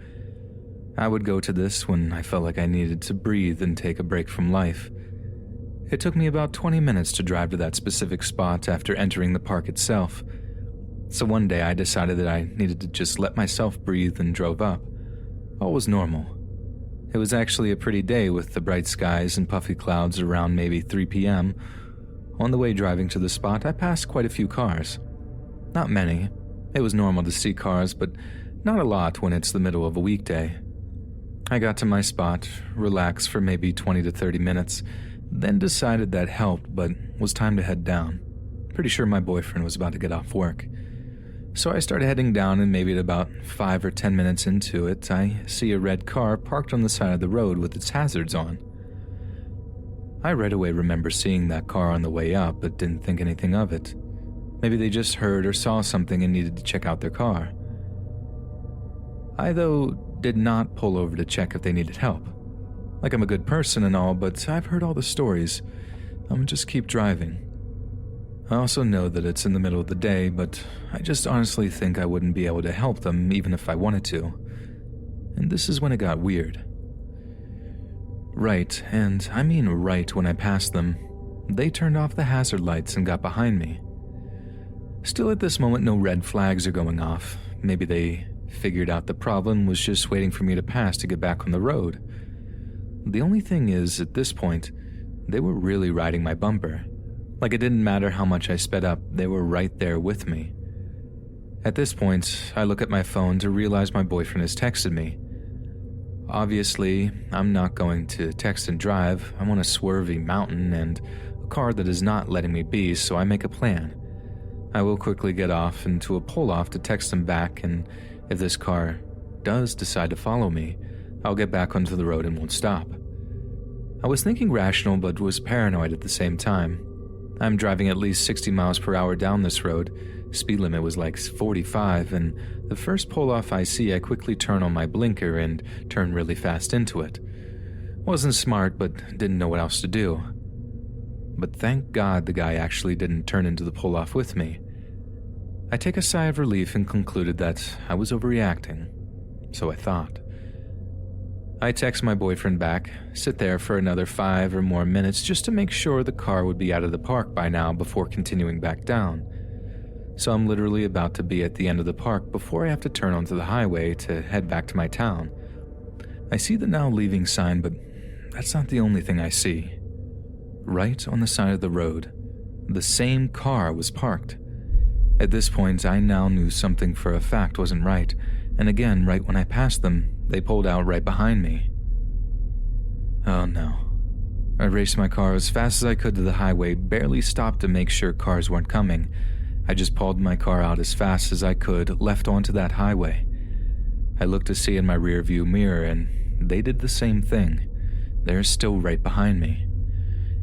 I would go to this when I felt like I needed to breathe and take a break from life. It took me about 20 minutes to drive to that specific spot after entering the park itself. So one day I decided that I needed to just let myself breathe and drove up. All was normal. It was actually a pretty day with the bright skies and puffy clouds around maybe 3 p.m. On the way driving to the spot, I passed quite a few cars. Not many. It was normal to see cars, but not a lot when it's the middle of a weekday. I got to my spot, relaxed for maybe 20 to 30 minutes, then decided that helped, but was time to head down. Pretty sure my boyfriend was about to get off work. So I started heading down, and maybe at about 5 or 10 minutes into it, I see a red car parked on the side of the road with its hazards on. I right away remember seeing that car on the way up, but didn't think anything of it. Maybe they just heard or saw something and needed to check out their car. I, though, did not pull over to check if they needed help. Like I'm a good person and all, but I've heard all the stories. I'm just keep driving. I also know that it's in the middle of the day, but I just honestly think I wouldn't be able to help them even if I wanted to. And this is when it got weird. Right, and I mean right when I passed them, they turned off the hazard lights and got behind me. Still at this moment, no red flags are going off. Maybe they figured out the problem was just waiting for me to pass to get back on the road. The only thing is, at this point, they were really riding my bumper. Like it didn't matter how much I sped up, they were right there with me. At this point, I look at my phone to realize my boyfriend has texted me. Obviously, I'm not going to text and drive. I'm on a swervy mountain and a car that is not letting me be, so I make a plan. I will quickly get off into a pull-off to text him back, and if this car does decide to follow me, I'll get back onto the road and won't stop. I was thinking rational but was paranoid at the same time. I'm driving at least 60 miles per hour down this road. Speed limit was like 45, and the first pull-off I see, I quickly turn on my blinker and turn really fast into it. Wasn't smart, but didn't know what else to do. But thank God the guy actually didn't turn into the pull-off with me. I take a sigh of relief and concluded that I was overreacting. So I thought. I text my boyfriend back, sit there for another 5 or more minutes just to make sure the car would be out of the park by now before continuing back down. So I'm literally about to be at the end of the park before I have to turn onto the highway to head back to my town. I see the now leaving sign, but that's not the only thing I see. Right on the side of the road, the same car was parked. At this point, I now knew something for a fact wasn't right, and again, right when I passed them, they pulled out right behind me. Oh no. I raced my car as fast as I could to the highway, barely stopped to make sure cars weren't coming. I just pulled my car out as fast as I could, left onto that highway. I looked to see in my rearview mirror, and they did the same thing. They're still right behind me.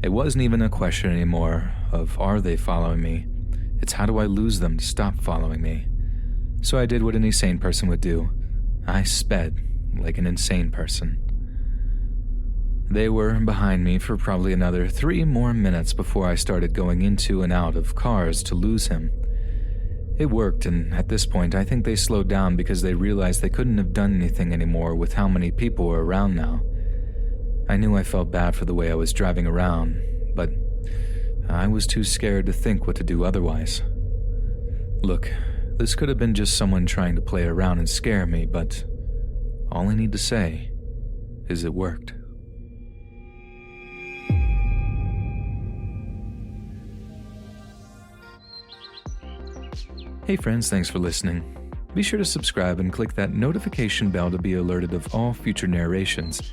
It wasn't even a question anymore of are they following me? It's how do I lose them to stop following me? So I did what any sane person would do. I sped like an insane person. They were behind me for probably another 3 more minutes before I started going into and out of cars to lose him. It worked, and at this point I think they slowed down because they realized they couldn't have done anything anymore with how many people were around now. I knew I felt bad for the way I was driving around, but I was too scared to think what to do otherwise. Look, this could have been just someone trying to play around and scare me, but all I need to say is it worked. Hey friends, thanks for listening. Be sure to subscribe and click that notification bell to be alerted of all future narrations.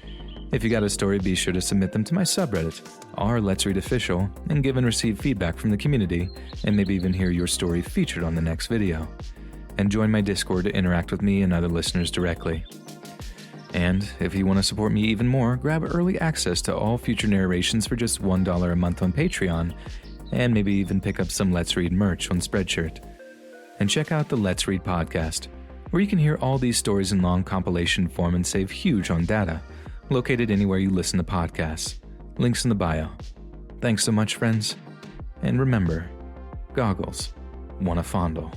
If you got a story, be sure to submit them to my subreddit, /letsreadofficial, and give and receive feedback from the community, and maybe even hear your story featured on the next video. And join my Discord to interact with me and other listeners directly. And if you want to support me even more, grab early access to all future narrations for just $1 a month on Patreon, and maybe even pick up some Let's Read merch on Spreadshirt. And check out the Let's Read podcast, where you can hear all these stories in long compilation form and save huge on data, located anywhere you listen to podcasts. Links in the bio. Thanks so much, friends. And remember, goggles wanna fondle.